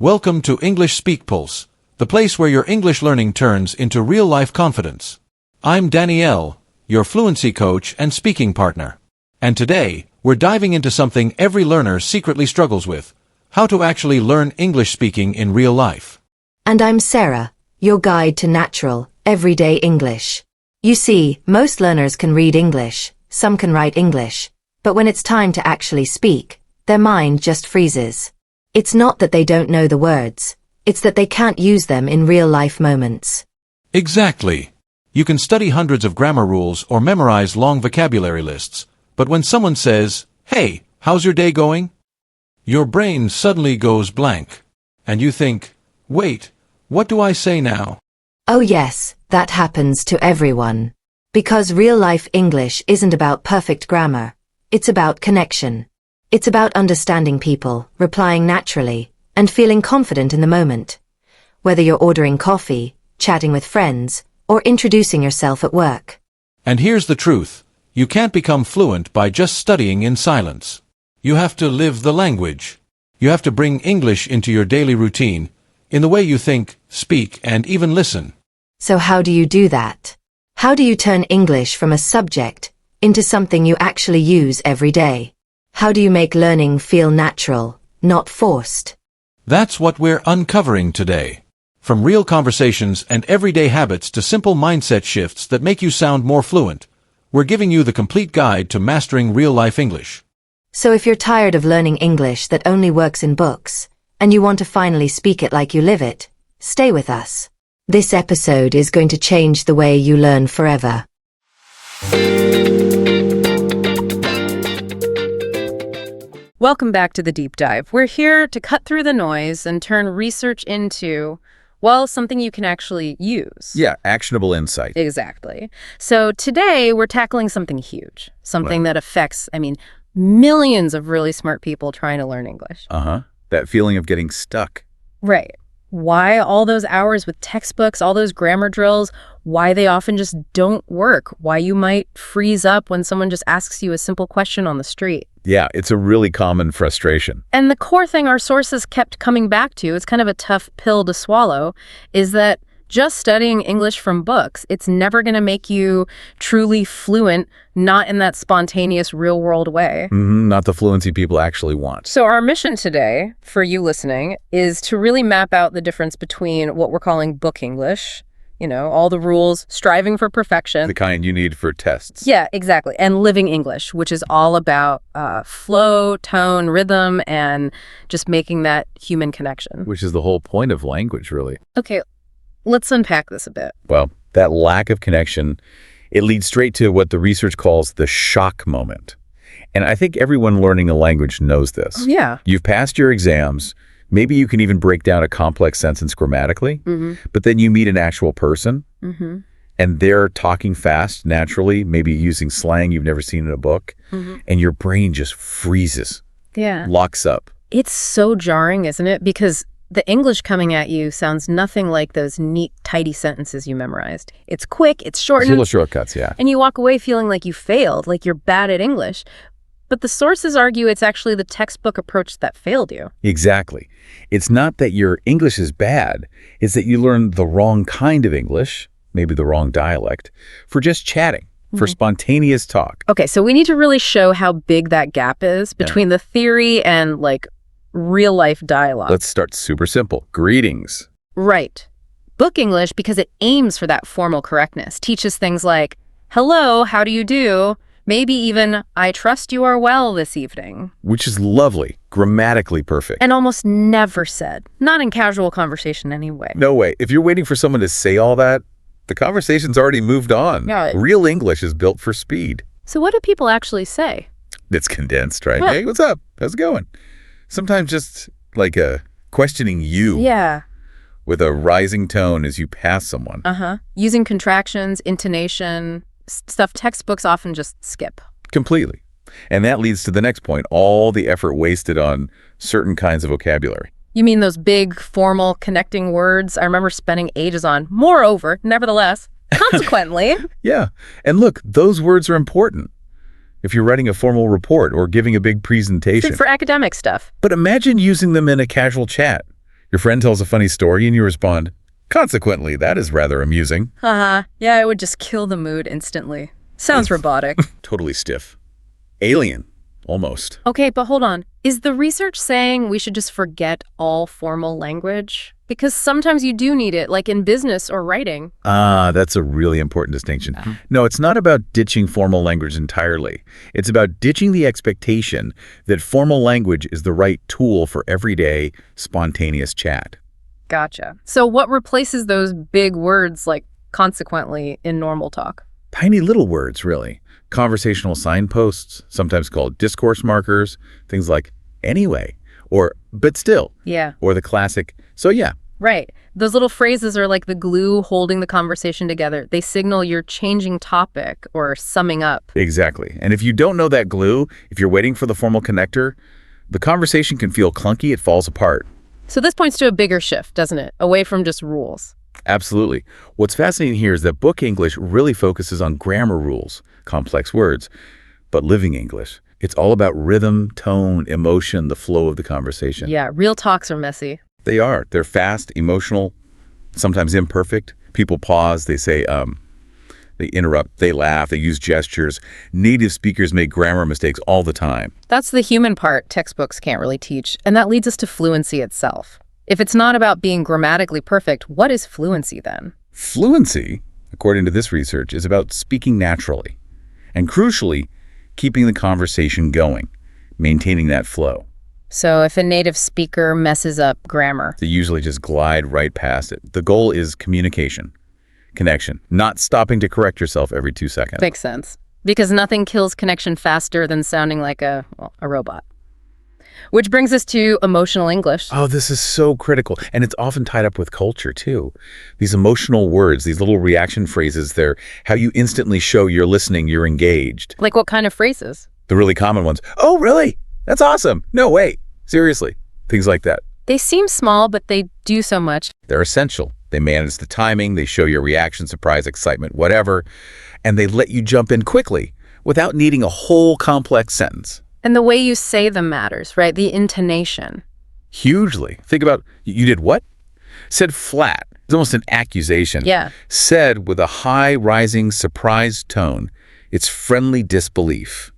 Welcome to English Speak Pulse, the place where your English learning turns into real-life confidence. I'm Danielle, your fluency coach and speaking partner. And today, we're diving into something every learner secretly struggles with: how to actually learn English speaking in real life. And I'm Sarah, your guide to natural, everyday English. You see, most learners can read English, some can write English, but when it's time to actually speak, their mind just freezes. It's not that they don't know the words, it's that they can't use them in real-life moments. Exactly. You can study hundreds of grammar rules or memorize long vocabulary lists, but when someone says, "Hey, how's your day going?" your brain suddenly goes blank. And you think, wait, what do I say now? Oh yes, that happens to everyone. Because real-life English isn't about perfect grammar. It's about connection. It's about understanding people, replying naturally, and feeling confident in the moment. Whether you're ordering coffee, chatting with friends, or introducing yourself at work. And here's the truth. You can't become fluent by just studying in silence. You have to live the language. You have to bring English into your daily routine, in the way you think, speak, and even listen. So how do you do that? How do you turn English from a subject into something you actually use every day? How do you make learning feel natural, not forced? That's what we're uncovering today. From real conversations and everyday habits to simple mindset shifts that make you sound more fluent, we're giving you the complete guide to mastering real-life English. So if you're tired of learning English that only works in books, and you want to finally speak it like you live it, stay with us. This episode is going to change the way you learn forever. Welcome back to the Deep Dive. We're here to cut through the noise and turn research into, well, something you can actually use. Yeah, actionable insight. Exactly. So today we're tackling something huge, something that affects, millions of really smart people trying to learn English. That feeling of getting stuck. Right. Why all those hours with textbooks, all those grammar drills, why they often just don't work, why you might freeze up when someone just asks you a simple question on the street. Yeah, it's a really common frustration. And the core thing our sources kept coming back to, it's kind of a tough pill to swallow, is that just studying English from books, it's never going to make you truly fluent, not in that spontaneous real-world way. Not the fluency people actually want. So our mission today, for you listening, is to really map out the difference between what we're calling book English, all the rules, striving for perfection. The kind you need for tests. Yeah, exactly. And living English, which is all about flow, tone, rhythm, and just making that human connection. Which is the whole point of language, really. Okay, let's unpack this a bit. Well, that lack of connection, it leads straight to what the research calls the shock moment. And I think everyone learning a language knows this. Yeah. You've passed your exams. Maybe you can even break down a complex sentence grammatically, but then you meet an actual person, and they're talking fast, naturally, maybe using slang you've never seen in a book, and your brain just freezes, locks up. It's so jarring, isn't it? Because the English coming at you sounds nothing like those neat, tidy sentences you memorized. It's quick, it's shortened. Little shortcuts, yeah. And you walk away feeling like you failed, like you're bad at English. But the sources argue it's actually the textbook approach that failed you. Exactly. It's not that your English is bad. It's that you learned the wrong kind of English, maybe the wrong dialect, for just chatting, for spontaneous talk. Okay, so we need to really show how big that gap is between the theory and, real-life dialogue. Let's start super simple. Greetings. Right. Book English, because it aims for that formal correctness, teaches things like, hello, how do you do? Maybe even, I trust you are well this evening. Which is lovely, grammatically perfect. And almost never said. Not in casual conversation anyway. No way. If you're waiting for someone to say all that, the conversation's already moved on. Yeah. Real English is built for speed. So what do people actually say? It's condensed, right? Huh. Hey, what's up? How's it going? Sometimes just like questioning you. Yeah. With a rising tone as you pass someone. Using contractions, intonation, stuff textbooks often just skip. Completely. And that leads to the next point, all the effort wasted on certain kinds of vocabulary. You mean those big, formal, connecting words I remember spending ages on? Moreover, nevertheless, consequently. Yeah. And look, those words are important if you're writing a formal report or giving a big presentation. For academic stuff. But imagine using them in a casual chat. Your friend tells a funny story and you respond, "Consequently, that is rather amusing." Haha, yeah, it would just kill the mood instantly. Sounds robotic. Totally stiff. Alien. Almost. Okay, but hold on. Is the research saying we should just forget all formal language? Because sometimes you do need it, like in business or writing. That's a really important distinction. No, it's not about ditching formal language entirely. It's about ditching the expectation that formal language is the right tool for everyday, spontaneous chat. Gotcha. So what replaces those big words like consequently in normal talk? Tiny little words, really. Conversational signposts, sometimes called discourse markers, things like anyway, or but still, Yeah. or the classic, so yeah. Right. Those little phrases are like the glue holding the conversation together. They signal you're changing topic or summing up. Exactly. And if you don't know that glue, if you're waiting for the formal connector, the conversation can feel clunky, it falls apart. So this points to a bigger shift, doesn't it? Away from just rules. Absolutely. What's fascinating here is that book English really focuses on grammar rules, complex words, but living English. It's all about rhythm, tone, emotion, the flow of the conversation. Yeah, real talks are messy. They are. They're fast, emotional, sometimes imperfect. People pause, they say, they interrupt, they laugh, they use gestures. Native speakers make grammar mistakes all the time. That's the human part textbooks can't really teach, and that leads us to fluency itself. If it's not about being grammatically perfect, what is fluency then? Fluency, according to this research, is about speaking naturally and, crucially, keeping the conversation going, maintaining that flow. So if a native speaker messes up grammar, They usually just glide right past it. The goal is communication, connection, not stopping to correct yourself every 2 seconds. makes sense. Because nothing kills connection faster than sounding like a robot. Which brings us to emotional English. Oh, this is so critical. And it's often tied up with culture, too. These emotional words, these little reaction phrases, they're how you instantly show you're listening, you're engaged. Like what kind of phrases? The really common ones. Oh, really? That's awesome. No, wait. Seriously. Things like that. They seem small, but they do so much. They're essential. They manage the timing, they show your reaction, surprise, excitement, whatever, and they let you jump in quickly without needing a whole complex sentence. And the way you say them matters, right? The intonation. Hugely. Think about, you did what? Said flat. It's almost an accusation. Yeah. Said with a high, rising, surprised tone. It's friendly disbelief.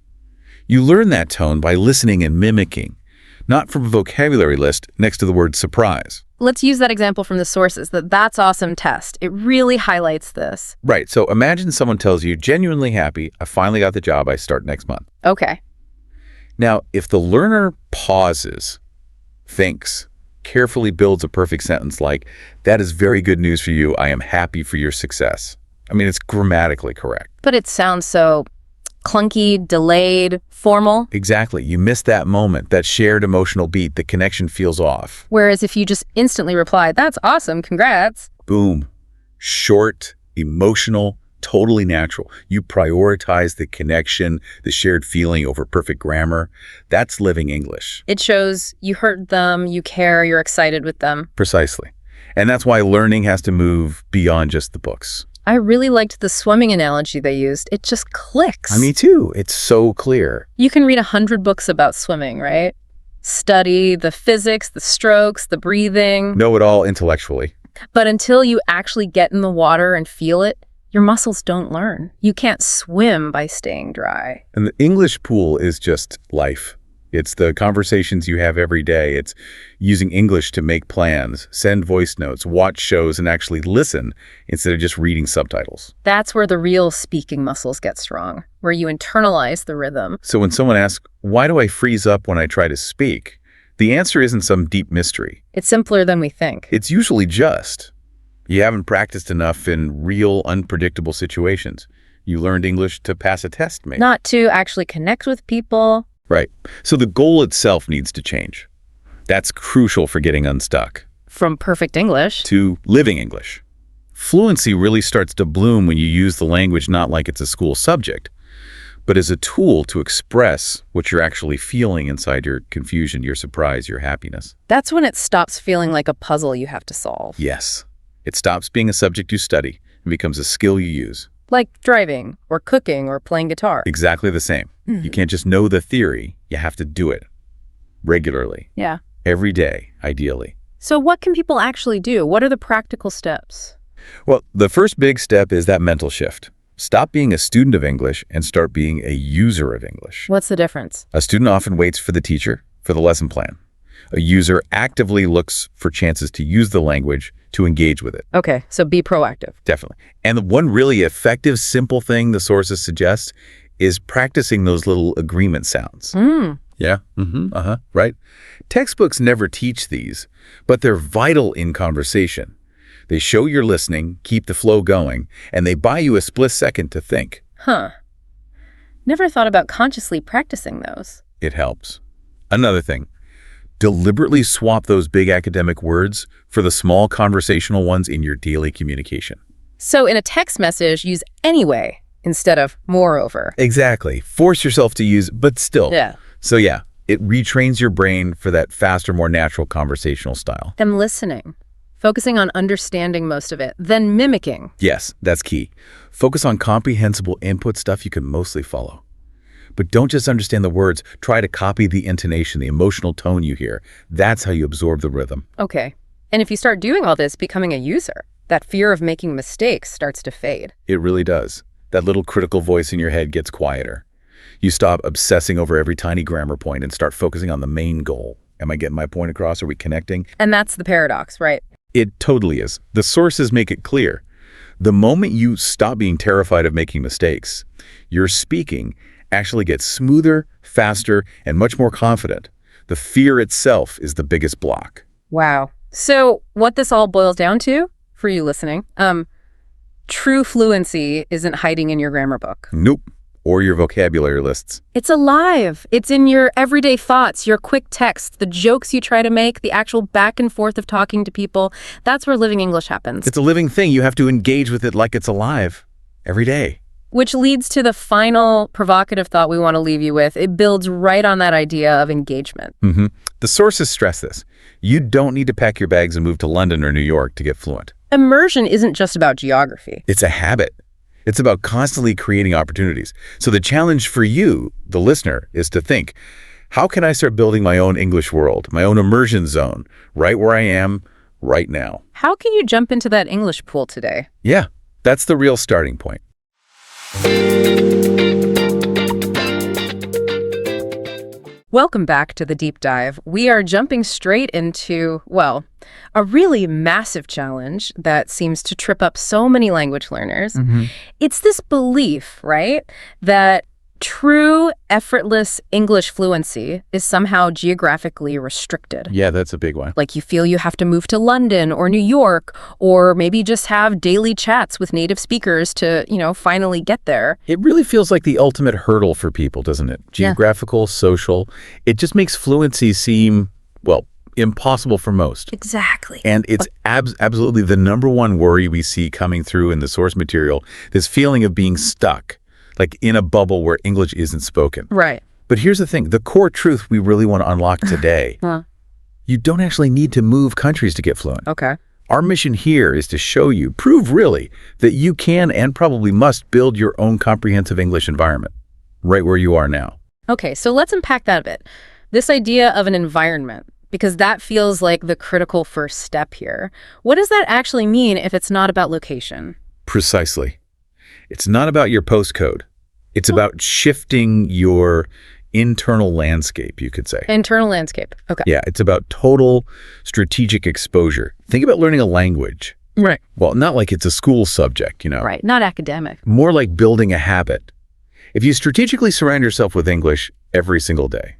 You learn that tone by listening and mimicking, not from a vocabulary list next to the word surprise. Let's use that example from the sources, That's Awesome test. It really highlights this. Right. So imagine someone tells you, genuinely happy, I finally got the job, I start next month. Okay. Now, if the learner pauses, thinks, carefully builds a perfect sentence like, that is very good news for you, I am happy for your success. I mean, it's grammatically correct. But it sounds so clunky, delayed, formal. Exactly. You miss that moment, that shared emotional beat, the connection feels off. Whereas if you just instantly reply, that's awesome, congrats. Boom. Short, emotional, totally natural. You prioritize the connection, the shared feeling over perfect grammar. That's living English. It shows you heard them, you care, you're excited with them. Precisely. And that's why learning has to move beyond just the books. I really liked the swimming analogy they used. It just clicks. Me too. It's so clear. You can read 100 books about swimming, right? Study the physics, the strokes, the breathing. Know it all intellectually. But until you actually get in the water and feel it, your muscles don't learn. You can't swim by staying dry. And the English pool is just life. It's the conversations you have every day. It's using English to make plans, send voice notes, watch shows, and actually listen instead of just reading subtitles. That's where the real speaking muscles get strong, where you internalize the rhythm. So when someone asks, why do I freeze up when I try to speak? The answer isn't some deep mystery. It's simpler than we think. It's usually just, you haven't practiced enough in real, unpredictable situations. You learned English to pass a test, maybe. Not to actually connect with people. Right. So the goal itself needs to change. That's crucial for getting unstuck. From perfect English to living English. Fluency really starts to bloom when you use the language not like it's a school subject, but as a tool to express what you're actually feeling inside your confusion, your surprise, your happiness. That's when it stops feeling like a puzzle you have to solve. Yes. It stops being a subject you study and becomes a skill you use. Like driving or cooking or playing guitar. Exactly the same. You can't just know the theory. You have to do it regularly. Yeah. Every day, ideally. So what can people actually do? What are the practical steps? Well, the first big step is that mental shift. Stop being a student of English and start being a user of English. What's the difference? A student often waits for the teacher for the lesson plan. A user actively looks for chances to use the language to engage with it. Okay, so be proactive. Definitely. And the one really effective, simple thing the sources suggest is practicing those little agreement sounds. Yeah. Right. Textbooks never teach these, but they're vital in conversation. They show you're listening, keep the flow going, and they buy you a split second to think. Huh. Never thought about consciously practicing those. It helps. Another thing, deliberately swap those big academic words for the small conversational ones in your daily communication. So in a text message, use anyway instead of moreover. Exactly. Force yourself to use, but still. Yeah. So yeah, it retrains your brain for that faster, more natural conversational style. And listening. Focusing on understanding most of it, then mimicking. Yes, that's key. Focus on comprehensible input stuff you can mostly follow. But don't just understand the words. Try to copy the intonation, the emotional tone you hear. That's how you absorb the rhythm. Okay. And if you start doing all this, becoming a user, that fear of making mistakes starts to fade. It really does. That little critical voice in your head gets quieter. You stop obsessing over every tiny grammar point and start focusing on the main goal. Am I getting my point across? Are we connecting? And that's the paradox, right? It totally is. The sources make it clear. The moment you stop being terrified of making mistakes, your speaking actually gets smoother, faster, and much more confident. The fear itself is the biggest block. Wow. So what this all boils down to, for you listening, true fluency isn't hiding in your grammar book. Nope. Or your vocabulary lists. It's alive. It's in your everyday thoughts, your quick texts, the jokes you try to make, the actual back and forth of talking to people. That's where living English happens. It's a living thing. You have to engage with it like it's alive every day. Which leads to the final provocative thought we want to leave you with. It builds right on that idea of engagement. The sources stress this. You don't need to pack your bags and move to London or New York to get fluent. Immersion isn't just about geography. It's a habit. It's about constantly creating opportunities. So the challenge for you, the listener, is to think, how can I start building my own English world, my own immersion zone, right where I am right now? How can you jump into that English pool today? Yeah, that's the real starting point. Welcome back to the deep dive. We are jumping straight into, well, a really massive challenge that seems to trip up so many language learners. It's this belief, right, that true effortless English fluency is somehow geographically restricted. Yeah, that's a big one. Like you feel you have to move to London or New York, or maybe just have daily chats with native speakers to, finally get there. It really feels like the ultimate hurdle for people, doesn't it? Geographical, social. It just makes fluency seem, well, impossible for most. Exactly. And it's absolutely the number one worry we see coming through in the source material, this feeling of being stuck, like in a bubble where English isn't spoken. Right. But here's the thing, the core truth we really want to unlock today. You don't actually need to move countries to get fluent. Okay. Our mission here is to show you, prove really, that you can and probably must build your own comprehensive English environment right where you are now. Okay, so let's unpack that a bit. This idea of an environment, because that feels like the critical first step here. What does that actually mean if it's not about location? Precisely. It's not about your postcode. It's about shifting your internal landscape, you could say. Internal landscape. Okay. Yeah, it's about total strategic exposure. Think about learning a language. Right. Well, not like it's a school subject, Right, not academic. More like building a habit. If you strategically surround yourself with English every single day.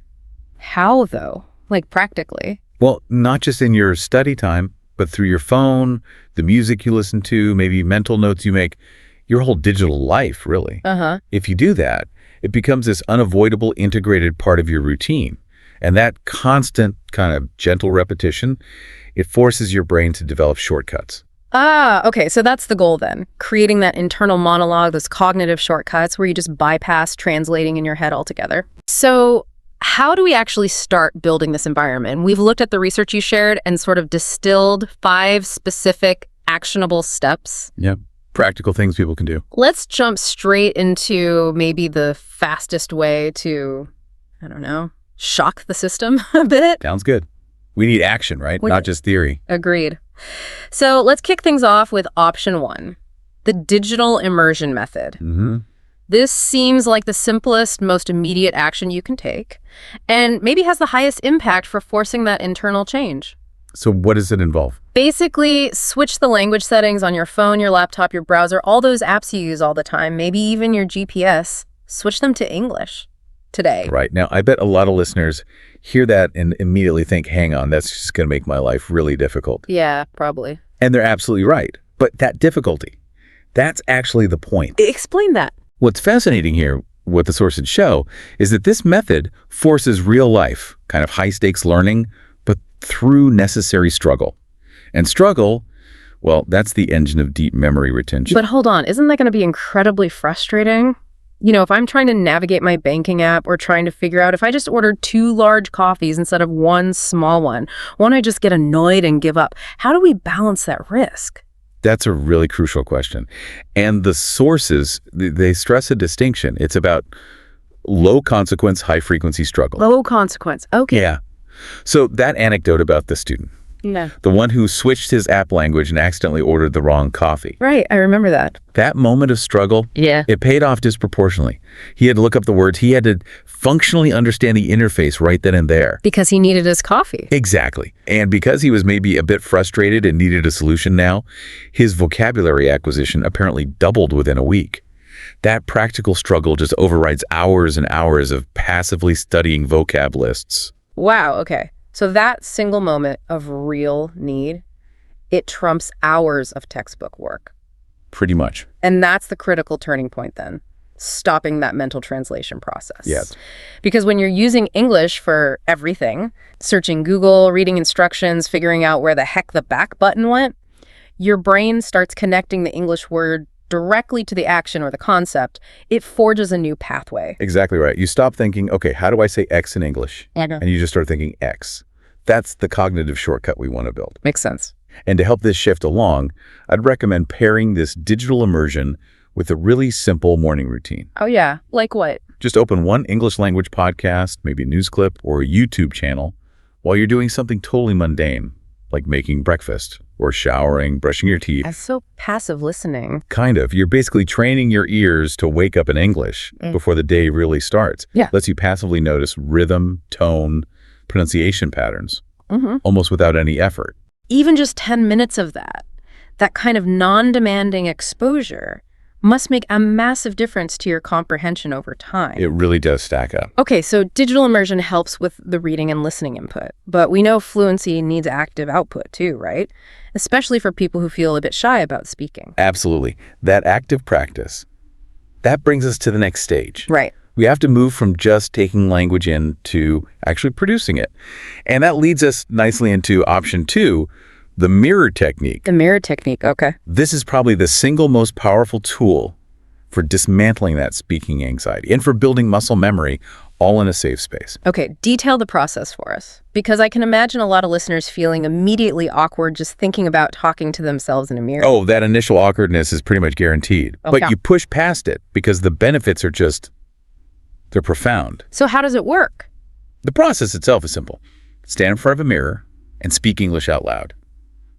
How, though? Like practically? Well, not just in your study time, but through your phone, the music you listen to, maybe mental notes you make, your whole digital life, really. If you do that, it becomes this unavoidable integrated part of your routine. And that constant kind of gentle repetition, it forces your brain to develop shortcuts. Okay, so that's the goal then. Creating that internal monologue, those cognitive shortcuts where you just bypass translating in your head altogether. So how do we actually start building this environment? We've looked at the research you shared and sort of distilled 5 specific actionable steps. Yep. Practical things people can do. Let's jump straight into maybe the fastest way to, shock the system a bit. Sounds good. We need action, right? Not just theory. Agreed. So let's kick things off with option 1, the digital immersion method. This seems like the simplest, most immediate action you can take, and maybe has the highest impact for forcing that internal change. So what does it involve? Basically, switch the language settings on your phone, your laptop, your browser, all those apps you use all the time, maybe even your GPS, switch them to English today. Right. Now, I bet a lot of listeners hear that and immediately think, hang on, that's just going to make my life really difficult. Yeah, probably. And they're absolutely right. But that difficulty, that's actually the point. Explain that. What's fascinating here, what the sources show, is that this method forces real life, kind of high-stakes learning, but through necessary struggle. And struggle, well, that's the engine of deep memory retention. But hold on, isn't that going to be incredibly frustrating? You know, if I'm trying to navigate my banking app or trying to figure out if I just ordered 2 large coffees instead of 1 small one, won't I just get annoyed and give up? How do we balance that risk? That's a really crucial question. And the sources, they stress a distinction. It's about low consequence, high frequency struggle. Low consequence. Okay. Yeah. So that anecdote about the student, Yeah. the one who switched his app language and accidentally ordered the wrong coffee. Right. I remember that. That moment of struggle, Yeah. it paid off disproportionately. He had to look up the words. He had to functionally understand the interface right then and there. Because he needed his coffee. Exactly. And because he was maybe a bit frustrated and needed a solution now, his vocabulary acquisition apparently doubled within a week. That practical struggle just overrides hours and hours of passively studying vocab lists. Wow. Okay. So that single moment of real need, it trumps hours of textbook work. Pretty much. And that's the critical turning point then, stopping that mental translation process. Yes. Because when you're using English for everything, searching Google, reading instructions, figuring out where the heck the back button went, your brain starts connecting the English word directly to the action or the concept. It forges a new pathway. Exactly right. You stop thinking, okay, how do I say X in English? And you just start thinking X. That's the cognitive shortcut we want to build. Makes sense. And to help this shift along, I'd recommend pairing this digital immersion with a really simple morning routine. Oh yeah, like what? Just open one English language podcast, maybe a news clip or a YouTube channel, while you're doing something totally mundane, like making breakfast or showering, brushing your teeth. That's so passive listening. Kind of. You're basically training your ears to wake up in English before the day really starts. Yeah. Lets you passively notice rhythm, tone, pronunciation patterns, almost without any effort. Even just 10 minutes of that kind of non-demanding exposure must make a massive difference to your comprehension over time. It really does stack up. Okay, so digital immersion helps with the reading and listening input, but we know fluency needs active output too, right? Especially for people who feel a bit shy about speaking. Absolutely. That active practice, that brings us to the next stage. Right. We have to move from just taking language in to actually producing it. And that leads us nicely into option 2, the mirror technique. The mirror technique, okay. This is probably the single most powerful tool for dismantling that speaking anxiety and for building muscle memory all in a safe space. Okay, detail the process for us, because I can imagine a lot of listeners feeling immediately awkward just thinking about talking to themselves in a mirror. Oh, that initial awkwardness is pretty much guaranteed. Okay. But you push past it because the benefits are they're profound. So how does it work? The process itself is simple. Stand in front of a mirror and speak English out loud,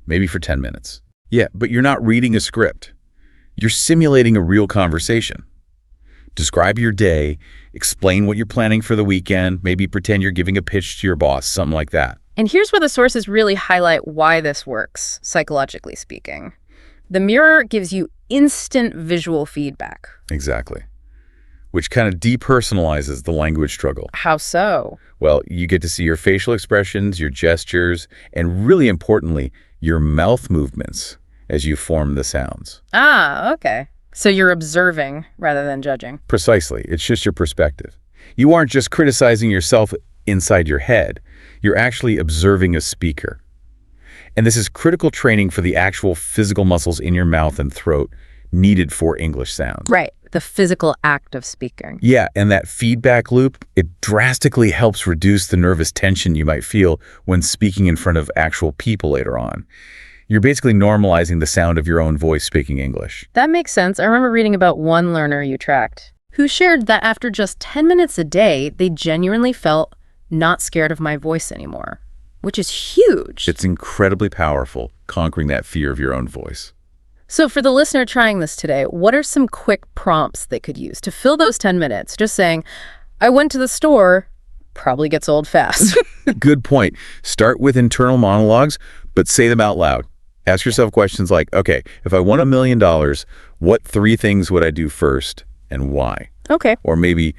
maybe for 10 minutes. Yeah, but you're not reading a script. You're simulating a real conversation. Describe your day, explain what you're planning for the weekend, maybe pretend you're giving a pitch to your boss, something like that. And here's where the sources really highlight why this works, psychologically speaking. The mirror gives you instant visual feedback. Exactly. Which kind of depersonalizes the language struggle. How so? Well, you get to see your facial expressions, your gestures, and really importantly, your mouth movements as you form the sounds. Ah, okay. So you're observing rather than judging. Precisely. It's just your perspective. You aren't just criticizing yourself inside your head. You're actually observing a speaker. And this is critical training for the actual physical muscles in your mouth and throat needed for English sounds. Right. The physical act of speaking. Yeah, and that feedback loop, it drastically helps reduce the nervous tension you might feel when speaking in front of actual people later on. You're basically normalizing the sound of your own voice speaking English. That makes sense. I remember reading about one learner you tracked who shared that after just 10 minutes a day, they genuinely felt not scared of my voice anymore. which is huge. It's incredibly powerful, conquering that fear of your own voice. So for the listener trying this today, what are some quick prompts they could use to fill those 10 minutes? Just saying, I went to the store, probably gets old fast. Good point. Start with internal monologues, but say them out loud. Ask yourself questions like, okay, if I won $1 million, what 3 things would I do first and why? Okay. Or maybe,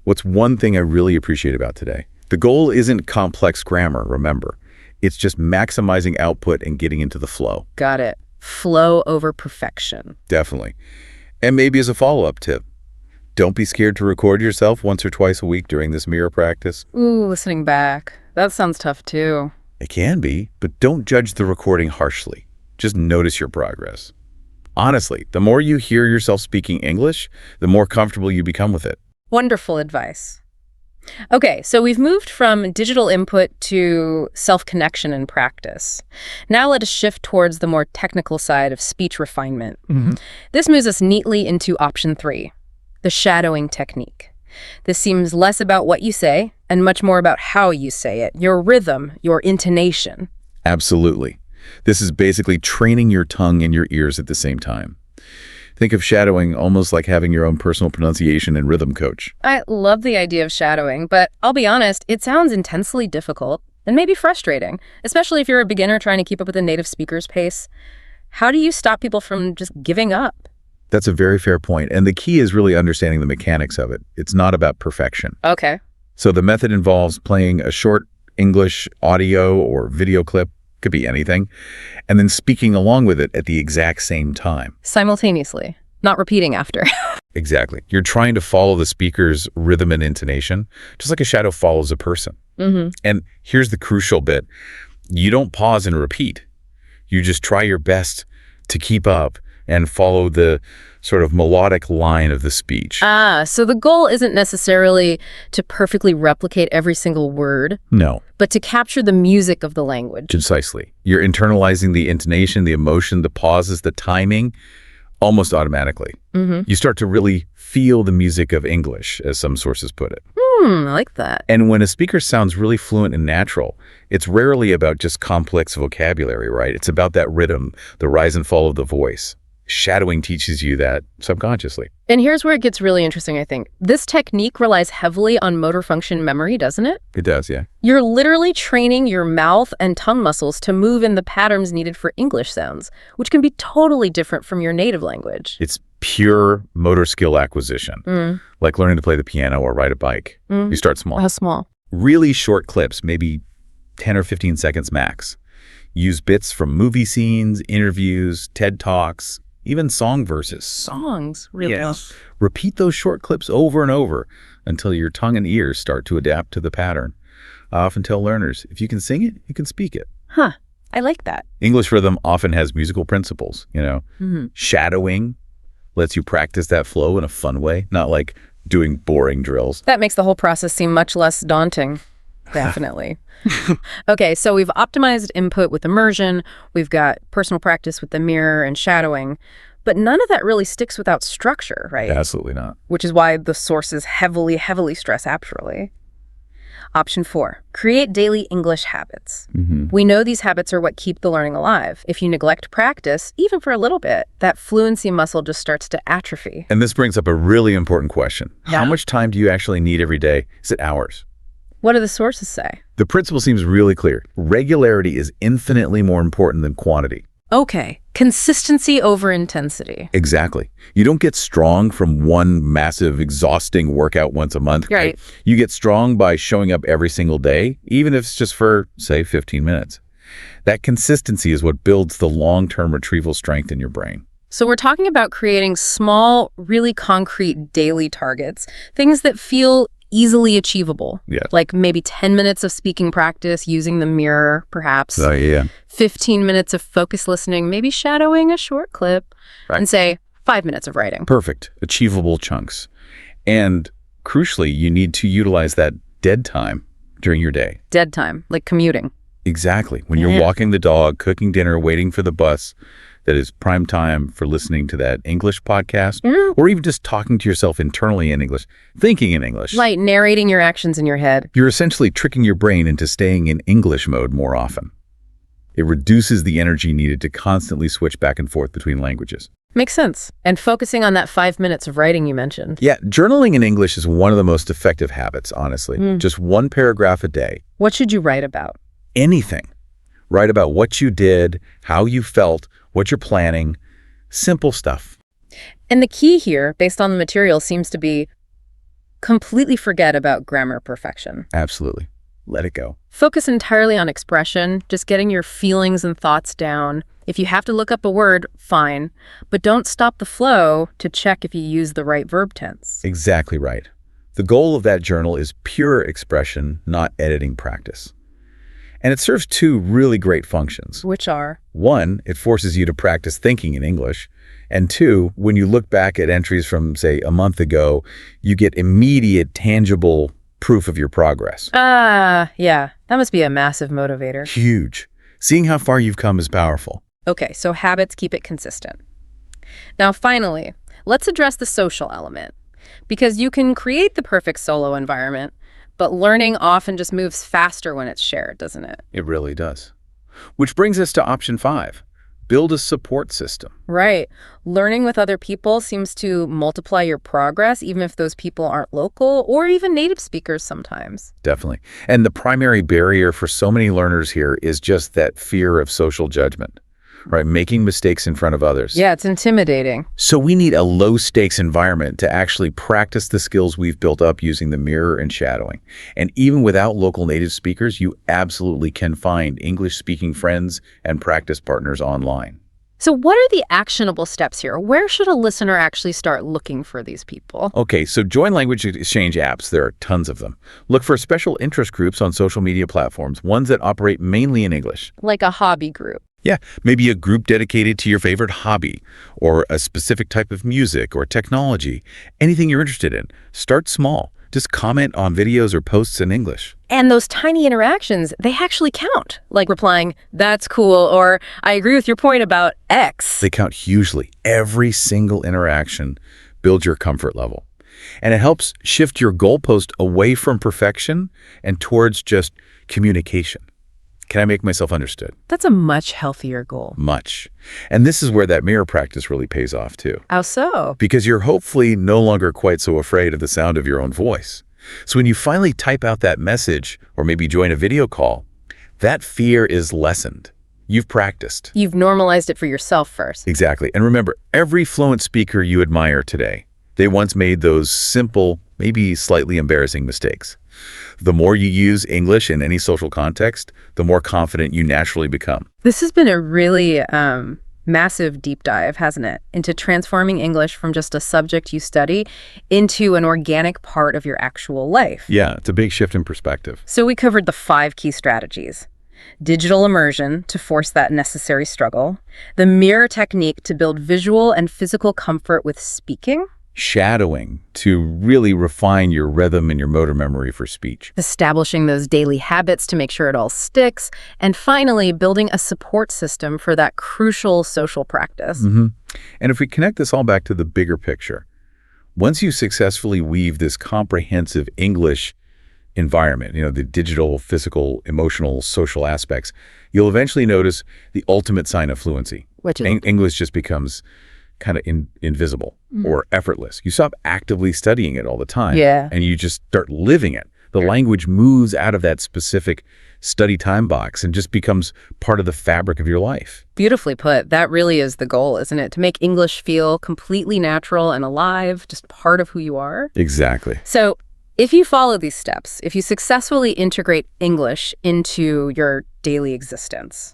what's one thing I really appreciate about today? The goal isn't complex grammar, remember. It's just maximizing output and getting into the flow. Got it. Flow over perfection. Definitely. And maybe as a follow-up tip, don't be scared to record yourself once or twice a week during this mirror practice. Ooh, listening back. That sounds tough too. It can be, but don't judge the recording harshly. Just notice your progress. Honestly, the more you hear yourself speaking English, the more comfortable you become with it. Wonderful advice. Okay, so we've moved from digital input to self-connection and practice. Now let us shift towards the more technical side of speech refinement. This moves us neatly into option 3, the shadowing technique. This seems less about what you say and much more about how you say it, your rhythm, your intonation. Absolutely. This is basically training your tongue and your ears at the same time. Think of shadowing almost like having your own personal pronunciation and rhythm coach. I love the idea of shadowing, but I'll be honest, it sounds intensely difficult and maybe frustrating, especially if you're a beginner trying to keep up with a native speaker's pace. How do you stop people from just giving up? That's a very fair point, and the key is really understanding the mechanics of it. It's not about perfection. Okay. So the method involves playing a short English audio or video clip, could be anything, and then speaking along with it at the exact same time. Simultaneously, not repeating after. Exactly. You're trying to follow the speaker's rhythm and intonation, just like a shadow follows a person. And here's the crucial bit. You don't pause and repeat. You just try your best to keep up and follow the sort of melodic line of the speech. So the goal isn't necessarily to perfectly replicate every single word. No. But to capture the music of the language. Precisely. You're internalizing the intonation, the emotion, the pauses, the timing, almost automatically. You start to really feel the music of English, as some sources put it. I like that. And when a speaker sounds really fluent and natural, it's rarely about just complex vocabulary, right? It's about that rhythm, the rise and fall of the voice. Shadowing teaches you that subconsciously. And here's where it gets really interesting, I think. This technique relies heavily on motor function memory, doesn't it? It does, yeah. You're literally training your mouth and tongue muscles to move in the patterns needed for English sounds, which can be totally different from your native language. It's pure motor skill acquisition, like learning to play the piano or ride a bike. You start small. How small? Really short clips, maybe 10 or 15 seconds max. Use bits from movie scenes, interviews, TED Talks, even song verses. Songs, really? Yes. Repeat those short clips over and over until your tongue and ears start to adapt to the pattern. I often tell learners, if you can sing it, you can speak it. Huh. I like that. English rhythm often has musical principles, you know. Shadowing lets you practice that flow in a fun way, not like doing boring drills. That makes the whole process seem much less daunting. Definitely. Okay, so we've optimized input with immersion, we've got personal practice with the mirror and shadowing, but none of that really sticks without structure, right? Absolutely not. Which is why the sources heavily stress apturally. Option 4, create daily English habits. We know these habits are what keep the learning alive. If you neglect practice, even for a little bit, that fluency muscle just starts to atrophy. And this brings up a really important question. Yeah. How much time do you actually need every day? Is it hours? What do the sources say? The principle seems really clear. Regularity is infinitely more important than quantity. Okay, consistency over intensity. Exactly. You don't get strong from one massive, exhausting workout once a month. Right. You get strong by showing up every single day, even if it's just for, say, 15 minutes. That consistency is what builds the long-term retrieval strength in your brain. So we're talking about creating small, really concrete daily targets, things that feel easily achievable. Yeah. Like maybe 10 minutes of speaking practice using the mirror, perhaps. Oh, yeah. 15 minutes of focused listening, maybe shadowing a short clip, Right. and say 5 minutes of writing. Perfect. Achievable chunks. And crucially, you need to utilize that dead time during your day. Dead time, like commuting. Exactly. When you're Yeah. walking the dog, cooking dinner, waiting for the bus, that is prime time for listening to that English podcast, or even just talking to yourself internally in English, thinking in English. Like narrating your actions in your head. You're essentially tricking your brain into staying in English mode more often. It reduces the energy needed to constantly switch back and forth between languages. Makes sense. And focusing on that 5 minutes of writing you mentioned. Yeah, journaling in English is one of the most effective habits, honestly. Just one paragraph a day. What should you write about? Anything. Write about what you did, how you felt, what you're planning. Simple stuff. And the key here, based on the material, seems to be completely forget about grammar perfection. Absolutely. Let it go. Focus entirely on expression, just getting your feelings and thoughts down. If you have to look up a word, fine, but don't stop the flow to check if you use the right verb tense. Exactly right. The goal of that journal is pure expression, not editing practice. And it serves two really great functions. Which are? One, it forces you to practice thinking in English. And two, when you look back at entries from, say, a month ago, you get immediate, tangible proof of your progress. Yeah, that must be a massive motivator. Huge. Seeing how far you've come is powerful. Okay, so habits keep it consistent. Now, finally, let's address the social element. Because you can create the perfect solo environment, but learning often just moves faster when it's shared, doesn't it? It really does. Which brings us to option 5. Build a support system. Right. Learning with other people seems to multiply your progress, even if those people aren't local or even native speakers sometimes. Definitely. And the primary barrier for so many learners here is just that fear of social judgment, right? Making mistakes in front of others. Yeah, it's intimidating. So we need a low-stakes environment to actually practice the skills we've built up using the mirror and shadowing. And even without local native speakers, you absolutely can find English-speaking friends and practice partners online. So what are the actionable steps here? Where should a listener actually start looking for these people? Okay, so join language exchange apps. There are tons of them. Look for special interest groups on social media platforms, ones that operate mainly in English. Like a hobby group. Yeah, maybe a group dedicated to your favorite hobby or a specific type of music or technology. Anything you're interested in. Start small. Just comment on videos or posts in English. And those tiny interactions, they actually count. Like replying, "That's cool," or "I agree with your point about X." They count hugely. Every single interaction builds your comfort level. And it helps shift your goalpost away from perfection and towards just communication. Can I make myself understood? That's a much healthier goal. Much. And this is where that mirror practice really pays off too. How so? Because you're hopefully no longer quite so afraid of the sound of your own voice. So when you finally type out that message or maybe join a video call, that fear is lessened. You've practiced. You've normalized it for yourself first. Exactly. And remember, every fluent speaker you admire today, they once made those simple, maybe slightly embarrassing mistakes. The more you use English in any social context, the more confident you naturally become. This has been a really massive deep dive, hasn't it? Into transforming English from just a subject you study into an organic part of your actual life. Yeah, it's a big shift in perspective. So we covered the 5 key strategies. Digital immersion to force that necessary struggle. The mirror technique to build visual and physical comfort with speaking. Shadowing to really refine your rhythm and your motor memory for speech. Establishing those daily habits to make sure it all sticks. And finally, building a support system for that crucial social practice. And if we connect this all back to the bigger picture, once you successfully weave this comprehensive English environment, the digital, physical, emotional, social aspects, you'll eventually notice the ultimate sign of fluency. Which is? English just becomes kind of invisible or effortless. You stop actively studying it all the time. Yeah. And you just start living it. The language moves out of that specific study time box and just becomes part of the fabric of your life. Beautifully put. That really is the goal, isn't it? To make English feel completely natural and alive, just part of who you are. Exactly. So if you follow these steps, if you successfully integrate English into your daily existence,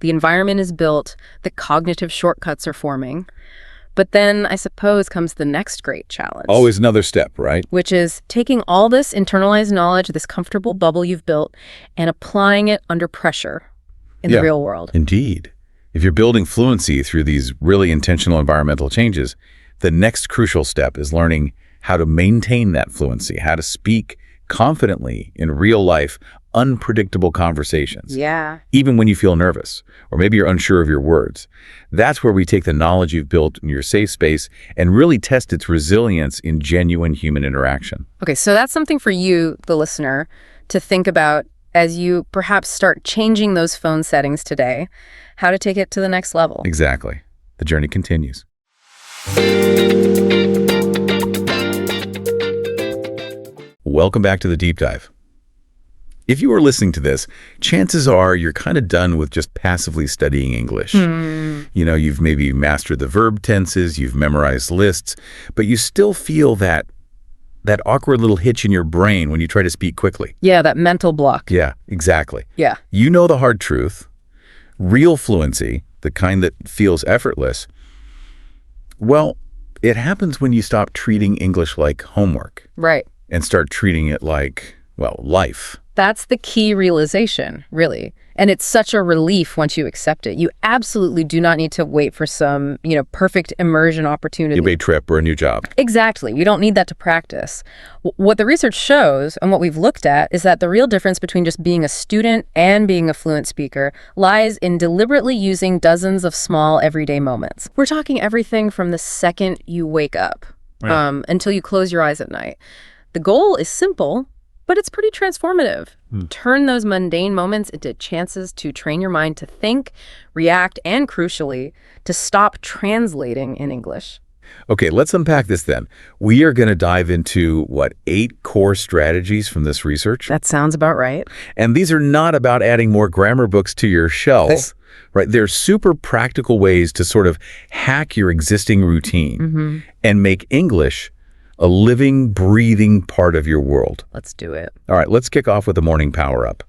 the environment is built, the cognitive shortcuts are forming, but then I suppose comes the next great challenge. Always another step, right? Which is taking all this internalized knowledge, this comfortable bubble you've built, and applying it under pressure in the real world. Indeed. If you're building fluency through these really intentional environmental changes, the next crucial step is learning how to maintain that fluency, how to speak confidently in real-life, unpredictable conversations. Yeah. Even when you feel nervous, or maybe you're unsure of your words. That's where we take the knowledge you've built in your safe space and really test its resilience in genuine human interaction. Okay, so that's something for you, the listener, to think about as you perhaps start changing those phone settings today, how to take it to the next level. Exactly. The journey continues. Welcome back to the Deep Dive. If you are listening to this, chances are you're kind of done with just passively studying English. You know, you've maybe mastered the verb tenses, you've memorized lists, but you still feel that awkward little hitch in your brain when you try to speak quickly. Yeah, that mental block. Yeah, exactly. Yeah. You know the hard truth. Real fluency, the kind that feels effortless, well, it happens when you stop treating English like homework. Right. And start treating it like, well, life. That's the key realization, really. And it's such a relief once you accept it. You absolutely do not need to wait for some, perfect immersion opportunity. A trip or a new job. Exactly. You don't need that to practice. What the research shows and what we've looked at is that the real difference between just being a student and being a fluent speaker lies in deliberately using dozens of small everyday moments. We're talking everything from the second you wake up until you close your eyes at night. The goal is simple, but it's pretty transformative. Turn those mundane moments into chances to train your mind to think, react, and crucially, to stop translating in English. Okay, let's unpack this then. We are going to dive into, 8 core strategies from this research? That sounds about right. And these are not about adding more grammar books to your shelves, right? They're super practical ways to sort of hack your existing routine and make English a living, breathing part of your world. Let's do it. All right, let's kick off with the morning power-up.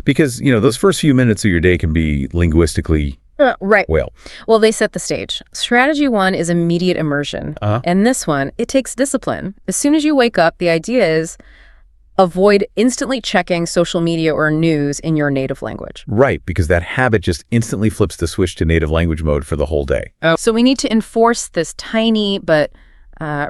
Because, those first few minutes of your day can be linguistically right. Well, they set the stage. Strategy 1 is immediate immersion. And this one, it takes discipline. As soon as you wake up, the idea is avoid instantly checking social media or news in your native language. Right, because that habit just instantly flips the switch to native language mode for the whole day. So we need to enforce this tiny but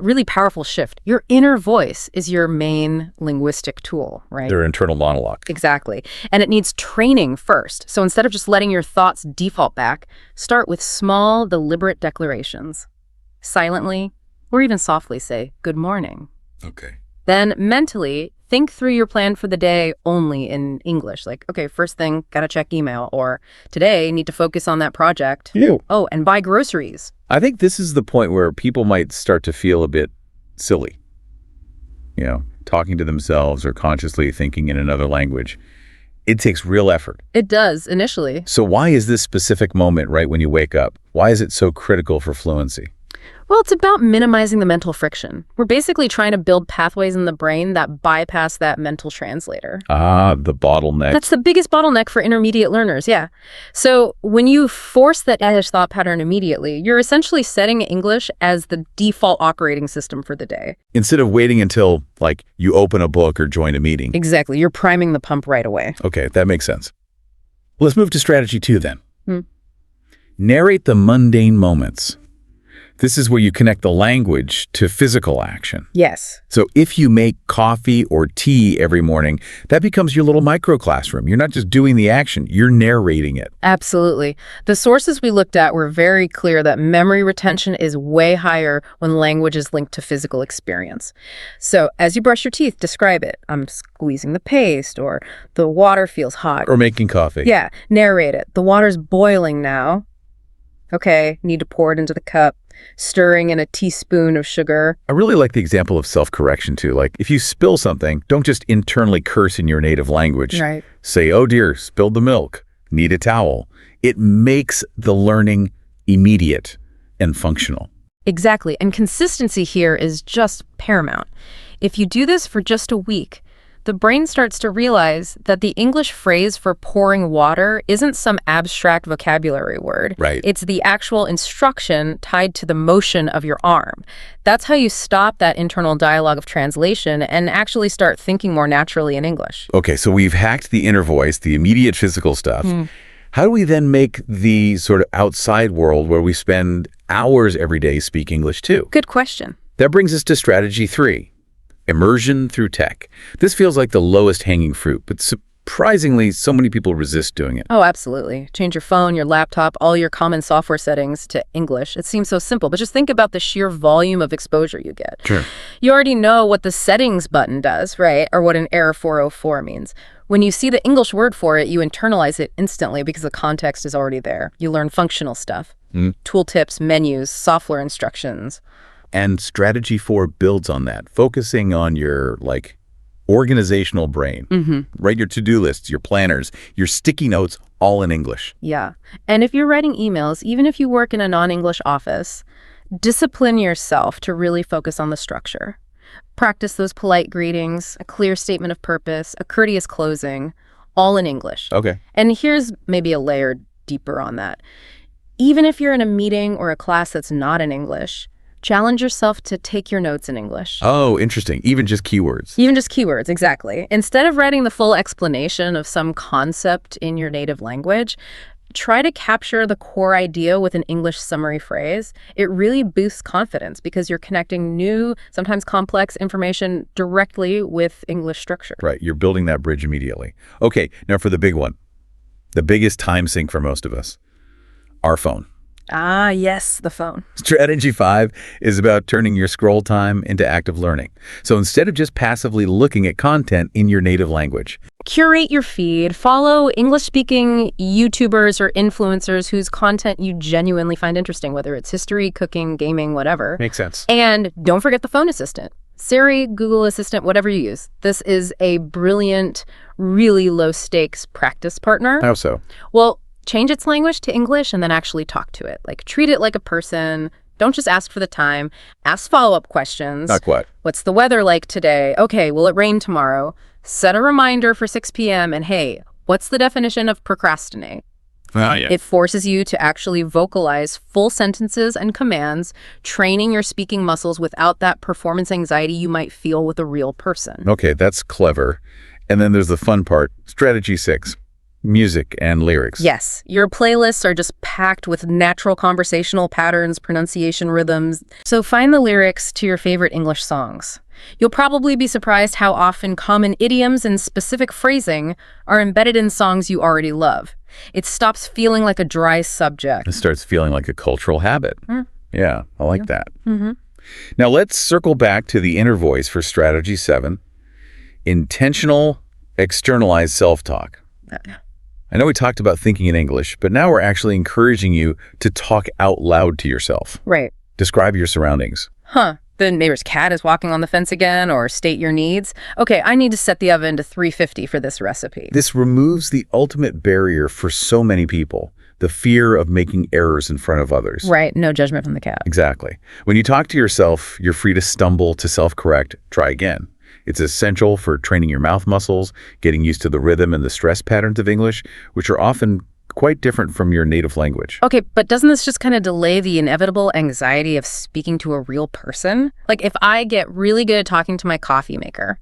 really powerful shift. Your inner voice is your main linguistic tool, right? Their internal monologue. Exactly. And it needs training first. So instead of just letting your thoughts default back, start with small, deliberate declarations. Silently, or even softly say, "Good morning." Okay. Then mentally, think through your plan for the day only in English. Like, okay, first thing, gotta check email. Or today, need to focus on that project. Oh, and buy groceries. I think this is the point where people might start to feel a bit silly. Talking to themselves or consciously thinking in another language. It takes real effort. It does, initially. So why is this specific moment right when you wake up? Why is it so critical for fluency? Well, it's about minimizing the mental friction. We're basically trying to build pathways in the brain that bypass that mental translator. The bottleneck. That's the biggest bottleneck for intermediate learners, yeah. So when you force that English thought pattern immediately, you're essentially setting English as the default operating system for the day. Instead of waiting until, you open a book or join a meeting. Exactly. You're priming the pump right away. Okay, that makes sense. Let's move to strategy 2 then. Narrate the mundane moments. This is where you connect the language to physical action. Yes. So if you make coffee or tea every morning, that becomes your little micro classroom. You're not just doing the action, you're narrating it. Absolutely. The sources we looked at were very clear that memory retention is way higher when language is linked to physical experience. So as you brush your teeth, describe it. I'm squeezing the paste, or the water feels hot. Or making coffee. Yeah, narrate it. The water's boiling now. Okay, need to pour it into the cup. Stirring in a teaspoon of sugar. I really like the example of self-correction too. If you spill something, don't just internally curse in your native language. Right. Say, "Oh dear, spilled the milk. Need a towel." It makes the learning immediate and functional. Exactly. And consistency here is just paramount. If you do this for just a week, the brain starts to realize that the English phrase for pouring water isn't some abstract vocabulary word. Right. It's the actual instruction tied to the motion of your arm. That's how you stop that internal dialogue of translation and actually start thinking more naturally in English. Okay, so we've hacked the inner voice, the immediate physical stuff. How do we then make the sort of outside world where we spend hours every day speak English too? Good question. That brings us to strategy 3. Immersion through tech. This feels like the lowest hanging fruit, but surprisingly, so many people resist doing it. Oh, absolutely. Change your phone, your laptop, all your common software settings to English. It seems so simple, but just think about the sheer volume of exposure you get. Sure. You already know what the settings button does, right? Or what an error 404 means. When you see the English word for it, you internalize it instantly because the context is already there. You learn functional stuff, tooltips, menus, software instructions. And strategy 4 builds on that, focusing on your, organizational brain. Write your to-do lists, your planners, your sticky notes, all in English. Yeah. And if you're writing emails, even if you work in a non-English office, discipline yourself to really focus on the structure. Practice those polite greetings, a clear statement of purpose, a courteous closing, all in English. Okay. And here's maybe a layer deeper on that. Even if you're in a meeting or a class that's not in English, challenge yourself to take your notes in English. Oh, interesting. Even just keywords. Even just keywords, exactly. Instead of writing the full explanation of some concept in your native language, try to capture the core idea with an English summary phrase. It really boosts confidence because you're connecting new, sometimes complex information directly with English structure. Right. You're building that bridge immediately. Okay. Now for the big one, the biggest time sink for most of us, our phone. Ah, yes, the phone. Strategy 5 is about turning your scroll time into active learning. So instead of just passively looking at content in your native language, Curate your feed. Follow English-speaking YouTubers or influencers whose content you genuinely find interesting, whether it's history, cooking, gaming, whatever. makes sense. And don't forget the phone assistant. Siri, Google Assistant, whatever you use. This is a brilliant, really low-stakes practice partner. How so? Well, change its language to English and then actually talk to it. Treat it like a person. Don't just ask for the time. Ask follow-up questions. Like what? What's the weather like today? Okay, will it rain tomorrow? Set a reminder for 6 p.m. and hey, what's the definition of procrastinate? Oh, yeah. It forces you to actually vocalize full sentences and commands, training your speaking muscles without that performance anxiety you might feel with a real person. Okay, that's clever. And then there's the fun part, strategy 6, music and lyrics. Yes, your playlists are just packed with natural conversational patterns, pronunciation rhythms. So find the lyrics to your favorite English songs. You'll probably be surprised how often common idioms and specific phrasing are embedded in songs you already love. It stops feeling like a dry subject. It starts feeling like a cultural habit. Yeah, I like that. Mm-hmm. Now let's circle back to the inner voice for strategy 7, intentional externalized self-talk. I know we talked about thinking in English, but now we're actually encouraging you to talk out loud to yourself. Right. Describe your surroundings. The neighbor's cat is walking on the fence again, or state your needs. Okay, I need to set the oven to 350 for this recipe. This removes the ultimate barrier for so many people, the fear of making errors in front of others. Right, no judgment from the cat. Exactly. When you talk to yourself, you're free to stumble, to self-correct, try again. It's essential for training your mouth muscles, getting used to the rhythm and the stress patterns of English, which are often quite different from your native language. Okay, but doesn't this just kind of delay the inevitable anxiety of speaking to a real person? If I get really good at talking to my coffee maker.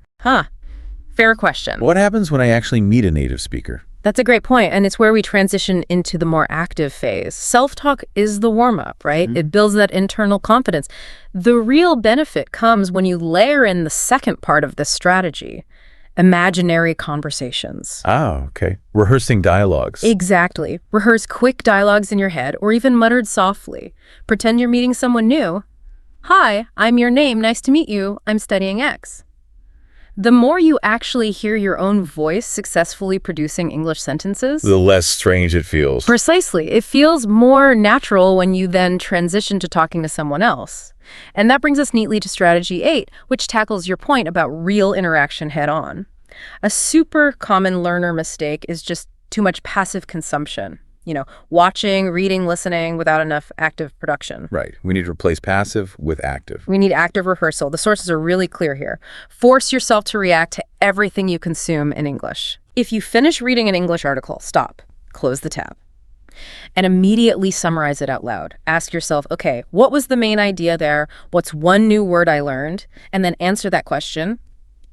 Fair question. What happens when I actually meet a native speaker? That's a great point, and it's where we transition into the more active phase. Self-talk is the warm-up, right? It builds that internal confidence. The real benefit comes when you layer in the second part of this strategy, imaginary conversations. Ah, okay. Rehearsing dialogues. Exactly. Rehearse quick dialogues in your head, or even muttered softly. Pretend you're meeting someone new. Hi, I'm your name. Nice to meet you. I'm studying X. The more you actually hear your own voice successfully producing English sentences, the less strange it feels. Precisely. It feels more natural when you then transition to talking to someone else. And that brings us neatly to strategy 8, which tackles your point about real interaction head on. A super common learner mistake is just too much passive consumption. Watching, reading, listening without enough active production. Right. We need to replace passive with active. We need active rehearsal. The sources are really clear here. Force yourself to react to everything you consume in English. If you finish reading an English article, stop, close the tab, and immediately summarize it out loud. Ask yourself, okay, what was the main idea there? What's one new word I learned? And then answer that question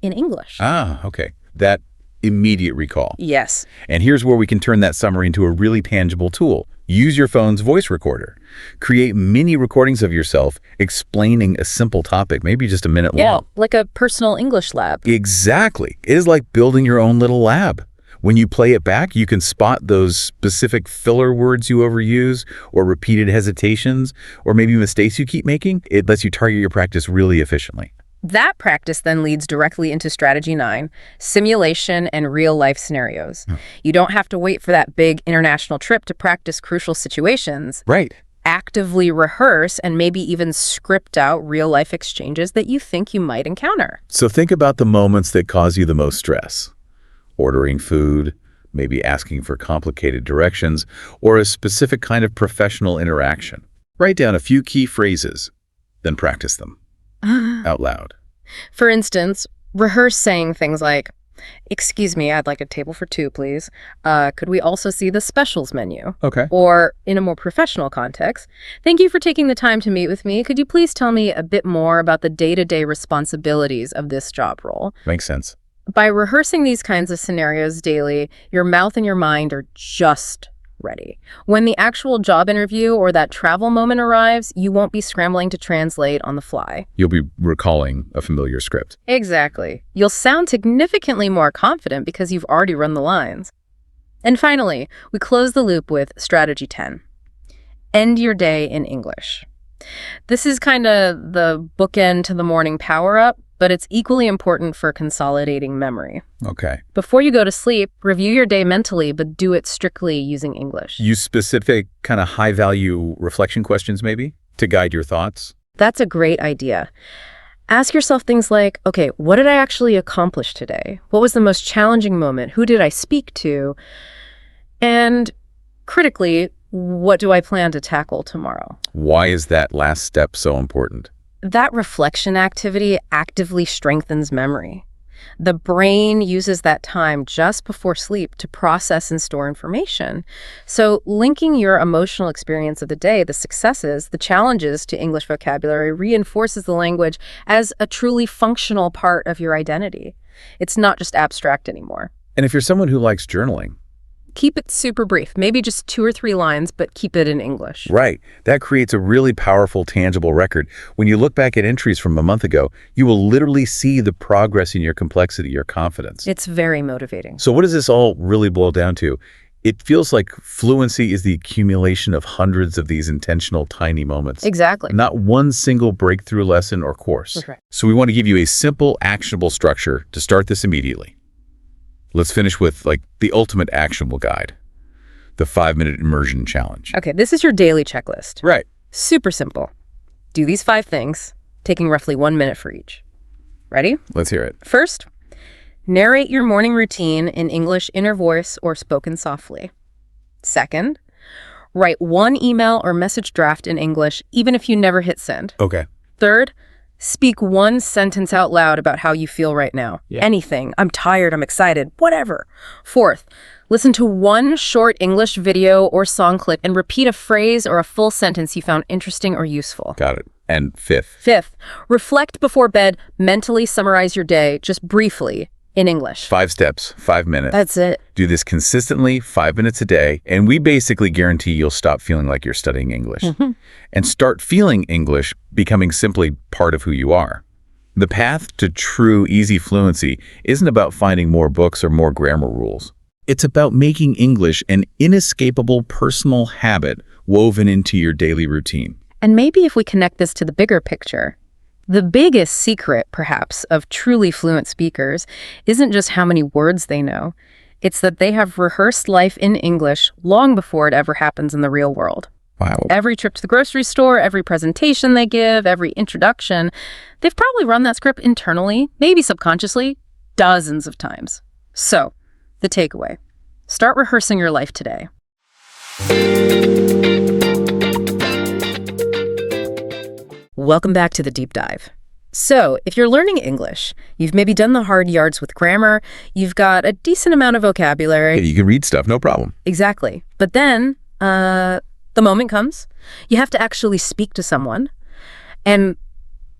in English. Ah, okay. That immediate recall. Yes. And here's where we can turn that summary into a really tangible tool. Use your phone's voice recorder. Create mini recordings of yourself explaining a simple topic, maybe just a minute long. Yeah, like a personal English lab. Exactly. It is like building your own little lab. When you play it back, you can spot those specific filler words you overuse or repeated hesitations or maybe mistakes you keep making. It lets you target your practice really efficiently. That practice then leads directly into strategy 9, simulation and real-life scenarios. You don't have to wait for that big international trip to practice crucial situations. Right. Actively rehearse and maybe even script out real-life exchanges that you think you might encounter. So think about the moments that cause you the most stress. Ordering food, maybe asking for complicated directions, or a specific kind of professional interaction. Write down a few key phrases, then practice them out loud. For instance, rehearse saying things like, "Excuse me, I'd like a table for 2, please. Could we also see the specials menu?" Okay. Or, in a more professional context, "Thank you for taking the time to meet with me. Could you please tell me a bit more about the day-to-day responsibilities of this job role?" Makes sense. By rehearsing these kinds of scenarios daily, your mouth and your mind are just ready. When the actual job interview or that travel moment arrives, you won't be scrambling to translate on the fly. You'll be recalling a familiar script. Exactly. You'll sound significantly more confident because you've already run the lines. And finally, we close the loop with strategy 10. End your day in English. This is kind of the bookend to the morning power-up, but it's equally important for consolidating memory. Okay. Before you go to sleep, review your day mentally, but do it strictly using English. Use specific kind of high-value reflection questions maybe to guide your thoughts. That's a great idea. Ask yourself things like, okay, what did I actually accomplish today? What was the most challenging moment? Who did I speak to? And critically, what do I plan to tackle tomorrow? Why is that last step so important? That reflection activity actively strengthens memory. The brain uses that time just before sleep to process and store information. So linking your emotional experience of the day, the successes, the challenges to English vocabulary reinforces the language as a truly functional part of your identity. It's not just abstract anymore. And if you're someone who likes journaling, Keep it super brief, maybe just 2 or 3 lines, but keep it in English. right, that creates a really powerful, tangible record. When you look back at entries from a month ago, you will literally see the progress in your complexity, your confidence. It's very motivating. So what does this all really boil down to? It feels like fluency is the accumulation of hundreds of these intentional tiny moments. Exactly. Not one single breakthrough lesson or course. That's right. So we want to give you a simple, actionable structure to start this immediately. Let's finish with the ultimate actionable guide, the 5-minute immersion challenge. Okay, this is your daily checklist. Right. Super simple. Do these 5 things, taking roughly 1 minute for each. Ready? Let's hear it. First, narrate your morning routine in English inner voice or spoken softly. Second, write 1 email or message draft in English, even if you never hit send. Okay. Third, speak 1 sentence out loud about how you feel right now. Yeah. Anything. I'm tired, I'm excited, whatever. Fourth, listen to 1 short English video or song clip and repeat a phrase or a full sentence you found interesting or useful. Got it. And fifth. Fifth, reflect before bed, mentally summarize your day, just briefly, in English. 5 steps, 5 minutes. That's it. Do this consistently, 5 minutes a day, and we basically guarantee you'll stop feeling like you're studying English. And start feeling English becoming simply part of who you are. The path to true, easy fluency isn't about finding more books or more grammar rules. It's about making English an inescapable personal habit woven into your daily routine. And maybe if we connect this to the bigger picture, the biggest secret, perhaps, of truly fluent speakers isn't just how many words they know. It's that they have rehearsed life in English long before it ever happens in the real world. Wow. Every trip to the grocery store, every presentation they give, every introduction, they've probably run that script internally, maybe subconsciously, dozens of times. So, the takeaway. Start rehearsing your life today. Welcome back to the deep dive. So, if you're learning English, you've maybe done the hard yards with grammar, you've got a decent amount of vocabulary. You can read stuff, no problem. Exactly. But then, the moment comes, you have to actually speak to someone, and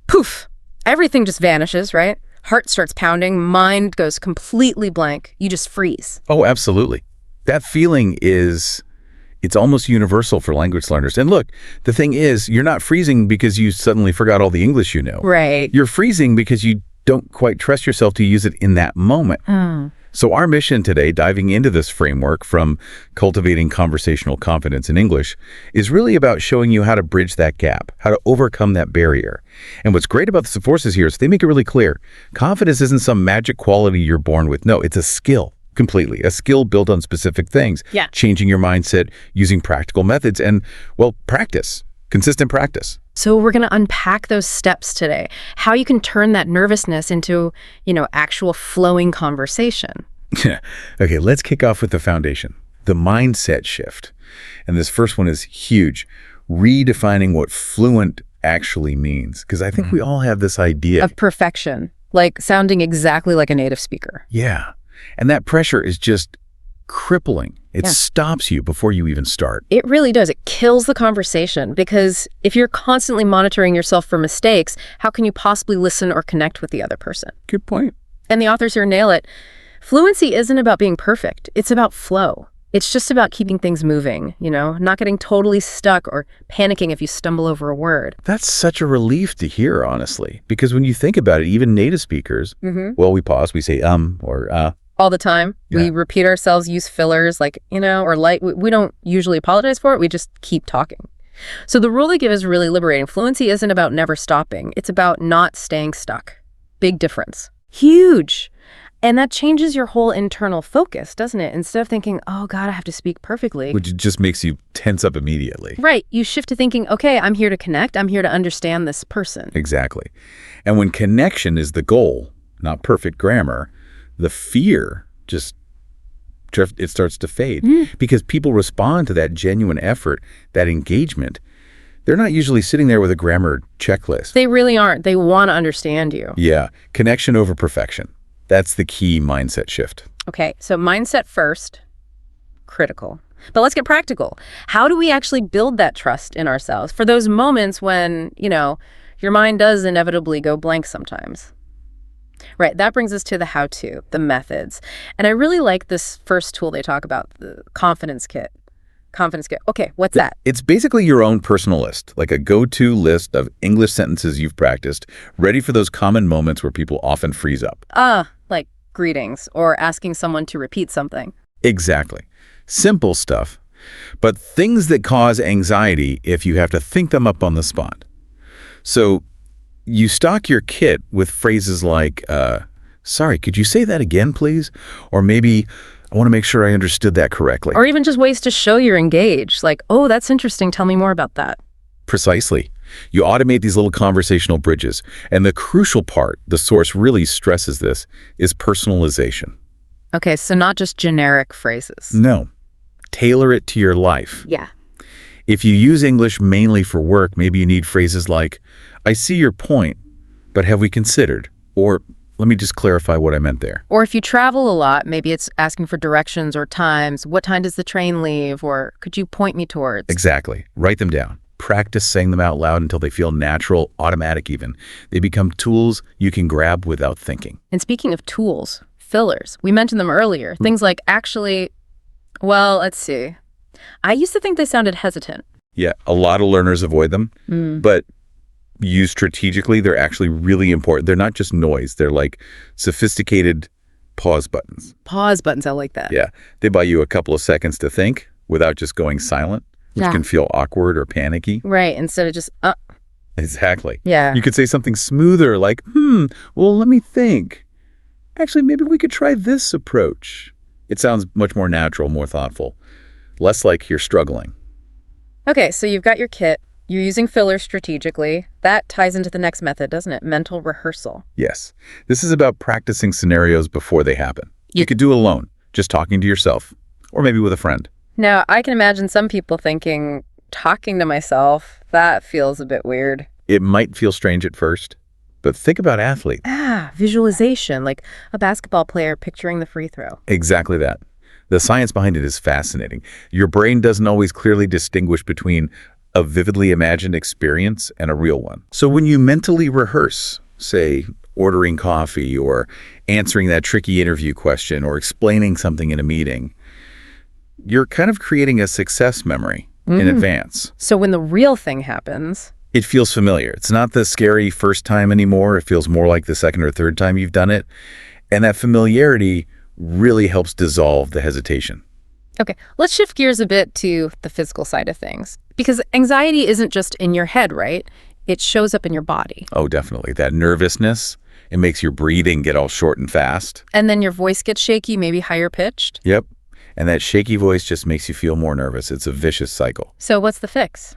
poof, everything just vanishes, right? Heart starts pounding, mind goes completely blank. You just freeze. Oh, absolutely. That feeling it's almost universal for language learners. And look, the thing is, you're not freezing because you suddenly forgot all the English you know. Right. You're freezing because you don't quite trust yourself to use it in that moment. So our mission today, diving into this framework from cultivating conversational confidence in English, is really about showing you how to bridge that gap, how to overcome that barrier. And what's great about the forces here is they make it really clear. Confidence isn't some magic quality you're born with. No, it's a skill. Completely. A skill built on specific things. Yeah. Changing your mindset, using practical methods, and, well, practice. Consistent practice. So we're going to unpack those steps today. How you can turn that nervousness into, actual flowing conversation. Okay, let's kick off with the foundation, the mindset shift. And this first one is huge. Redefining what fluent actually means. Because I think we all have this idea. Of perfection, like sounding exactly like a native speaker. Yeah. And that pressure is just crippling. It stops you before you even start. It really does. It kills the conversation because if you're constantly monitoring yourself for mistakes, how can you possibly listen or connect with the other person? Good point. And the authors here nail it. Fluency isn't about being perfect. It's about flow. It's just about keeping things moving, not getting totally stuck or panicking if you stumble over a word. That's such a relief to hear, honestly, because when you think about it, even native speakers, well, we pause, we say or all the time. Yeah. We repeat ourselves, use fillers or light. We don't usually apologize for it. We just keep talking. So the rule they give is really liberating. Fluency isn't about never stopping. It's about not staying stuck. Big difference. Huge. And that changes your whole internal focus, doesn't it? Instead of thinking, oh God, I have to speak perfectly. Which just makes you tense up immediately. Right. You shift to thinking, okay, I'm here to connect. I'm here to understand this person. Exactly. And when connection is the goal, not perfect grammar, the fear it starts to fade because people respond to that genuine effort, that engagement. They're not usually sitting there with a grammar checklist. They really aren't. They want to understand you. Yeah. Connection over perfection. That's the key mindset shift. Okay, so mindset first, critical. But let's get practical. How do we actually build that trust in ourselves for those moments when, your mind does inevitably go blank sometimes? Right, that brings us to the how-to, the methods. And I really like this first tool they talk about, the confidence kit. Confidence kit. Okay, what's that? It's basically your own personal list, like a go-to list of English sentences you've practiced, ready for those common moments where people often freeze up. Like greetings or asking someone to repeat something. Exactly. Simple stuff, but things that cause anxiety if you have to think them up on the spot. So you stock your kit with phrases like, sorry, could you say that again, please? Or maybe, I want to make sure I understood that correctly. Or even just ways to show you're engaged, like, oh, that's interesting, tell me more about that. Precisely. You automate these little conversational bridges. And the crucial part, the source really stresses this, is personalization. Okay, so not just generic phrases. No. Tailor it to your life. Yeah. If you use English mainly for work, maybe you need phrases like, I see your point, but have we considered? Or let me just clarify what I meant there. Or if you travel a lot, maybe it's asking for directions or times. What time does the train leave? Or could you point me towards? Exactly. Write them down. Practice saying them out loud until they feel natural, automatic even. They become tools you can grab without thinking. And speaking of tools, fillers, we mentioned them earlier. Things like actually, well, let's see. I used to think they sounded hesitant. Yeah, a lot of learners avoid them, but used strategically, they're actually really important. They're not just noise. They're like sophisticated pause buttons. Pause buttons, I like that. Yeah, they buy you a couple of seconds to think without just going silent, which can feel awkward or panicky. Right, instead of just, Exactly. Yeah. You could say something smoother like, well, let me think. Actually, maybe we could try this approach. It sounds much more natural, more thoughtful, less like you're struggling. Okay, so you've got your kit. You're using fillers strategically. That ties into the next method, doesn't it? Mental rehearsal. Yes. This is about practicing scenarios before they happen. You could do it alone, just talking to yourself, or maybe with a friend. Now, I can imagine some people thinking, talking to myself, that feels a bit weird. It might feel strange at first, but think about athletes. Visualization, like a basketball player picturing the free throw. Exactly that. The science behind it is fascinating. Your brain doesn't always clearly distinguish between a vividly imagined experience and a real one. So when you mentally rehearse, say, ordering coffee or answering that tricky interview question or explaining something in a meeting, you're kind of creating a success memory in advance. So when the real thing happens, it feels familiar. It's not the scary first time anymore. It feels more like the second or third time you've done it. And that familiarity really helps dissolve the hesitation. okay, let's shift gears a bit to the physical side of things. Because anxiety isn't just in your head, right? It shows up in your body. Oh, definitely. That nervousness, it makes your breathing get all short and fast. And then your voice gets shaky, maybe higher pitched. Yep. And that shaky voice just makes you feel more nervous. It's a vicious cycle. So what's the fix?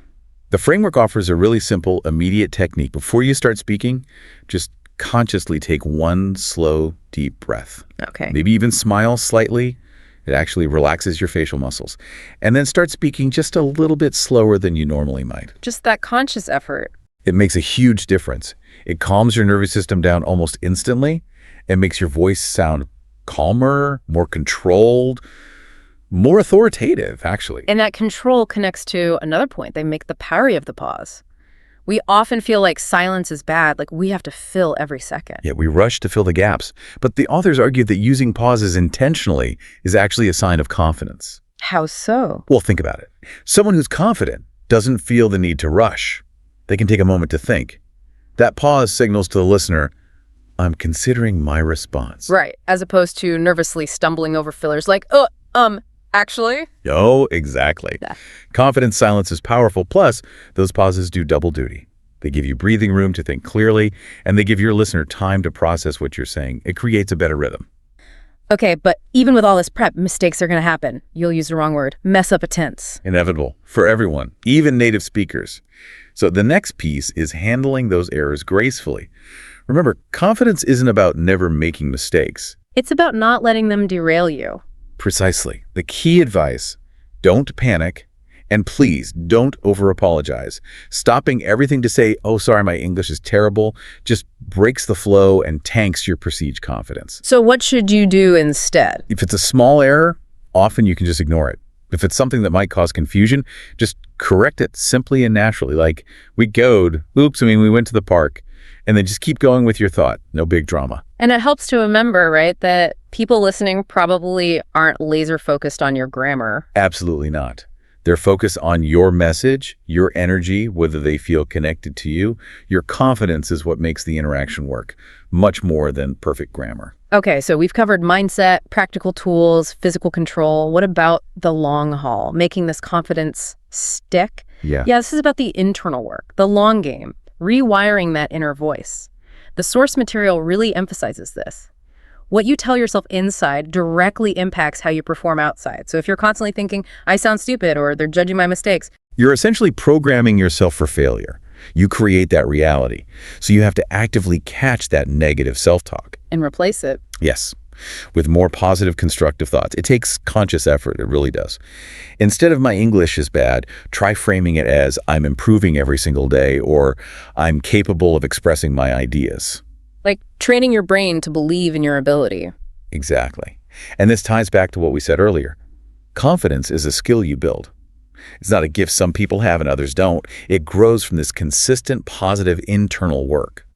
The framework offers a really simple, immediate technique. Before you start speaking, just consciously take one slow, deep breath. Okay. Maybe even smile slightly. It actually relaxes your facial muscles. And then start speaking just a little bit slower than you normally might. Just that conscious effort. It makes a huge difference. It calms your nervous system down almost instantly and makes your voice sound calmer, more controlled, more authoritative, actually. And that control connects to another point. They make the parry of the pause. We often feel like silence is bad, like we have to fill every second. Yeah, we rush to fill the gaps. But the authors argue that using pauses intentionally is actually a sign of confidence. How so? Well, think about it. Someone who's confident doesn't feel the need to rush. They can take a moment to think. That pause signals to the listener, I'm considering my response. Right, as opposed to nervously stumbling over fillers like, actually? Oh, exactly. Yeah. Confident silence is powerful. Plus, those pauses do double duty. They give you breathing room to think clearly, and they give your listener time to process what you're saying. It creates a better rhythm. Okay, but even with all this prep, mistakes are going to happen. You'll use the wrong word. Mess up a tense. Inevitable for everyone, even native speakers. So the next piece is handling those errors gracefully. Remember, confidence isn't about never making mistakes. It's about not letting them derail you. Precisely. The key advice, don't panic, and please don't over-apologize. Stopping everything to say, oh, sorry, my English is terrible, just breaks the flow and tanks your perceived confidence. So what should you do instead? If it's a small error, often you can just ignore it. If it's something that might cause confusion, just correct it simply and naturally. Like, we we went to the park. And then just keep going with your thought. No big drama. And it helps to remember, right, that people listening probably aren't laser focused on your grammar. Absolutely not. They're focused on your message, your energy, whether they feel connected to you. Your confidence is what makes the interaction work, much more than perfect grammar. Okay, so we've covered mindset, practical tools, physical control. What about the long haul, making this confidence stick? Yeah, this is about the internal work, the long game, rewiring that inner voice. The source material really emphasizes this. What you tell yourself inside directly impacts how you perform outside. So if you're constantly thinking, I sound stupid, or they're judging my mistakes, you're essentially programming yourself for failure. You create that reality. So you have to actively catch that negative self-talk. and replace it. Yes, with more positive, constructive thoughts. It takes conscious effort. It really does. Instead of my English is bad, try framing it as I'm improving every single day, or I'm capable of expressing my ideas. Like training your brain to believe in your ability. Exactly. And this ties back to what we said earlier. Confidence is a skill you build. It's not a gift some people have and others don't. It grows from this consistent, positive internal work.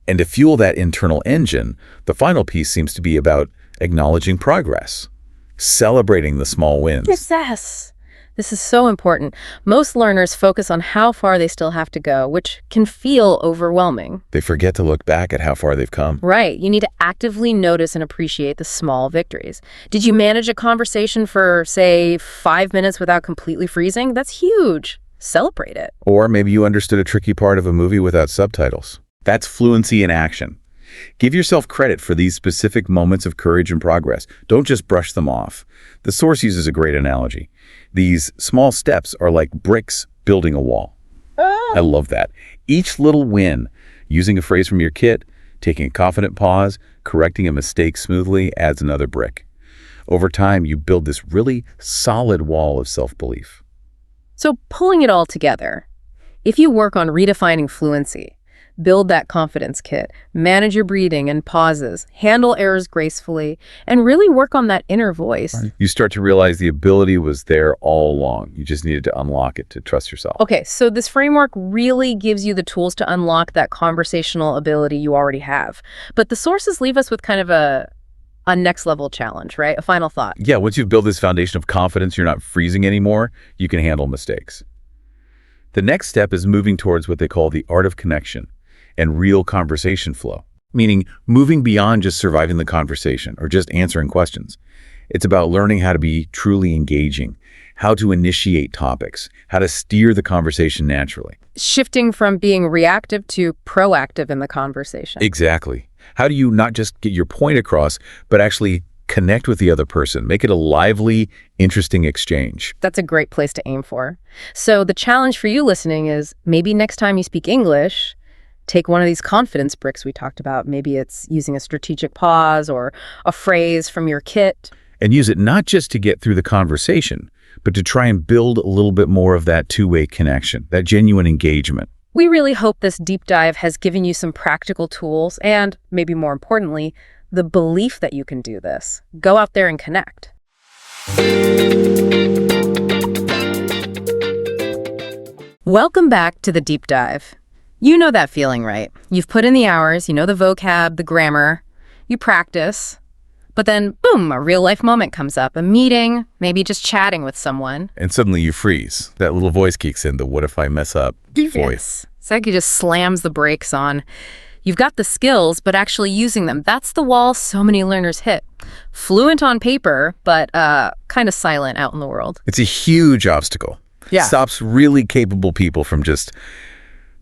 And to fuel that internal engine, the final piece seems to be about acknowledging progress, celebrating the small wins. Yes. This is so important. Most learners focus on how far they still have to go, which can feel overwhelming. They forget to look back at how far they've come. Right. You need to actively notice and appreciate the small victories. Did you manage a conversation for, say, 5 minutes without completely freezing? That's huge. Celebrate it. Or maybe you understood a tricky part of a movie without subtitles. That's fluency in action. Give yourself credit for these specific moments of courage and progress. Don't just brush them off. The source uses a great analogy. These small steps are like bricks building a wall. I love that. Each little win, using a phrase from your kit, taking a confident pause, correcting a mistake smoothly, adds another brick. Over time, you build this really solid wall of self-belief. So pulling it all together, if you work on redefining fluency, Build that confidence kit, manage your breathing and pauses, handle errors gracefully, and really work on that inner voice. You start to realize the ability was there all along. You just needed to unlock it to trust yourself. Okay, so this framework really gives you the tools to unlock that conversational ability you already have. But the sources leave us with kind of a next level challenge, right? A final thought. Yeah, once you've built this foundation of confidence, you're not freezing anymore, you can handle mistakes. The next step is moving towards what they call the art of connection and real conversation flow, meaning moving beyond just surviving the conversation or just answering questions. It's about learning how to be truly engaging, how to initiate topics, how to steer the conversation naturally. Shifting from being reactive to proactive in the conversation. Exactly. How do you not just get your point across, but actually connect with the other person, make it a lively, interesting exchange? That's a great place to aim for. So the challenge for you listening is maybe next time you speak English, take one of these confidence bricks we talked about. Maybe it's using a strategic pause or a phrase from your kit. And use it not just to get through the conversation, but to try and build a little bit more of that two-way connection, that genuine engagement. We really hope this deep dive has given you some practical tools and, maybe more importantly, the belief that you can do this. Go out there and connect. Welcome back to the deep dive. You know that feeling, right? You've put in the hours, you know the vocab, the grammar, you practice, but then, boom, a real-life moment comes up, a meeting, maybe just chatting with someone. And suddenly you freeze. That little voice kicks in, the what if I mess up voice. Yes. It's like it just slams the brakes on. You've got the skills, but actually using them, that's the wall so many learners hit. Fluent on paper, but kind of silent out in the world. It's a huge obstacle. Yeah. Stops really capable people from just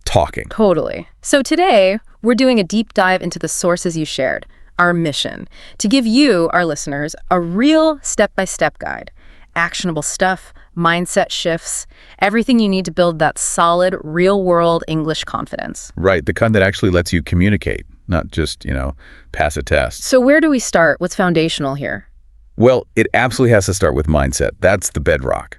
talking. Totally. So today, we're doing a deep dive into the sources you shared, our mission, to give you, our listeners, a real step-by-step guide. Actionable stuff, mindset shifts, everything you need to build that solid, real-world English confidence. Right, the kind that actually lets you communicate, not just, pass a test. So where do we start? What's foundational here? Well, it absolutely has to start with mindset. That's the bedrock.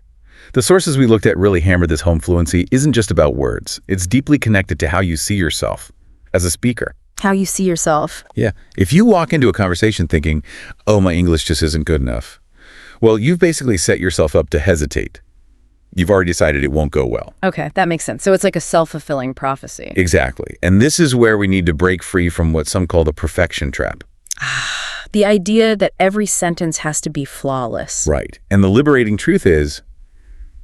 The sources we looked at really hammered this home. Fluency isn't just about words. It's deeply connected to how you see yourself as a speaker. How you see yourself. Yeah. If you walk into a conversation thinking, oh, my English just isn't good enough, well, you've basically set yourself up to hesitate. You've already decided it won't go well. Okay, that makes sense. So it's like a self-fulfilling prophecy. Exactly. And this is where we need to break free from what some call the perfection trap. The idea that every sentence has to be flawless. Right. And the liberating truth is,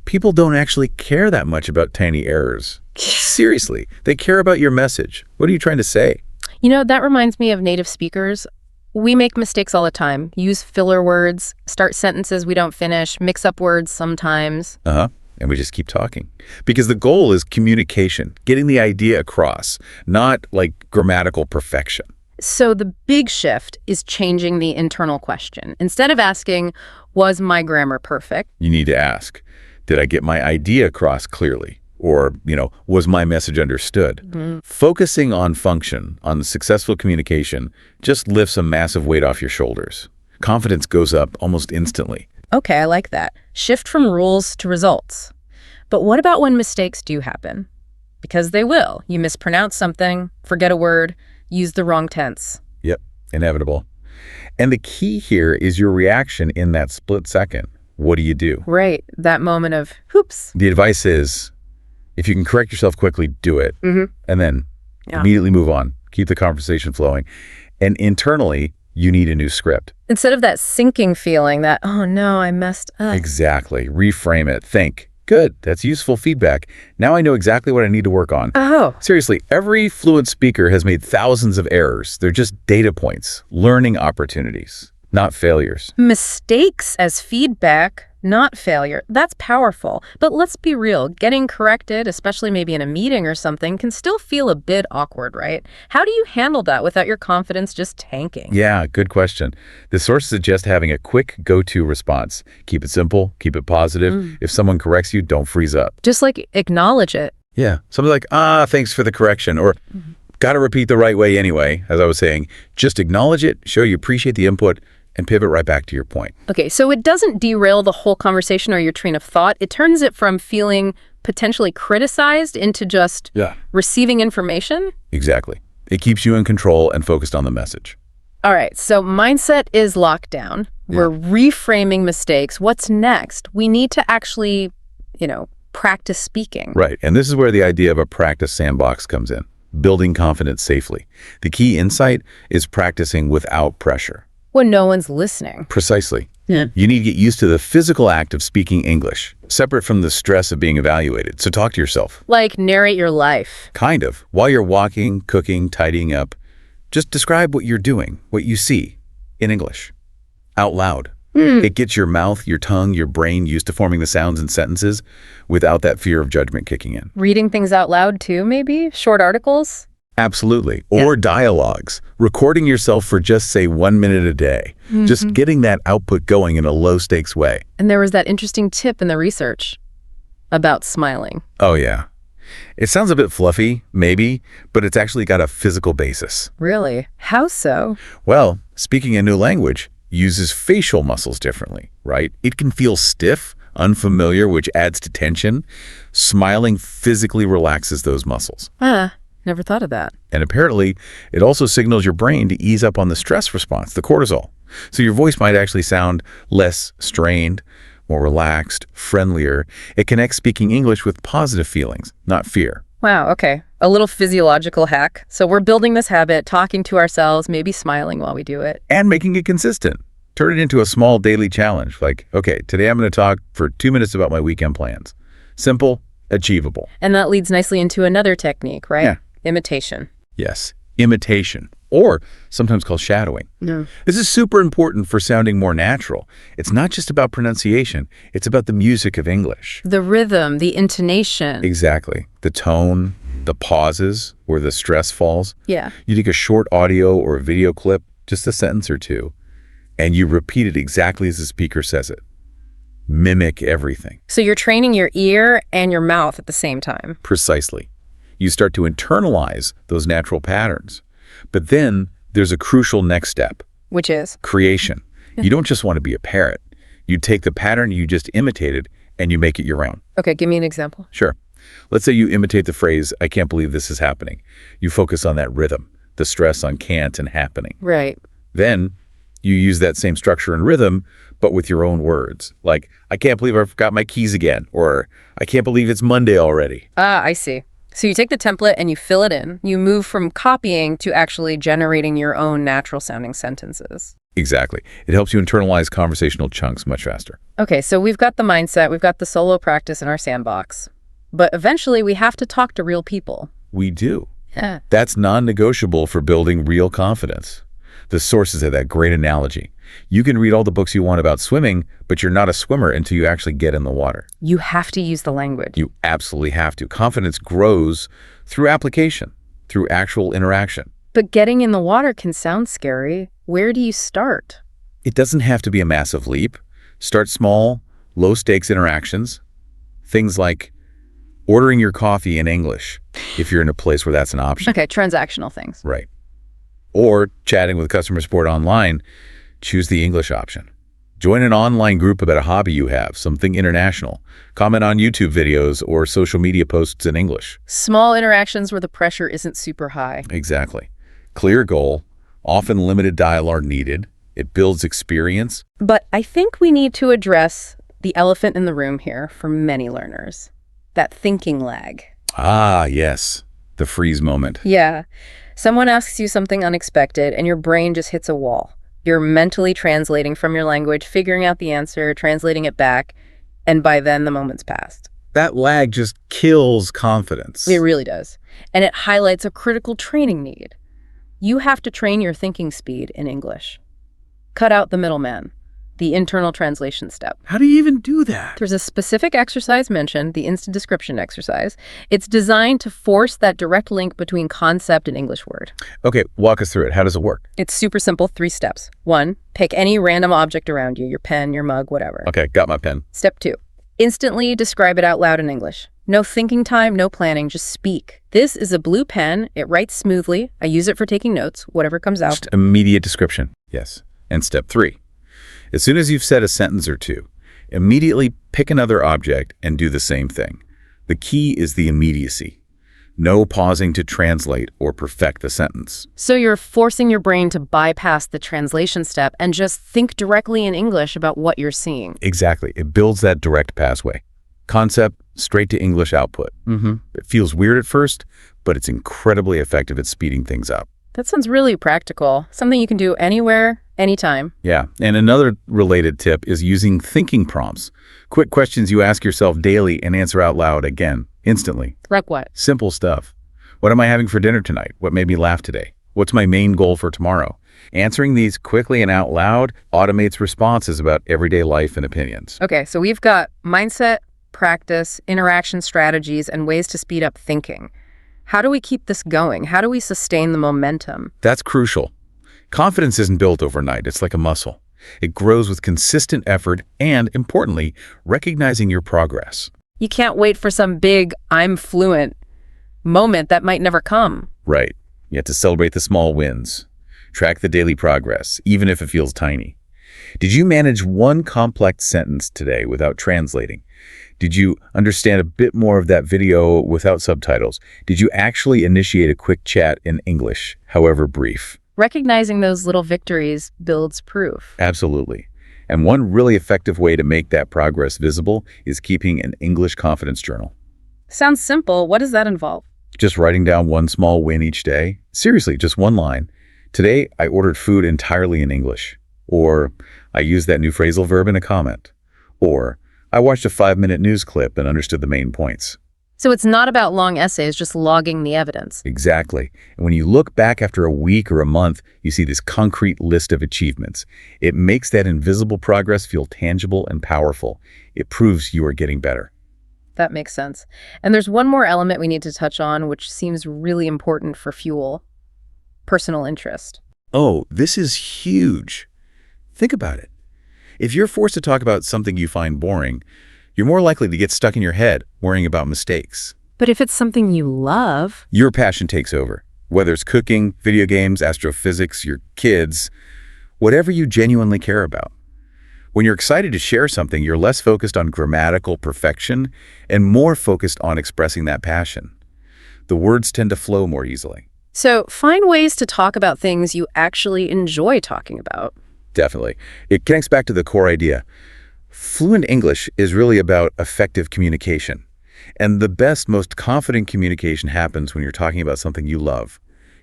people don't actually care that much about tiny errors. Seriously, they care about your message. What are you trying to say? That reminds me of native speakers. We make mistakes all the time. Use filler words, start sentences we don't finish, mix up words sometimes. And we just keep talking. Because the goal is communication, getting the idea across, not like grammatical perfection. So the big shift is changing the internal question. Instead of asking, was my grammar perfect? You need to ask, did I get my idea across clearly? Or, was my message understood? Mm-hmm. Focusing on function, on successful communication, just lifts a massive weight off your shoulders. Confidence goes up almost instantly. Okay, I like that. Shift from rules to results. But what about when mistakes do happen? Because they will. You mispronounce something, forget a word, use the wrong tense. Yep, inevitable. And the key here is your reaction in that split second. What do you do? Right, that moment of, oops. The advice is, if you can correct yourself quickly, do it. Mm-hmm. And then immediately move on. Keep the conversation flowing. And internally, you need a new script. Instead of that sinking feeling that, oh no, I messed up. Exactly. Reframe it. Think, good, that's useful feedback. Now I know exactly what I need to work on. Oh. Seriously, every fluent speaker has made thousands of errors. They're just data points, learning opportunities, not failures. Mistakes as feedback, not failure. That's powerful. But let's be real. Getting corrected, especially maybe in a meeting or something, can still feel a bit awkward, right? How do you handle that without your confidence just tanking? Yeah, good question. The source suggests having a quick go-to response. Keep it simple, keep it positive. If someone corrects you, don't freeze up. Just like acknowledge it. Yeah, something like, thanks for the correction, or got to repeat the right way anyway, as I was saying. Just acknowledge it, show you appreciate the input, and pivot right back to your point. Okay, so it doesn't derail the whole conversation or your train of thought. It turns it from feeling potentially criticized into just receiving information. Exactly. It keeps you in control and focused on the message. All right, so mindset is locked down. We're reframing mistakes. What's next? We need to actually, practice speaking. Right. And this is where the idea of a practice sandbox comes in, building confidence safely. The key insight is practicing without pressure. When no one's listening. Precisely. Yeah. You need to get used to the physical act of speaking English, separate from the stress of being evaluated. So talk to yourself. Like narrate your life. Kind of. While you're walking, cooking, tidying up, just describe what you're doing, what you see in English, out loud. It gets your mouth, your tongue, your brain used to forming the sounds in sentences without that fear of judgment kicking in. Reading things out loud too, maybe? Short articles? Absolutely. Or dialogues. Recording yourself for just, say, 1 minute a day. Just getting that output going in a low-stakes way. And there was that interesting tip in the research about smiling. Oh, yeah. It sounds a bit fluffy, maybe, but it's actually got a physical basis. Really? How so? Well, speaking a new language uses facial muscles differently, right? It can feel stiff, unfamiliar, which adds to tension. Smiling physically relaxes those muscles. Never thought of that. And apparently, it also signals your brain to ease up on the stress response, the cortisol. So your voice might actually sound less strained, more relaxed, friendlier. It connects speaking English with positive feelings, not fear. Wow, okay. A little physiological hack. So we're building this habit, talking to ourselves, maybe smiling while we do it. And making it consistent. Turn it into a small daily challenge. Like, okay, today I'm going to talk for 2 minutes about my weekend plans. Simple, achievable. And that leads nicely into another technique, right? Yeah. Imitation. Yes, imitation, or sometimes called shadowing. No. This is super important for sounding more natural. It's not just about pronunciation, it's about the music of English. The rhythm, the intonation. Exactly. The tone, the pauses, where the stress falls. Yeah. You take a short audio or a video clip, just a sentence or two, and you repeat it exactly as the speaker says it. Mimic everything. So you're training your ear and your mouth at the same time. Precisely. You start to internalize those natural patterns. But then there's a crucial next step. Which is? Creation. You don't just want to be a parrot. You take the pattern you just imitated and you make it your own. Okay, give me an example. Sure. Let's say you imitate the phrase, I can't believe this is happening. You focus on that rhythm, the stress on can't and happening. Right. Then you use that same structure and rhythm, but with your own words. Like, I can't believe I forgot my keys again, or I can't believe it's Monday already. I see. So you take the template and you fill it in. You move from copying to actually generating your own natural sounding sentences. Exactly. It helps you internalize conversational chunks much faster. Okay, so we've got the mindset, we've got the solo practice in our sandbox. But eventually we have to talk to real people. We do. Yeah. That's non-negotiable for building real confidence. The sources of that great analogy. You can read all the books you want about swimming, but you're not a swimmer until you actually get in the water. You have to use the language. You absolutely have to. Confidence grows through application, through actual interaction. But getting in the water can sound scary. Where do you start? It doesn't have to be a massive leap. Start small, low-stakes interactions. Things like ordering your coffee in English, if you're in a place where that's an option. Okay, transactional things. Right. Or chatting with customer support online, choose the English option. Join an online group about a hobby you have, something international. Comment on YouTube videos or social media posts in English. Small interactions where the pressure isn't super high. Exactly. Clear goal, often limited dialogue needed. It builds experience. But I think we need to address the elephant in the room here for many learners. That thinking lag. Ah, yes. The freeze moment. Yeah. Someone asks you something unexpected and your brain just hits a wall. You're mentally translating from your language, figuring out the answer, translating it back, and by then the moment's passed. That lag just kills confidence. It really does. And it highlights a critical training need. You have to train your thinking speed in English. Cut out the middleman, the internal translation step. How do you even do that? There's a specific exercise mentioned, the instant description exercise. It's designed to force that direct link between concept and English word. Okay, walk us through it. How does it work? It's super simple, 3 steps. 1, pick any random object around you, your pen, your mug, whatever. Okay, got my pen. Step 2, instantly describe it out loud in English. No thinking time, no planning, just speak. This is a blue pen. It writes smoothly. I use it for taking notes, whatever comes out. Just immediate description. Yes. And step 3. As soon as you've said a sentence or two, immediately pick another object and do the same thing. The key is the immediacy. No pausing to translate or perfect the sentence. So you're forcing your brain to bypass the translation step and just think directly in English about what you're seeing. Exactly. It builds that direct pathway. Concept, straight to English output. It feels weird at first, but it's incredibly effective at speeding things up. That sounds really practical. Something you can do anywhere, anytime. Yeah, and another related tip is using thinking prompts. Quick questions you ask yourself daily and answer out loud again, instantly. Like what? Simple stuff. What am I having for dinner tonight? What made me laugh today? What's my main goal for tomorrow? Answering these quickly and out loud automates responses about everyday life and opinions. Okay, so we've got mindset, practice, interaction strategies, and ways to speed up thinking. How do we keep this going? How do we sustain the momentum? That's crucial. Confidence isn't built overnight. It's like a muscle. It grows with consistent effort and, importantly, recognizing your progress. You can't wait for some big "I'm fluent" moment that might never come. Right. You have to celebrate the small wins. Track the daily progress, even if it feels tiny. Did you manage one complex sentence today without translating? Did you understand a bit more of that video without subtitles? Did you actually initiate a quick chat in English, however brief? Recognizing those little victories builds proof. Absolutely. And one really effective way to make that progress visible is keeping an English confidence journal. Sounds simple. What does that involve? Just writing down one small win each day. Seriously, just one line. Today, I ordered food entirely in English. Or, I used that new phrasal verb in a comment. Or, I watched a 5-minute news clip and understood the main points. So it's not about long essays, just logging the evidence. Exactly. And when you look back after a week or a month, you see this concrete list of achievements. It makes that invisible progress feel tangible and powerful. It proves you are getting better. That makes sense. And there's one more element we need to touch on, which seems really important for Fuel: personal interest. Oh, this is huge. Think about it. If you're forced to talk about something you find boring, you're more likely to get stuck in your head worrying about mistakes. But if it's something you love, Your passion takes over. Whether it's cooking, video games, astrophysics, your kids, whatever you genuinely care about. When you're excited to share something, you're less focused on grammatical perfection and more focused on expressing that passion. The words tend to flow more easily. so find ways to talk about things you actually enjoy talking about. Definitely. It connects back to the core idea. Fluent English is really about effective communication. And the best, most confident communication happens when you're talking about something you love.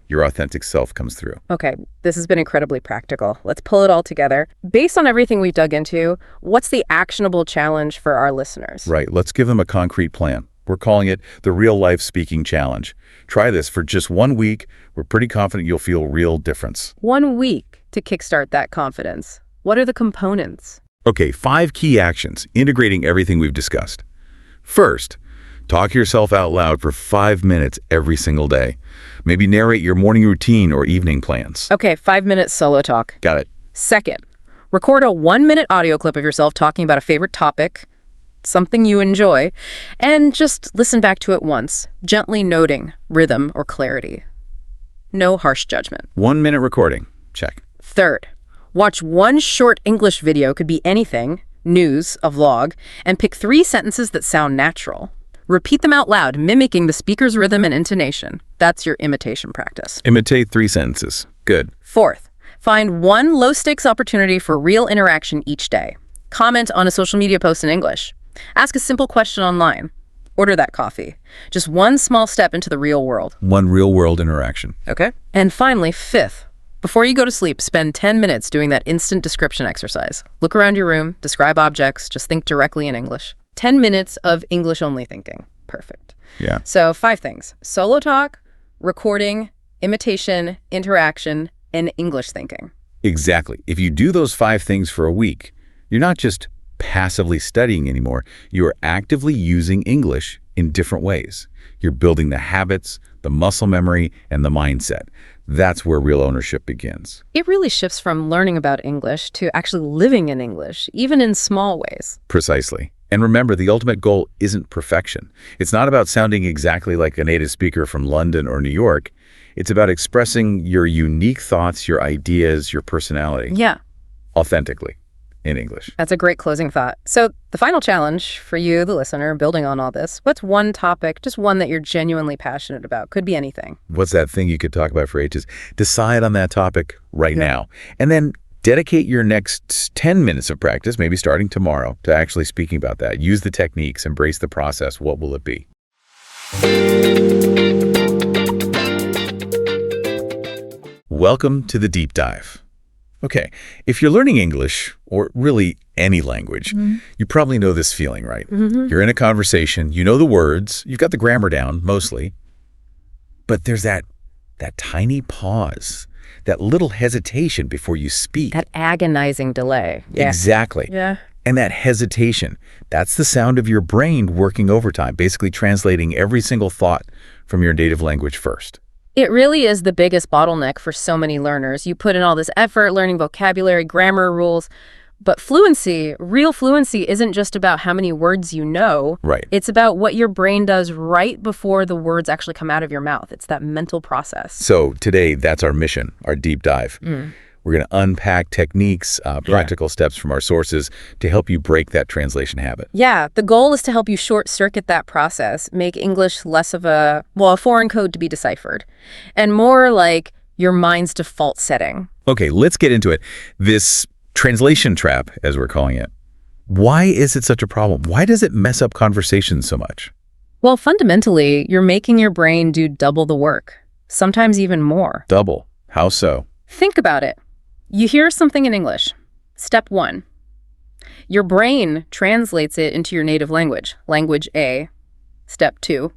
Your authentic self comes through. Okay, this has been incredibly practical. Let's pull it all together. Based on everything we've dug into, what's the actionable challenge for our listeners? Right, let's give them a concrete plan. We're calling it the Real Life Speaking Challenge. Try this for just 1 week. We're pretty confident you'll feel real difference. 1 week to kickstart that confidence. What are the components? Okay, 5 key actions, integrating everything we've discussed. First, talk yourself out loud for 5 minutes every single day. Maybe narrate your morning routine or evening plans. Okay, 5-minute solo talk. Got it. Second, record a 1-minute audio clip of yourself talking about a favorite topic, something you enjoy, and just listen back to it once, gently noting rhythm or clarity. No harsh judgment. 1-minute recording. Check. Third, watch one short English video, could be anything, news, a vlog, and pick 3 sentences that sound natural. Repeat them out loud, mimicking the speaker's rhythm and intonation. That's your imitation practice. Imitate 3 sentences. Good. Fourth, find one low-stakes opportunity for real interaction each day. Comment on a social media post in English. Ask a simple question online. Order that coffee. Just one small step into the real world. 1 real-world interaction. Okay? And finally, fifth, before you go to sleep, spend 10 minutes doing that instant description exercise. Look around your room, describe objects, just think directly in English. 10 minutes of English-only thinking. Perfect. Yeah. So 5 things: solo talk, recording, imitation, interaction, and English thinking. Exactly. If you do those 5 things for a week, you're not just passively studying anymore. You are actively using English in different ways. You're building the habits, the muscle memory, and the mindset. That's where real ownership begins. It really shifts from learning about English to actually living in English, even in small ways. Precisely. And remember, the ultimate goal isn't perfection. It's not about sounding exactly like a native speaker from London or New York. It's about expressing your unique thoughts, your ideas, your personality. Yeah. Authentically. in English. That's a great closing thought. So the final challenge for you, the listener, building on all this, what's one topic, just one that you're genuinely passionate about? Could be anything. What's that thing you could talk about for ages? Decide on that topic right now. And then dedicate your next 10 minutes of practice, maybe starting tomorrow, to actually speaking about that. Use the techniques, embrace the process. What will it be? Welcome to the deep dive. Okay, if you're learning English, or really any language, you probably know this feeling, right? You're in a conversation, you know the words, you've got the grammar down, mostly, but there's that tiny pause, that little hesitation before you speak. That agonizing delay. Yeah. Exactly. Yeah. And that hesitation, that's the sound of your brain working overtime, basically translating every single thought from your native language first. It really is the biggest bottleneck for so many learners. You put in all this effort learning vocabulary, grammar rules, but fluency, real fluency, isn't just about how many words you know. Right. It's about what your brain does right before the words actually come out of your mouth. It's that mental process. So today, that's our mission, our deep dive. We're going to unpack techniques, practical steps from our sources to help you break that translation habit. Yeah, the goal is to help you short-circuit that process, make English less of a foreign code to be deciphered, and more like your mind's default setting. Okay, let's get into it. This translation trap, as we're calling it, why is it such a problem? Why does it mess up conversations so much? Well, fundamentally, you're making your brain do double the work, sometimes even more. Double? How so? Think about it. You hear something in English. Step 1. Your brain translates it into your native language, language A. Step 2.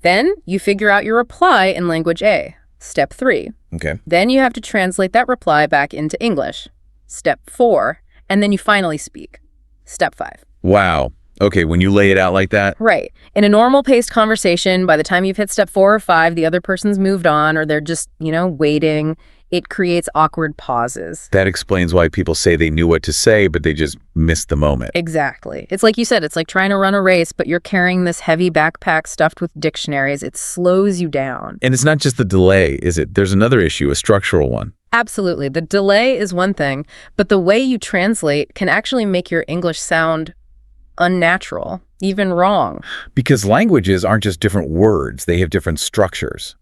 Then you figure out your reply in language A. Step 3. Okay. Then you have to translate that reply back into English. Step 4. And then you finally speak. Step 5. Wow. Okay, when you lay it out like that? Right. In a normal paced conversation, by the time you've hit step 4 or 5, the other person's moved on or they're just, waiting. It creates awkward pauses. That explains why people say they knew what to say, but they just missed the moment. Exactly. It's like you said, it's like trying to run a race, but you're carrying this heavy backpack stuffed with dictionaries. It slows you down. And it's not just the delay, is it? There's another issue, a structural one. Absolutely. The delay is one thing, but the way you translate can actually make your English sound unnatural, even wrong. Because languages aren't just different words. They have different structures,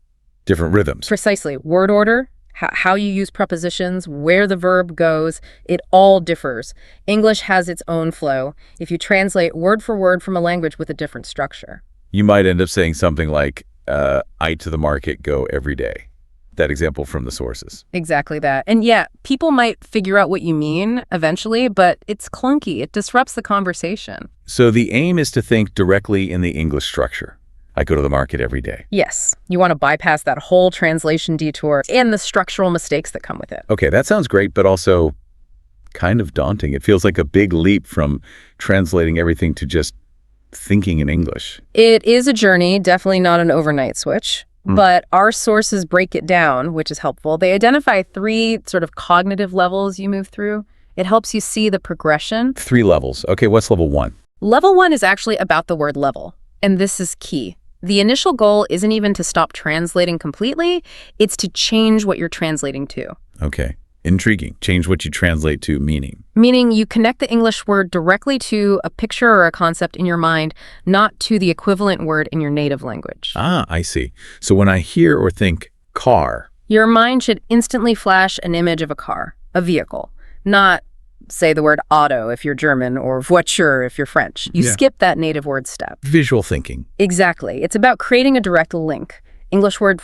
different rhythms. Precisely. Word order, how you use prepositions, where the verb goes, it all differs. English has its own flow if you translate word for word from a language with a different structure. You might end up saying something like, I to the market go every day. That example from the sources. Exactly that. And yeah, people might figure out what you mean eventually, but it's clunky. It disrupts the conversation. So the aim is to think directly in the English structure. I go to the market every day. Yes. You want to bypass that whole translation detour and the structural mistakes that come with it. Okay, that sounds great, but also kind of daunting. It feels like a big leap from translating everything to just thinking in English. It is a journey, definitely not an overnight switch. But our sources break it down, which is helpful. They identify 3 sort of cognitive levels you move through. It helps you see the progression. 3 levels. Okay, what's level 1? Level 1 is actually about the word level, and this is key. The initial goal isn't even to stop translating completely, it's to change what you're translating to. Okay, intriguing. Change what you translate to meaning. Meaning you connect the English word directly to a picture or a concept in your mind, not to the equivalent word in your native language. Ah, I see. So when I hear or think car, your mind should instantly flash an image of a car, a vehicle, not, say, the word auto if you're German or voiture if you're French. You skip that native word step. Visual thinking. Exactly. It's about creating a direct link. English word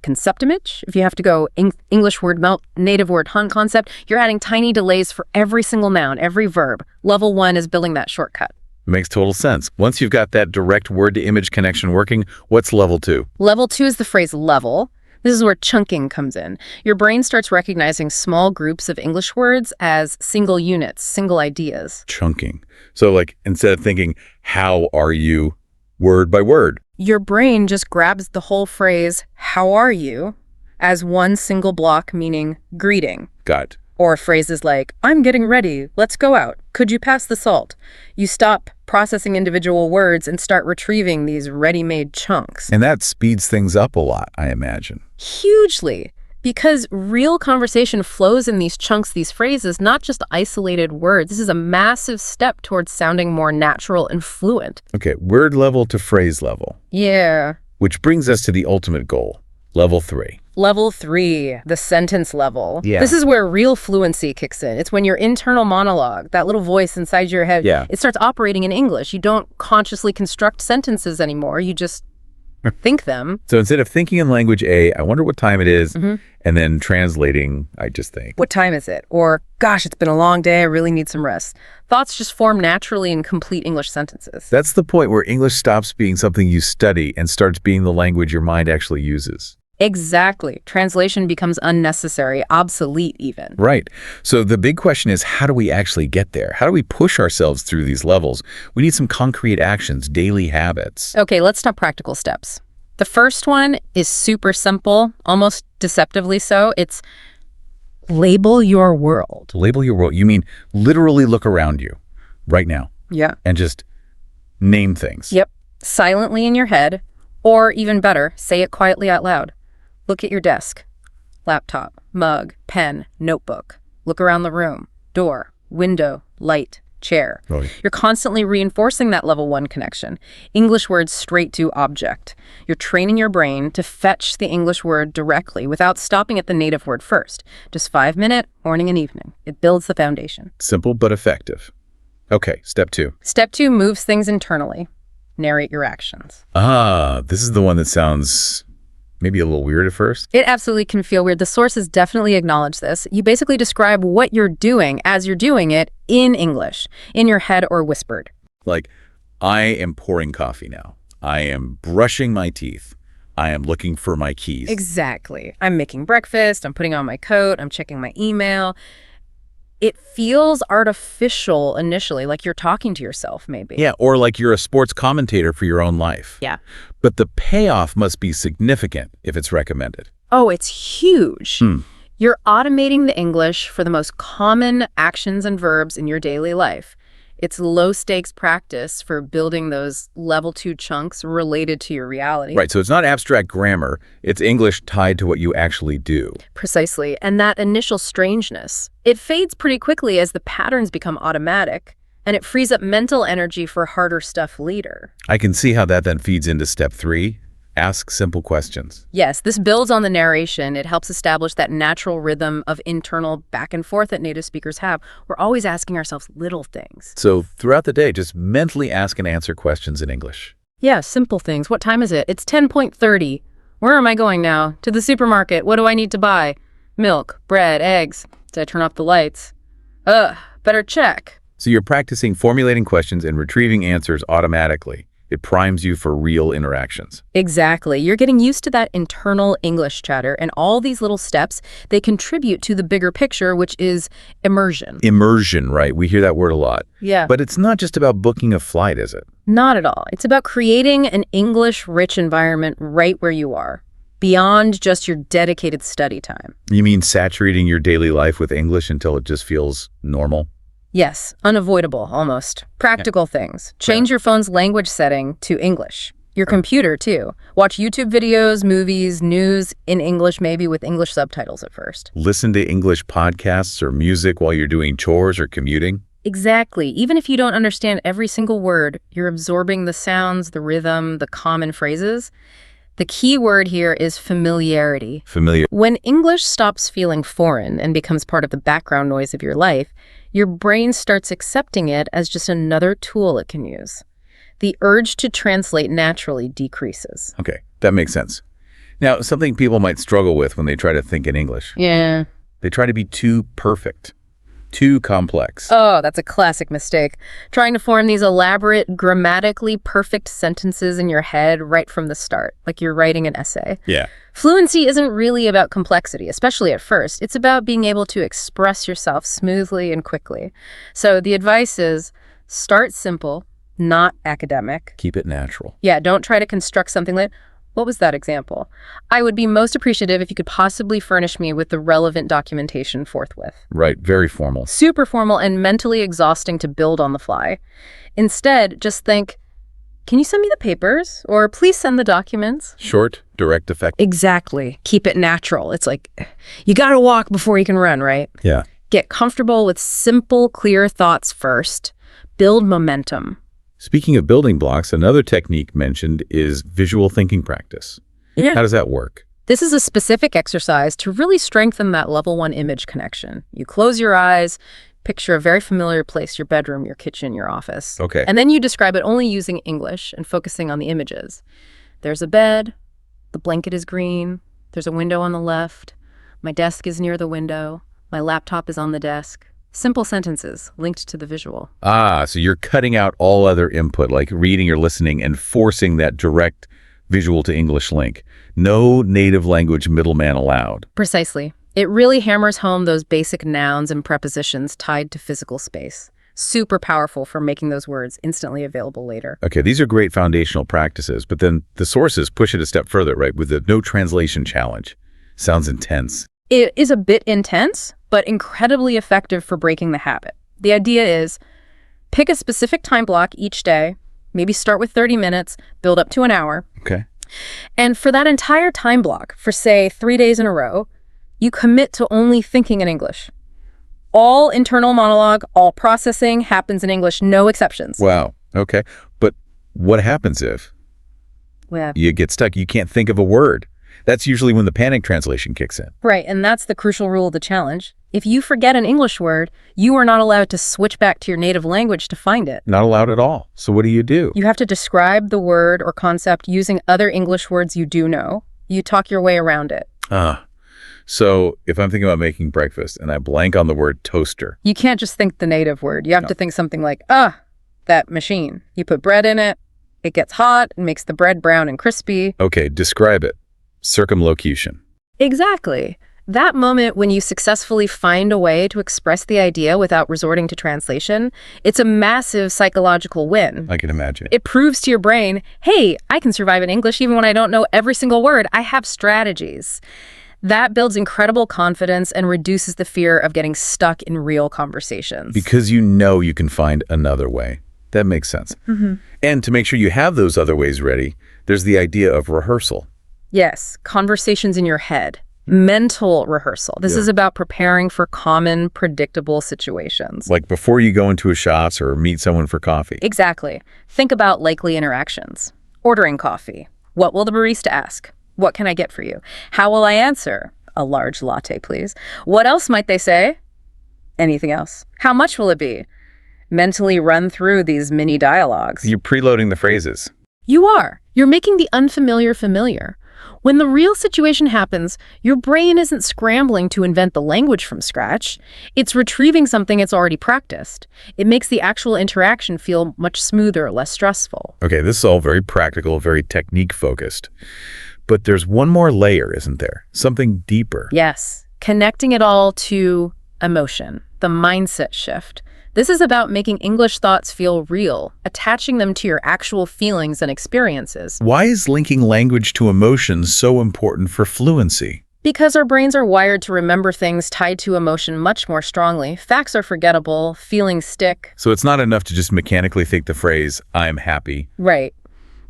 conceptimage, if you have to go English word melt, native word hun concept, you're adding tiny delays for every single noun, every verb. Level 1 is building that shortcut. Makes total sense. Once you've got that direct word-to-image connection working, what's level 2? Level 2 is the phrase level. This is where chunking comes in. Your brain starts recognizing small groups of English words as single units, single ideas. Chunking. So like instead of thinking, how are you, word by word, your brain just grabs the whole phrase, how are you, as one single block meaning greeting. Got it. Or phrases like, I'm getting ready, let's go out, could you pass the salt? You stop processing individual words and start retrieving these ready-made chunks. And that speeds things up a lot, I imagine. Hugely. Because real conversation flows in these chunks, these phrases, not just isolated words. This is a massive step towards sounding more natural and fluent. Okay, word level to phrase level. Yeah. Which brings us to the ultimate goal, level 3. Level 3, the sentence level. Yeah. This is where real fluency kicks in. It's when your internal monologue, that little voice inside your head, it starts operating in English. You don't consciously construct sentences anymore. You just think them. So instead of thinking in language A, I wonder what time it is, and then translating, I just think. What time is it? Or, gosh, it's been a long day. I really need some rest. Thoughts just form naturally in complete English sentences. That's the point where English stops being something you study and starts being the language your mind actually uses. Exactly. Translation becomes unnecessary, obsolete even. Right. So the big question is, how do we actually get there? How do we push ourselves through these levels? We need some concrete actions, daily habits. Okay, let's talk practical steps. The first one is super simple, almost deceptively so. It's label your world. Label your world. You mean literally look around you right now. Yeah. And just name things. Yep. Silently in your head, or even better, say it quietly out loud. Look at your desk, laptop, mug, pen, notebook. Look around the room, door, window, light, chair. Right. You're constantly reinforcing that level 1 connection. English words straight to object. You're training your brain to fetch the English word directly without stopping at the native word first. Just 5-minute, morning and evening. It builds the foundation. Simple but effective. Okay, step 2. Step 2 moves things internally. Narrate your actions. This is the one that sounds maybe a little weird at first. It absolutely can feel weird. The sources definitely acknowledge this. You basically describe what you're doing as you're doing it in English, in your head or whispered. Like, I am pouring coffee now. I am brushing my teeth. I am looking for my keys. Exactly. I'm making breakfast. I'm putting on my coat. I'm checking my email. It feels artificial initially, like you're talking to yourself, maybe. Yeah, or like you're a sports commentator for your own life. Yeah. But the payoff must be significant if it's recommended. Oh, it's huge. You're automating the English for the most common actions and verbs in your daily life. It's low-stakes practice for building those level 2 chunks related to your reality. Right, so it's not abstract grammar. It's English tied to what you actually do. Precisely, and that initial strangeness, it fades pretty quickly as the patterns become automatic, and it frees up mental energy for harder stuff later. I can see how that then feeds into step 3. Ask simple questions. Yes, this builds on the narration. It helps establish that natural rhythm of internal back and forth that native speakers have. We're always asking ourselves little things. So throughout the day, just mentally ask and answer questions in English. Yeah, simple things. What time is it? It's 10:30. Where am I going now? To the supermarket. What do I need to buy? Milk, bread, eggs. Did I turn off the lights? Better check. So you're practicing formulating questions and retrieving answers automatically. It primes you for real interactions. Exactly. You're getting used to that internal English chatter, and all these little steps, they contribute to the bigger picture, which is immersion. Immersion, right? We hear that word a lot. Yeah. But it's not just about booking a flight, is it? Not at all. It's about creating an English-rich environment right where you are, beyond just your dedicated study time. You mean saturating your daily life with English until it just feels normal? Yes, unavoidable, almost. Practical things. Change your phone's language setting to English. Your computer, too. Watch YouTube videos, movies, news in English, maybe with English subtitles at first. Listen to English podcasts or music while you're doing chores or commuting. Exactly. Even if you don't understand every single word, you're absorbing the sounds, the rhythm, the common phrases. The key word here is familiarity. Familiar. When English stops feeling foreign and becomes part of the background noise of your life, your brain starts accepting it as just another tool it can use. The urge to translate naturally decreases. Okay, that makes sense. Now, something people might struggle with when they try to think in English. Yeah. They try to be too perfect, too complex. Oh, that's a classic mistake. Trying to form these elaborate, grammatically perfect sentences in your head right from the start, like you're writing an essay. Yeah. Fluency isn't really about complexity, especially at first. It's about being able to express yourself smoothly and quickly. So the advice is start simple, not academic. Keep it natural. Yeah, don't try to construct something like, what was that example? I would be most appreciative if you could possibly furnish me with the relevant documentation forthwith. Right, very formal. Super formal and mentally exhausting to build on the fly. Instead, just think, can you send me the papers? Or please send the documents? Short, direct effect. Exactly. Keep it natural. It's like, you gotta walk before you can run, right? Yeah. Get comfortable with simple, clear thoughts first. Build momentum. Speaking of building blocks, another technique mentioned is visual thinking practice. Yeah. How does that work? This is a specific exercise to really strengthen that level 1 image connection. You close your eyes, picture a very familiar place, your bedroom, your kitchen, your office. Okay. And then you describe it only using English and focusing on the images. There's a bed, the blanket is green, there's a window on the left, my desk is near the window, my laptop is on the desk. Simple sentences linked to the visual. So you're cutting out all other input, like reading or listening, and forcing that direct visual to English link. No native language middleman allowed. Precisely. It really hammers home those basic nouns and prepositions tied to physical space. Super powerful for making those words instantly available later. Okay, these are great foundational practices, but then the sources push it a step further, right, with the no translation challenge. Sounds intense. It is a bit intense, but incredibly effective for breaking the habit. The idea is, pick a specific time block each day, maybe start with 30 minutes, build up to an hour. Okay. And for that entire time block, for say 3 days in a row, you commit to only thinking in English. All internal monologue, all processing happens in English, no exceptions. Wow. Okay. But what happens if you get stuck? You can't think of a word. That's usually when the panic translation kicks in. Right, and that's the crucial rule of the challenge. If you forget an English word, you are not allowed to switch back to your native language to find it. Not allowed at all. So what do? You have to describe the word or concept using other English words you do know. You talk your way around it. So if I'm thinking about making breakfast and I blank on the word toaster. You can't just think the native word. You have to think something like, that machine. You put bread in it, it gets hot and makes the bread brown and crispy. Okay, describe it. Circumlocution. Exactly. That moment when you successfully find a way to express the idea without resorting to translation, it's a massive psychological win. I can imagine. It proves to your brain, hey, I can survive in English even when I don't know every single word. I have strategies. That builds incredible confidence and reduces the fear of getting stuck in real conversations. Because you know you can find another way. That makes sense. Mm-hmm. And to make sure you have those other ways ready, there's the idea of rehearsal. Yes, conversations in your head. Mental rehearsal. This is about preparing for common, predictable situations. Like before you go into a Shots or meet someone for coffee. Exactly. Think about likely interactions. Ordering coffee. What will the barista ask? What can I get for you? How will I answer? A large latte, please. What else might they say? Anything else? How much will it be? Mentally run through these mini dialogues. You're preloading the phrases. You are. You're making the unfamiliar familiar. When the real situation happens, your brain isn't scrambling to invent the language from scratch. It's retrieving something it's already practiced. It makes the actual interaction feel much smoother, less stressful. Okay, this is all very practical, very technique-focused. But there's one more layer, isn't there? Something deeper. Yes, connecting it all to emotion, the mindset shift. This is about making English thoughts feel real, attaching them to your actual feelings and experiences. Why is linking language to emotions so important for fluency? Because our brains are wired to remember things tied to emotion much more strongly. Facts are forgettable, feelings stick. So it's not enough to just mechanically think the phrase, I'm happy. Right.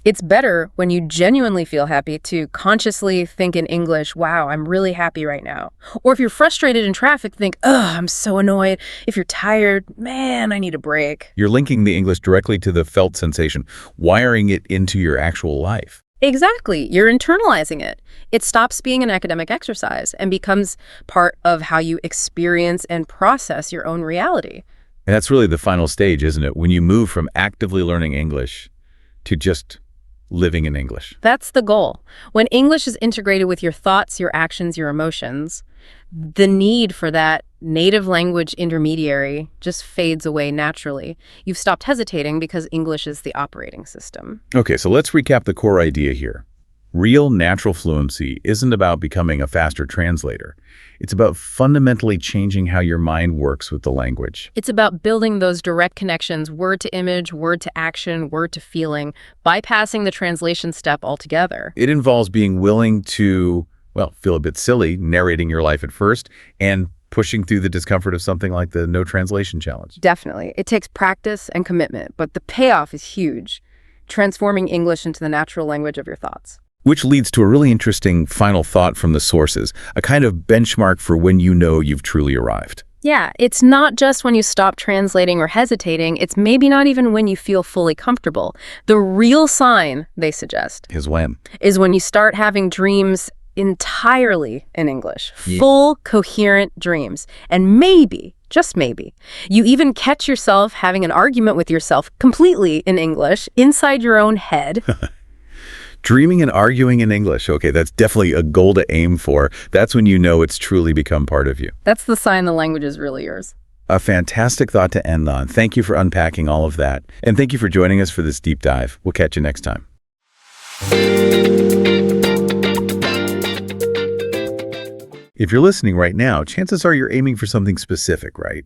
It's better when you genuinely feel happy to consciously think in English, wow, I'm really happy right now. Or if you're frustrated in traffic, think, I'm so annoyed. If you're tired, man, I need a break. You're linking the English directly to the felt sensation, wiring it into your actual life. Exactly. You're internalizing it. It stops being an academic exercise and becomes part of how you experience and process your own reality. And that's really the final stage, isn't it? When you move from actively learning English to just living in English. That's the goal. When English is integrated with your thoughts, your actions, your emotions, the need for that native language intermediary just fades away naturally. You've stopped hesitating because English is the operating system. Okay, so let's recap the core idea here. Real natural fluency isn't about becoming a faster translator. It's about fundamentally changing how your mind works with the language. It's about building those direct connections, word to image, word to action, word to feeling, bypassing the translation step altogether. It involves being willing to, feel a bit silly, narrating your life at first, and pushing through the discomfort of something like the no translation challenge. Definitely. It takes practice and commitment, but the payoff is huge, transforming English into the natural language of your thoughts. Which leads to a really interesting final thought from the sources, a kind of benchmark for when you know you've truly arrived. Yeah, it's not just when you stop translating or hesitating, it's maybe not even when you feel fully comfortable. The real sign, they suggest, Is when? is when you start having dreams entirely in English. Full, coherent dreams. And maybe, just maybe, you even catch yourself having an argument with yourself completely in English inside your own head. Dreaming and arguing in English. Okay, that's definitely a goal to aim for. That's when you know it's truly become part of you. That's the sign the language is really yours. A fantastic thought to end on. Thank you for unpacking all of that. And thank you for joining us for this deep dive. We'll catch you next time. If you're listening right now, chances are you're aiming for something specific, right?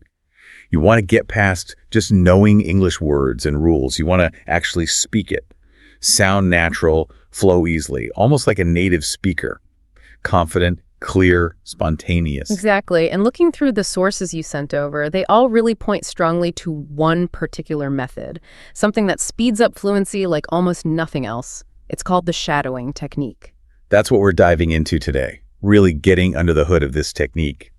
You want to get past just knowing English words and rules. You want to actually speak it. Sound natural, flow easily, almost like a native speaker. Confident, clear, spontaneous. Exactly. And looking through the sources you sent over, they all really point strongly to one particular method, something that speeds up fluency like almost nothing else. It's called the shadowing technique. That's what we're diving into today, really getting under the hood of this technique.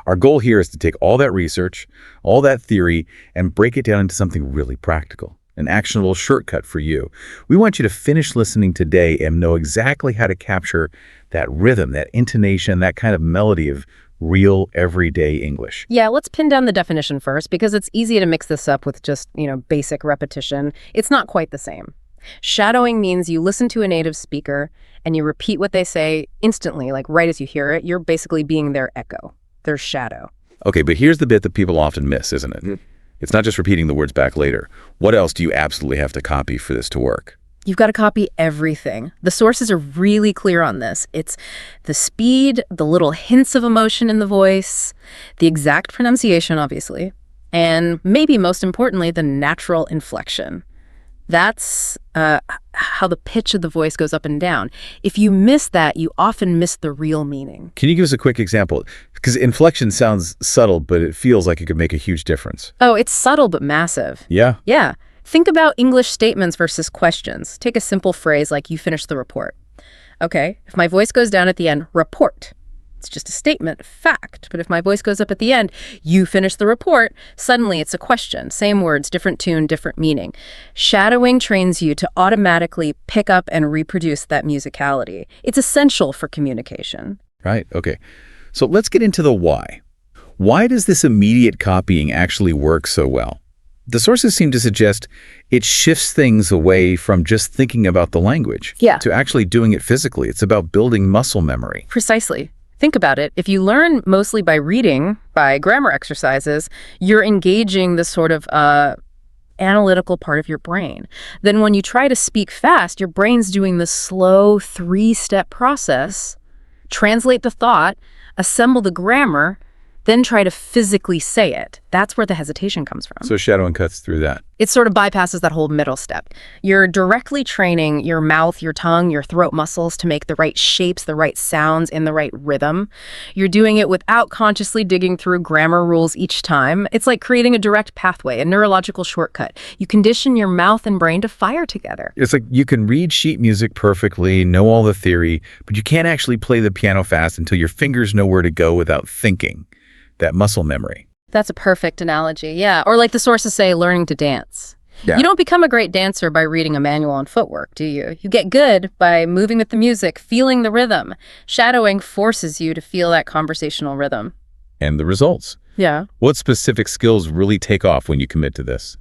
Our goal here is to take all that research, all that theory, and break it down into something really practical. An actionable shortcut for you. We want you to finish listening today and know exactly how to capture that rhythm, that intonation, that kind of melody of real everyday English. Yeah, let's pin down the definition first because it's easy to mix this up with just, basic repetition. It's not quite the same. Shadowing means you listen to a native speaker and you repeat what they say instantly, like right as you hear it. You're basically being their echo, their shadow. Okay, but here's the bit that people often miss, isn't it? It's not just repeating the words back later. What else do you absolutely have to copy for this to work? You've got to copy everything. The sources are really clear on this. It's the speed, the little hints of emotion in the voice, the exact pronunciation, obviously, and maybe most importantly, the natural inflection. That's how the pitch of the voice goes up and down. If you miss that, you often miss the real meaning. Can you give us a quick example? Because inflection sounds subtle, but it feels like it could make a huge difference. Oh, it's subtle but massive. Yeah? Yeah. Think about English statements versus questions. Take a simple phrase like you finished the report. Okay, if my voice goes down at the end, report. It's just a statement, fact. But if my voice goes up at the end, you finish the report, suddenly it's a question. Same words, different tune, different meaning. Shadowing trains you to automatically pick up and reproduce that musicality. It's essential for communication. Right, okay. So let's get into the why. Why does this immediate copying actually work so well? The sources seem to suggest it shifts things away from just thinking about the language to actually doing it physically. It's about building muscle memory. Precisely. Think about it. If you learn mostly by reading, by grammar exercises, you're engaging the sort of analytical part of your brain. Then when you try to speak fast, your brain's doing the slow 3-step process, translate the thought, assemble the grammar, then try to physically say it. That's where the hesitation comes from. So shadowing cuts through that. It sort of bypasses that whole middle step. You're directly training your mouth, your tongue, your throat muscles to make the right shapes, the right sounds, in the right rhythm. You're doing it without consciously digging through grammar rules each time. It's like creating a direct pathway, a neurological shortcut. You condition your mouth and brain to fire together. It's like you can read sheet music perfectly, know all the theory, but you can't actually play the piano fast until your fingers know where to go without thinking. That muscle memory. That's a perfect analogy, yeah. Or like the sources say, learning to dance. Yeah. You don't become a great dancer by reading a manual on footwork, do you? You get good by moving with the music, feeling the rhythm. Shadowing forces you to feel that conversational rhythm. And the results. Yeah. What specific skills really take off when you commit to this?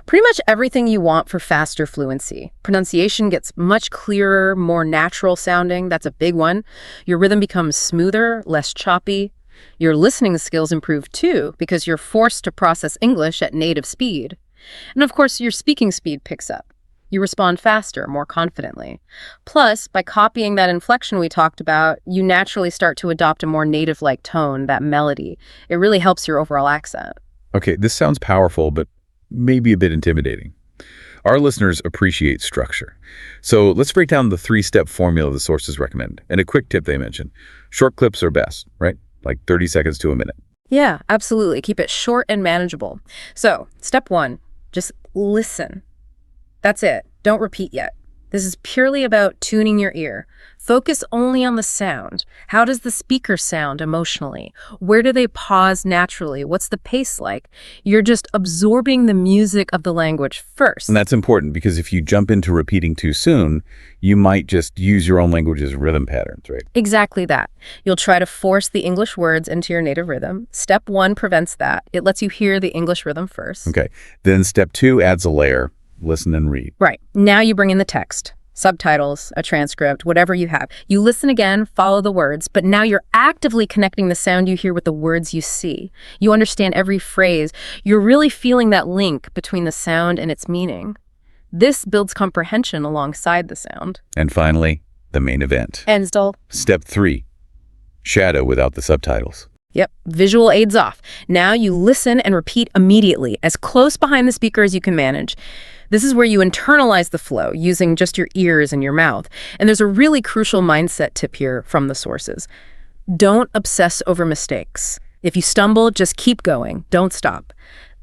Pretty much everything you want for faster fluency. Pronunciation gets much clearer, more natural sounding. That's a big one. Your rhythm becomes smoother, less choppy. Your listening skills improve too, because you're forced to process English at native speed. And of course, your speaking speed picks up. You respond faster, more confidently. Plus, by copying that inflection we talked about, you naturally start to adopt a more native-like tone, that melody. It really helps your overall accent. Okay, this sounds powerful, but maybe a bit intimidating. Our listeners appreciate structure. So let's break down the 3-step formula the sources recommend. And a quick tip they mention. Short clips are best, right? Like 30 seconds to a minute. Yeah, absolutely. Keep it short and manageable. So, step 1, just listen. That's it. Don't repeat yet. This is purely about tuning your ear. Focus only on the sound. How does the speaker sound emotionally? Where do they pause naturally? What's the pace like? You're just absorbing the music of the language first. And that's important because if you jump into repeating too soon, you might just use your own language's rhythm patterns, right? Exactly that. You'll try to force the English words into your native rhythm. Step 1 prevents that. It lets you hear the English rhythm first. Okay. Then step 2 adds a layer. Listen and read. Right. Now you bring in the text. Subtitles, a transcript, whatever you have. You listen again, follow the words, but now you're actively connecting the sound you hear with the words you see. You understand every phrase. You're really feeling that link between the sound and its meaning. This builds comprehension alongside the sound. And finally, the main event. Ensdal. Step 3, shadow without the subtitles. Yep, visual aids off. Now you listen and repeat immediately, as close behind the speaker as you can manage. This is where you internalize the flow using just your ears and your mouth. And there's a really crucial mindset tip here from the sources. Don't obsess over mistakes. If you stumble, just keep going. Don't stop.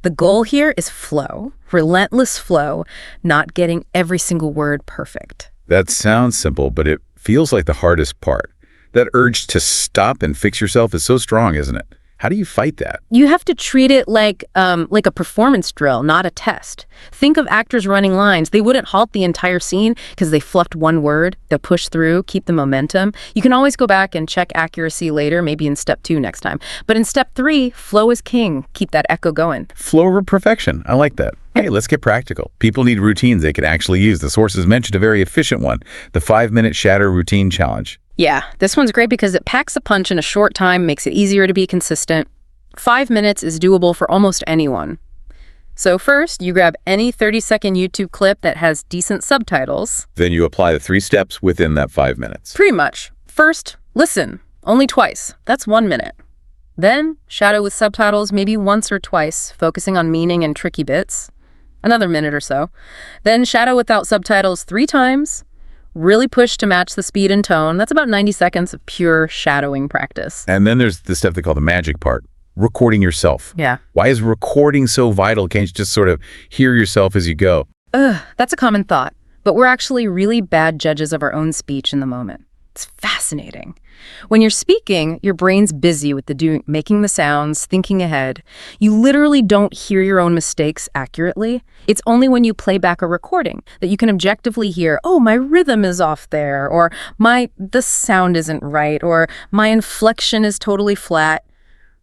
The goal here is flow, relentless flow, not getting every single word perfect. That sounds simple, but it feels like the hardest part. That urge to stop and fix yourself is so strong, isn't it? How do you fight that? You have to treat it like a performance drill, not a test. Think of actors running lines. They wouldn't halt the entire scene because they fluffed one word. They'll push through, keep the momentum. You can always go back and check accuracy later, maybe in step 2 next time. But in step 3, flow is king. Keep that echo going. Flow over perfection. I like that. Hey, let's get practical. People need routines they can actually use. The sources mentioned a very efficient one, the 5-minute shatter routine challenge. Yeah, this one's great because it packs a punch in a short time, makes it easier to be consistent. 5 minutes is doable for almost anyone. So first, you grab any 30-second YouTube clip that has decent subtitles. Then you apply the 3 steps within that 5 minutes. Pretty much. First, listen. Only twice. That's 1 minute. Then, shadow with subtitles maybe once or twice, focusing on meaning and tricky bits. Another minute or so. Then shadow without subtitles 3 times. Really push to match the speed and tone. That's about 90 seconds of pure shadowing practice. And then there's the step they call the magic part, recording yourself. Yeah. Why is recording so vital? Can't you just sort of hear yourself as you go? That's a common thought, but we're actually really bad judges of our own speech in the moment. It's fascinating. When you're speaking, your brain's busy with making the sounds, thinking ahead. You literally don't hear your own mistakes accurately. It's only when you play back a recording that you can objectively hear, oh, my rhythm is off there, or the sound isn't right, or my inflection is totally flat.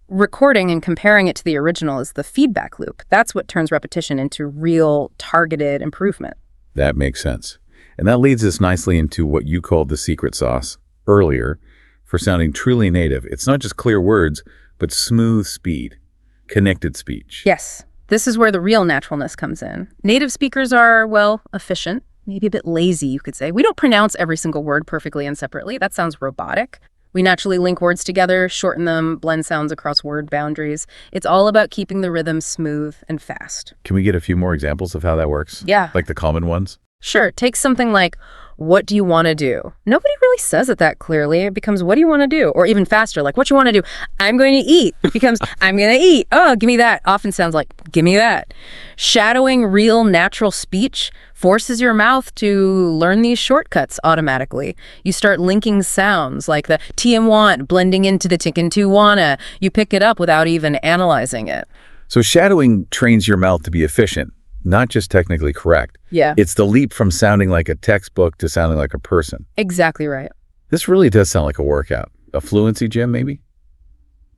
Recording and comparing it to the original is the feedback loop. That's what turns repetition into real, targeted improvement. That makes sense. And that leads us nicely into what you called the secret sauce earlier for sounding truly native. It's not just clear words, but smooth speed, connected speech. Yes, this is where the real naturalness comes in. Native speakers are, well, efficient, maybe a bit lazy, you could say. We don't pronounce every single word perfectly and separately. That sounds robotic. We naturally link words together, shorten them, blend sounds across word boundaries. It's all about keeping the rhythm smooth and fast. Can we get a few more examples of how that works? Yeah. Like the common ones? Sure, take something like, what do you want to do? Nobody really says it that clearly. It becomes, what do you want to do? Or even faster, like, what you want to do? I'm going to eat. It becomes, I'm going to eat. Oh, give me that. Often sounds like, give me that. Shadowing real natural speech forces your mouth to learn these shortcuts automatically. You start linking sounds like the TM want blending into the tick and to wanna. You pick it up without even analyzing it. So shadowing trains your mouth to be efficient, not just technically correct. Yeah. It's the leap from sounding like a textbook to sounding like a person. Exactly right. This really does sound like a workout. A fluency gym, maybe?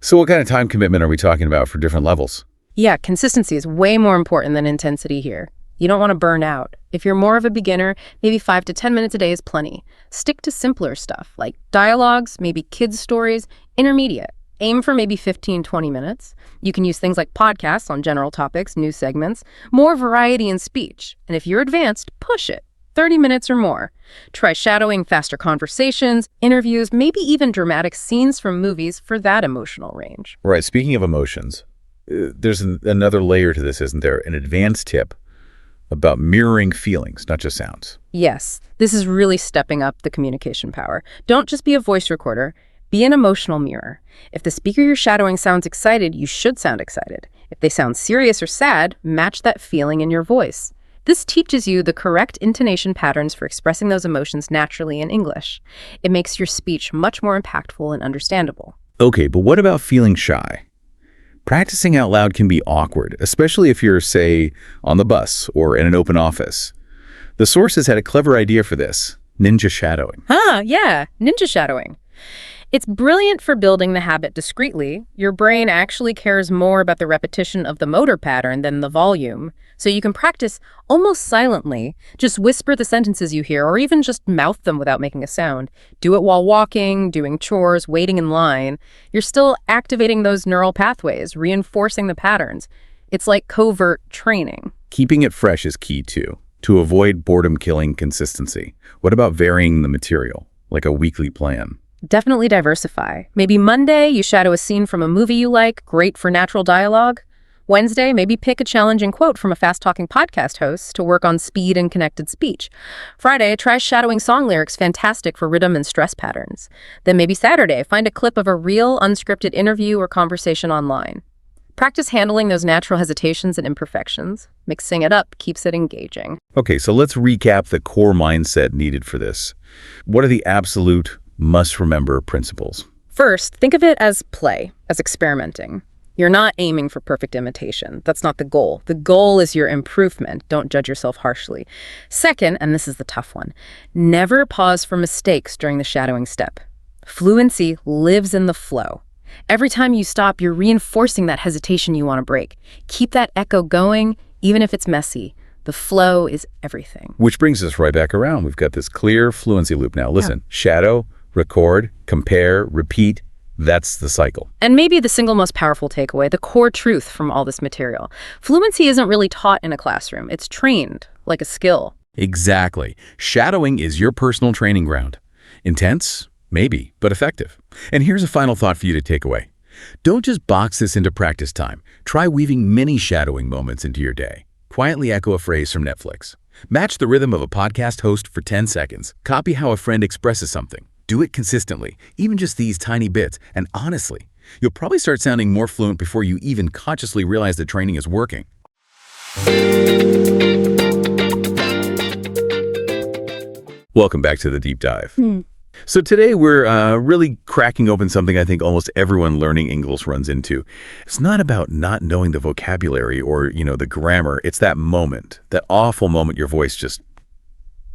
So what kind of time commitment are we talking about for different levels? Yeah, consistency is way more important than intensity here. You don't want to burn out. If you're more of a beginner, maybe 5 to 10 minutes a day is plenty. Stick to simpler stuff like dialogues, maybe kids' stories, intermediate. Aim for maybe 15, 20 minutes. You can use things like podcasts on general topics, news segments, more variety in speech. And if you're advanced, push it. 30 minutes or more. Try shadowing faster conversations, interviews, maybe even dramatic scenes from movies for that emotional range. Right. Speaking of emotions, there's another layer to this, isn't there? An advanced tip about mirroring feelings, not just sounds. Yes, this is really stepping up the communication power. Don't just be a voice recorder. Be an emotional mirror. If the speaker you're shadowing sounds excited, you should sound excited. If they sound serious or sad, match that feeling in your voice. This teaches you the correct intonation patterns for expressing those emotions naturally in English. It makes your speech much more impactful and understandable. Okay, but what about feeling shy? Practicing out loud can be awkward, especially if you're, say, on the bus or in an open office. The sources had a clever idea for this: ninja shadowing. Yeah, ninja shadowing. It's brilliant for building the habit discreetly. Your brain actually cares more about the repetition of the motor pattern than the volume. So you can practice almost silently. Just whisper the sentences you hear, or even just mouth them without making a sound. Do it while walking, doing chores, waiting in line. You're still activating those neural pathways, reinforcing the patterns. It's like covert training. Keeping it fresh is key too, to avoid boredom-killing consistency. What about varying the material, like a weekly plan? Definitely diversify. Maybe Monday, you shadow a scene from a movie you like, great for natural dialogue. Wednesday, maybe pick a challenging quote from a fast-talking podcast host to work on speed and connected speech. Friday, try shadowing song lyrics, fantastic for rhythm and stress patterns. Then maybe Saturday, find a clip of a real, unscripted interview or conversation online. Practice handling those natural hesitations and imperfections. Mixing it up keeps it engaging. Okay, so let's recap the core mindset needed for this. What are the absolute must-remember principles? First, think of it as play, as experimenting. You're not aiming for perfect imitation. That's not the goal. The goal is your improvement. Don't judge yourself harshly. Second, and this is the tough one, never pause for mistakes during the shadowing step. Fluency lives in the flow. Every time you stop, you're reinforcing that hesitation you want to break. Keep that echo going, even if it's messy. The flow is everything. Which brings us right back around. We've got this clear fluency loop now. Listen, shadow, record, compare, repeat. That's the cycle. And maybe the single most powerful takeaway, the core truth from all this material. Fluency isn't really taught in a classroom. It's trained like a skill. Exactly. Shadowing is your personal training ground. Intense? Maybe, but effective. And here's a final thought for you to take away. Don't just box this into practice time. Try weaving many shadowing moments into your day. Quietly echo a phrase from Netflix. Match the rhythm of a podcast host for 10 seconds. Copy how a friend expresses something. Do it consistently, even just these tiny bits, and honestly, you'll probably start sounding more fluent before you even consciously realize the training is working. Welcome back to the deep dive. So today we're really cracking open something I think almost everyone learning English runs into. It's not about not knowing the vocabulary or, the grammar. It's that moment, that awful moment your voice just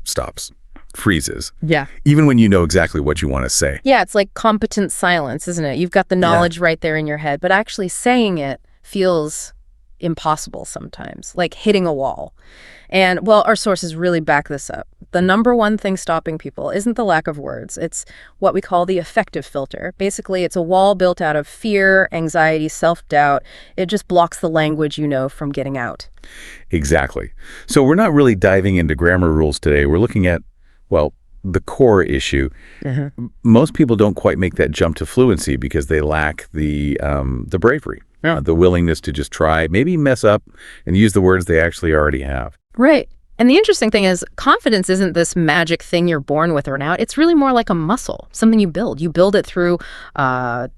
stops. Freezes. Yeah. Even when you know exactly what you want to say. Yeah, it's like competent silence, isn't it? You've got the knowledge right there in your head, but actually saying it feels impossible sometimes, like hitting a wall. And, well, our sources really back this up. The number one thing stopping people isn't the lack of words. It's what we call the affective filter. Basically, it's a wall built out of fear, anxiety, self-doubt. It just blocks the language you know from getting out. Exactly. So we're not really diving into grammar rules today. We're looking at, well, the core issue. Most people don't quite make that jump to fluency because they lack the bravery, the willingness to just try, maybe mess up, and use the words they actually already have. Right. And the interesting thing is, confidence isn't this magic thing you're born with or not. It's really more like a muscle, something you build. You build it through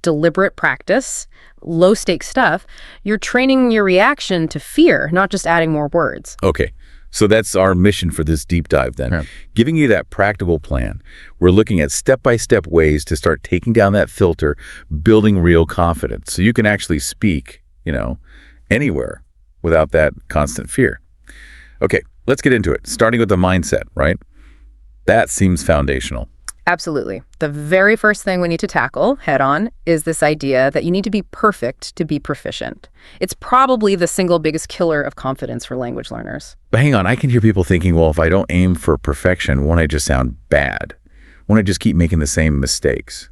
deliberate practice, low-stakes stuff. You're training your reaction to fear, not just adding more words. Okay. So that's our mission for this deep dive then. Yeah. Giving you that practical plan. We're looking at step-by-step ways to start taking down that filter, building real confidence so you can actually speak, anywhere without that constant fear. Okay, let's get into it, starting with the mindset, right? That seems foundational. Absolutely. The very first thing we need to tackle head on is this idea that you need to be perfect to be proficient. It's probably the single biggest killer of confidence for language learners. But hang on, I can hear people thinking, well, if I don't aim for perfection, won't I just sound bad? Won't I just keep making the same mistakes?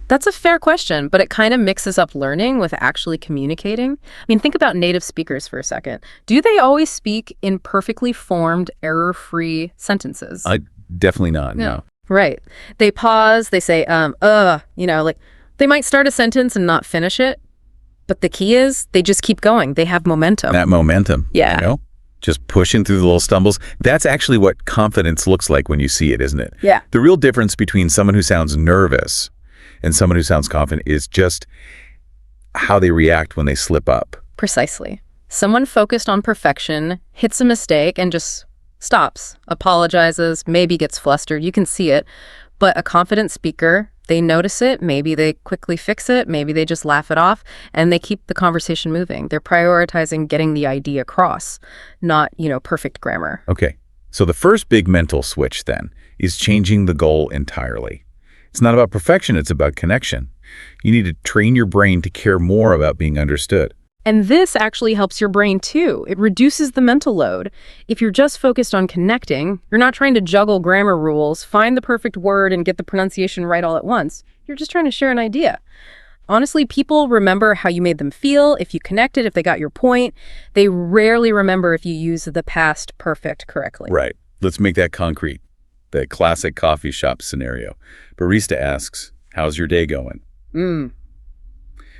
That's a fair question, but it kind of mixes up learning with actually communicating. I mean, think about native speakers for a second. Do they always speak in perfectly formed, error-free sentences? Definitely not, no. Right. They pause, they say, they might start a sentence and not finish it, but the key is they just keep going. They have momentum. That momentum. Yeah. Just pushing through the little stumbles. That's actually what confidence looks like when you see it, isn't it? Yeah. The real difference between someone who sounds nervous and someone who sounds confident is just how they react when they slip up. Precisely. Someone focused on perfection hits a mistake and just stops, apologizes, maybe gets flustered. You can see it. But a confident speaker, they notice it, maybe they quickly fix it, maybe they just laugh it off, and they keep the conversation moving. They're prioritizing getting the idea across, not, perfect grammar. Okay, so the first big mental switch then is changing the goal entirely. It's not about perfection, it's about connection. You need to train your brain to care more about being understood. And this actually helps your brain too. It reduces the mental load. If you're just focused on connecting, you're not trying to juggle grammar rules, find the perfect word, and get the pronunciation right all at once. You're just trying to share an idea. Honestly, people remember how you made them feel, if you connected, if they got your point. They rarely remember if you use the past perfect correctly. Right. Let's make that concrete. The classic coffee shop scenario. Barista asks, "How's your day going?"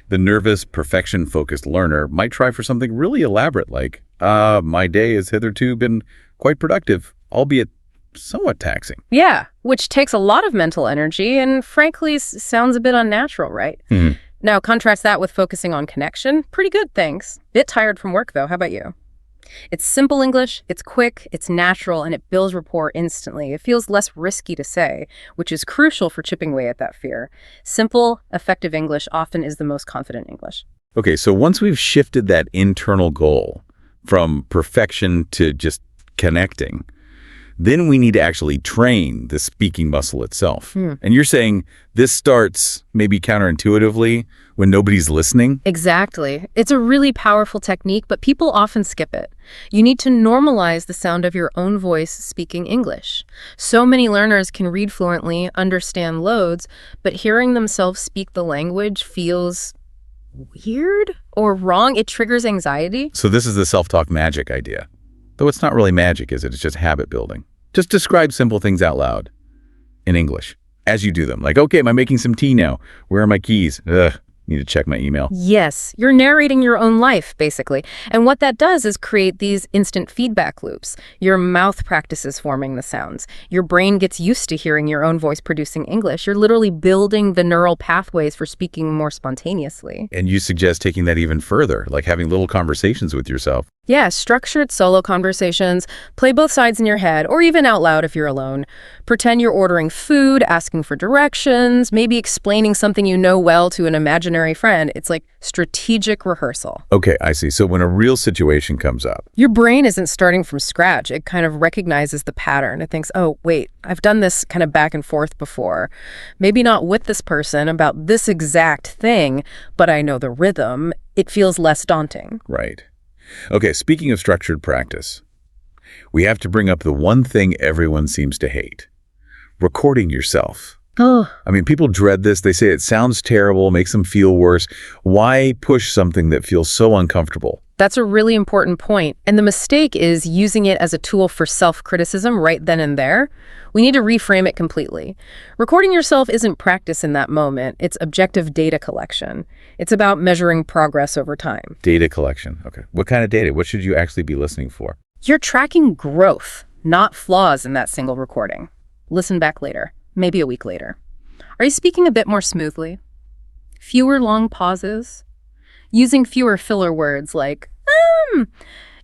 The nervous, perfection-focused learner might try for something really elaborate like, my day has hitherto been quite productive, albeit somewhat taxing. Yeah, which takes a lot of mental energy and frankly sounds a bit unnatural, right? Now, contrast that with focusing on connection. Pretty good, thanks. Bit tired from work, though. How about you? It's simple English, it's quick, it's natural, and it builds rapport instantly. It feels less risky to say, which is crucial for chipping away at that fear. Simple, effective English often is the most confident English. Okay, so once we've shifted that internal goal from perfection to just connecting, then we need to actually train the speaking muscle itself. And you're saying this starts maybe counterintuitively when nobody's listening? Exactly. It's a really powerful technique, but people often skip it. You need to normalize the sound of your own voice speaking English. So many learners can read fluently, understand loads, but hearing themselves speak the language feels weird or wrong. It triggers anxiety. So this is the self-talk magic idea. Though it's not really magic, is it? It's just habit building. Just describe simple things out loud in English as you do them. Like, okay, am I making some tea now? Where are my keys? Ugh, need to check my email. Yes, you're narrating your own life, basically. And what that does is create these instant feedback loops. Your mouth practices forming the sounds. Your brain gets used to hearing your own voice producing English. You're literally building the neural pathways for speaking more spontaneously. And you suggest taking that even further, like having little conversations with yourself. Yeah, structured solo conversations, play both sides in your head, or even out loud if you're alone. Pretend you're ordering food, asking for directions, maybe explaining something you know well to an imaginary friend. It's like strategic rehearsal. Okay, I see. So when a real situation comes up, Your brain isn't starting from scratch. It kind of recognizes the pattern. It thinks, oh, wait, I've done this kind of back and forth before. Maybe not with this person about this exact thing, but I know the rhythm. It feels less daunting. right? Okay, speaking of structured practice, we have to bring up the one thing everyone seems to hate: recording yourself. Oh, I mean, people dread this. They say it sounds terrible, makes them feel worse. Why push something that feels so uncomfortable? that's a really important point. And the mistake is using it as a tool for self-criticism right then and there. We need to reframe it completely. Recording yourself isn't practice in that moment. It's objective data collection. It's about measuring progress over time. Data collection. Okay. What kind of data? What should you actually be listening for? You're tracking growth, not flaws in that single recording. Listen back later, maybe a week later. Are you speaking a bit more smoothly? Fewer long pauses? Using fewer filler words like,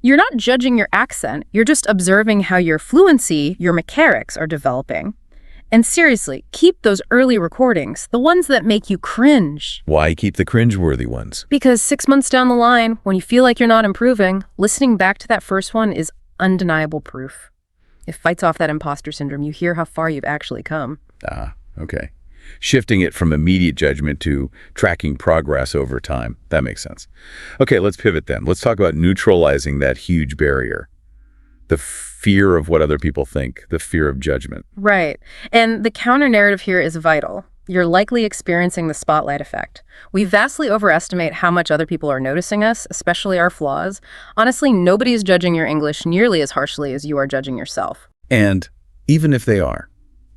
You're not judging your accent. You're just observing how your fluency, your mechanics are developing. And seriously, keep those early recordings, the ones that make you cringe. Why keep the cringeworthy ones? Because 6 months down the line, when you feel like you're not improving, listening back to that first one is undeniable proof. It fights off that imposter syndrome. You hear how far you've actually come. Ah, okay. Shifting it from immediate judgment to tracking progress over time. That makes sense. Okay, let's pivot then. Let's talk about neutralizing that huge barrier. The fear of what other people think, the fear of judgment. Right. And the counter-narrative here is vital. You're likely experiencing the spotlight effect. We vastly overestimate how much other people are noticing us, especially our flaws. Honestly, nobody is judging your English nearly as harshly as you are judging yourself. And even if they are,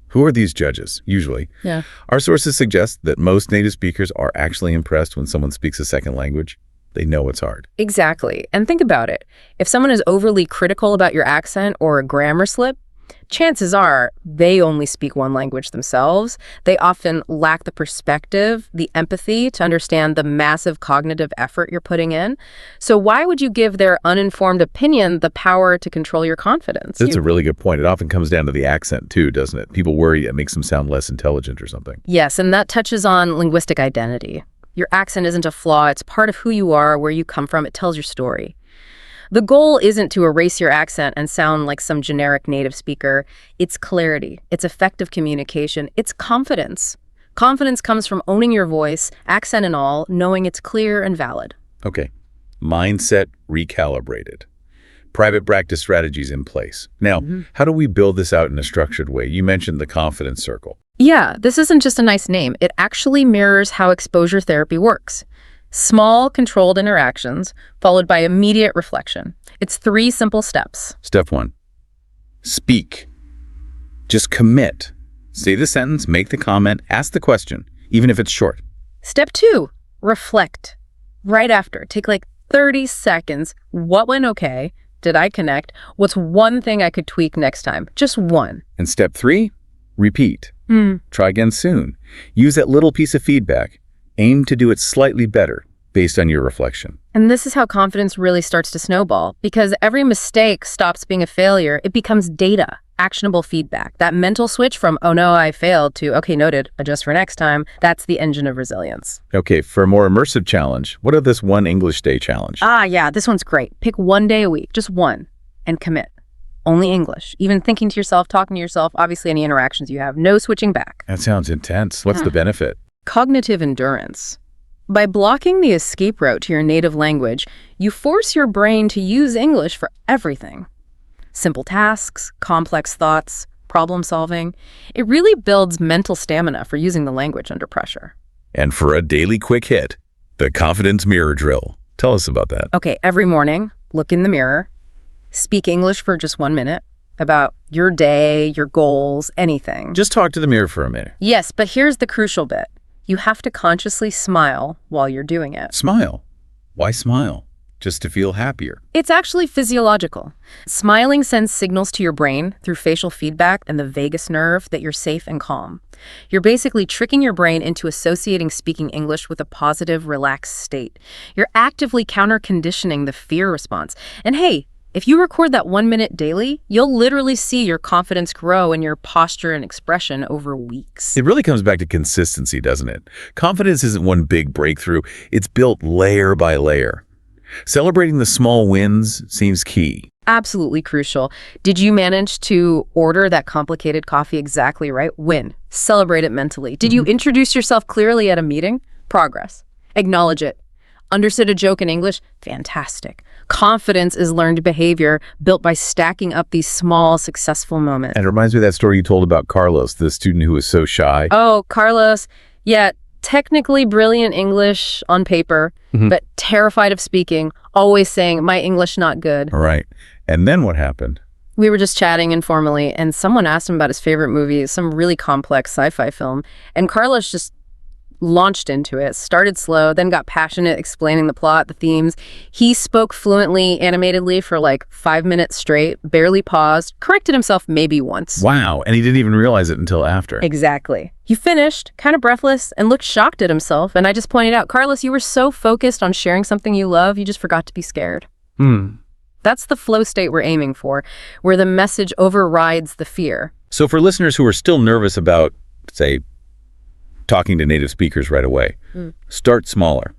who are these judges, usually? Yeah. Our sources suggest that most native speakers are actually impressed when someone speaks a second language. They know it's hard. Exactly. And think about it. If someone is overly critical about your accent or a grammar slip, chances are they only speak one language themselves. They often lack the perspective, the empathy to understand the massive cognitive effort you're putting in. So why would you give their uninformed opinion the power to control your confidence? That's a really good point. It often comes down to the accent too, doesn't it? People worry it makes them sound less intelligent or something. Yes, and that touches on linguistic identity. Your accent isn't a flaw. It's part of who you are, where you come from. It tells your story. The goal isn't to erase your accent and sound like some generic native speaker. It's clarity. It's effective communication. It's confidence. Confidence comes from owning your voice, accent and all, knowing it's clear and valid. Okay. Mindset recalibrated. Private practice strategies in place. Now, how do we build this out in a structured way? You mentioned the confidence circle. Yeah, this isn't just a nice name. It actually mirrors how exposure therapy works. Small, controlled interactions, followed by immediate reflection. It's 3 simple steps. Step 1. Speak. Just commit. Say the sentence, make the comment, ask the question, even if it's short. Step 2, reflect. Right after, take like 30 seconds. What went okay? Did I connect? What's one thing I could tweak next time? Just one. And step 3, repeat. Try again soon. Use that little piece of feedback. Aim to do it slightly better based on your reflection. And this is how confidence really starts to snowball, because every mistake stops being a failure. It becomes data, actionable feedback. That mental switch from, oh no, I failed, to, okay, noted, adjust for next time. That's the engine of resilience. Okay, for a more immersive challenge, what if this one English day challenge? Yeah, this one's great. Pick one day a week, just one, and commit. Only English. Even thinking to yourself, talking to yourself, obviously any interactions you have, no switching back. That sounds intense. What's the benefit? Cognitive endurance. By blocking the escape route to your native language, you force your brain to use English for everything. Simple tasks, complex thoughts, problem solving. It really builds mental stamina for using the language under pressure. And for a daily quick hit, the confidence mirror drill. Tell us about that. Okay, every morning, look in the mirror, speak English for just 1 minute about your day, your goals, anything. Just talk to the mirror for a minute. Yes, but here's the crucial bit. You have to consciously smile while you're doing it. Smile. Why smile? Just to feel happier. It's actually physiological. Smiling sends signals to your brain through facial feedback and the vagus nerve that you're safe and calm. You're basically tricking your brain into associating speaking English with a positive, relaxed state. You're actively counter-conditioning the fear response. And hey, if you record that 1 minute daily, you'll literally see your confidence grow in your posture and expression over weeks. It really comes back to consistency, doesn't it? Confidence isn't one big breakthrough. It's built layer by layer. Celebrating the small wins seems key. Absolutely crucial. Did you manage to order that complicated coffee exactly right? Win. Celebrate it mentally. Did you introduce yourself clearly at a meeting? Progress. Acknowledge it. Understood a joke in English? Fantastic. Confidence is learned behavior built by stacking up these small, successful moments. And it reminds me of that story you told about Carlos, the student who was so shy. Oh, Carlos. Yeah, technically brilliant English on paper, but terrified of speaking, always saying, my English not good. All right. And then what happened? We were just chatting informally, and someone asked him about his favorite movie, some really complex sci-fi film, and Carlos just launched into it, started slow, then got passionate explaining the plot, the themes. He spoke fluently, animatedly for like 5 minutes straight, barely paused, corrected himself maybe once. Wow, and he didn't even realize it until after. Exactly. He finished, kind of breathless, and looked shocked at himself, and I just pointed out, Carlos, you were so focused on sharing something you love, you just forgot to be scared. That's the flow state we're aiming for, where the message overrides the fear. So for listeners who are still nervous about, say, talking to native speakers right away, start smaller,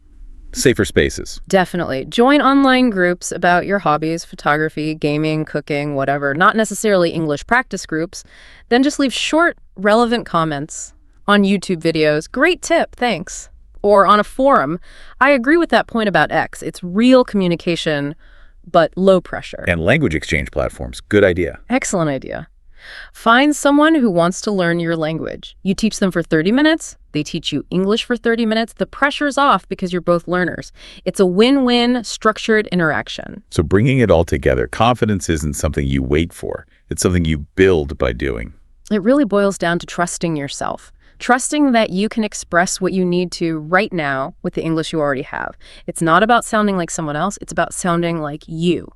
safer spaces. Definitely. Join online groups about your hobbies, photography, gaming, cooking, whatever, not necessarily English practice groups. Then just leave short, relevant comments on YouTube videos. Great tip, thanks. Or on a forum. I agree with that point about X. It's real communication, but low pressure. And language exchange platforms. Good idea. Excellent idea. Find someone who wants to learn your language. You teach them for 30 minutes. They teach you English for 30 minutes. The pressure's off because you're both learners. It's a win-win, structured interaction. So bringing it all together, confidence isn't something you wait for. It's something you build by doing. It really boils down to trusting yourself. Trusting that you can express what you need to right now with the English you already have. It's not about sounding like someone else. It's about sounding like you,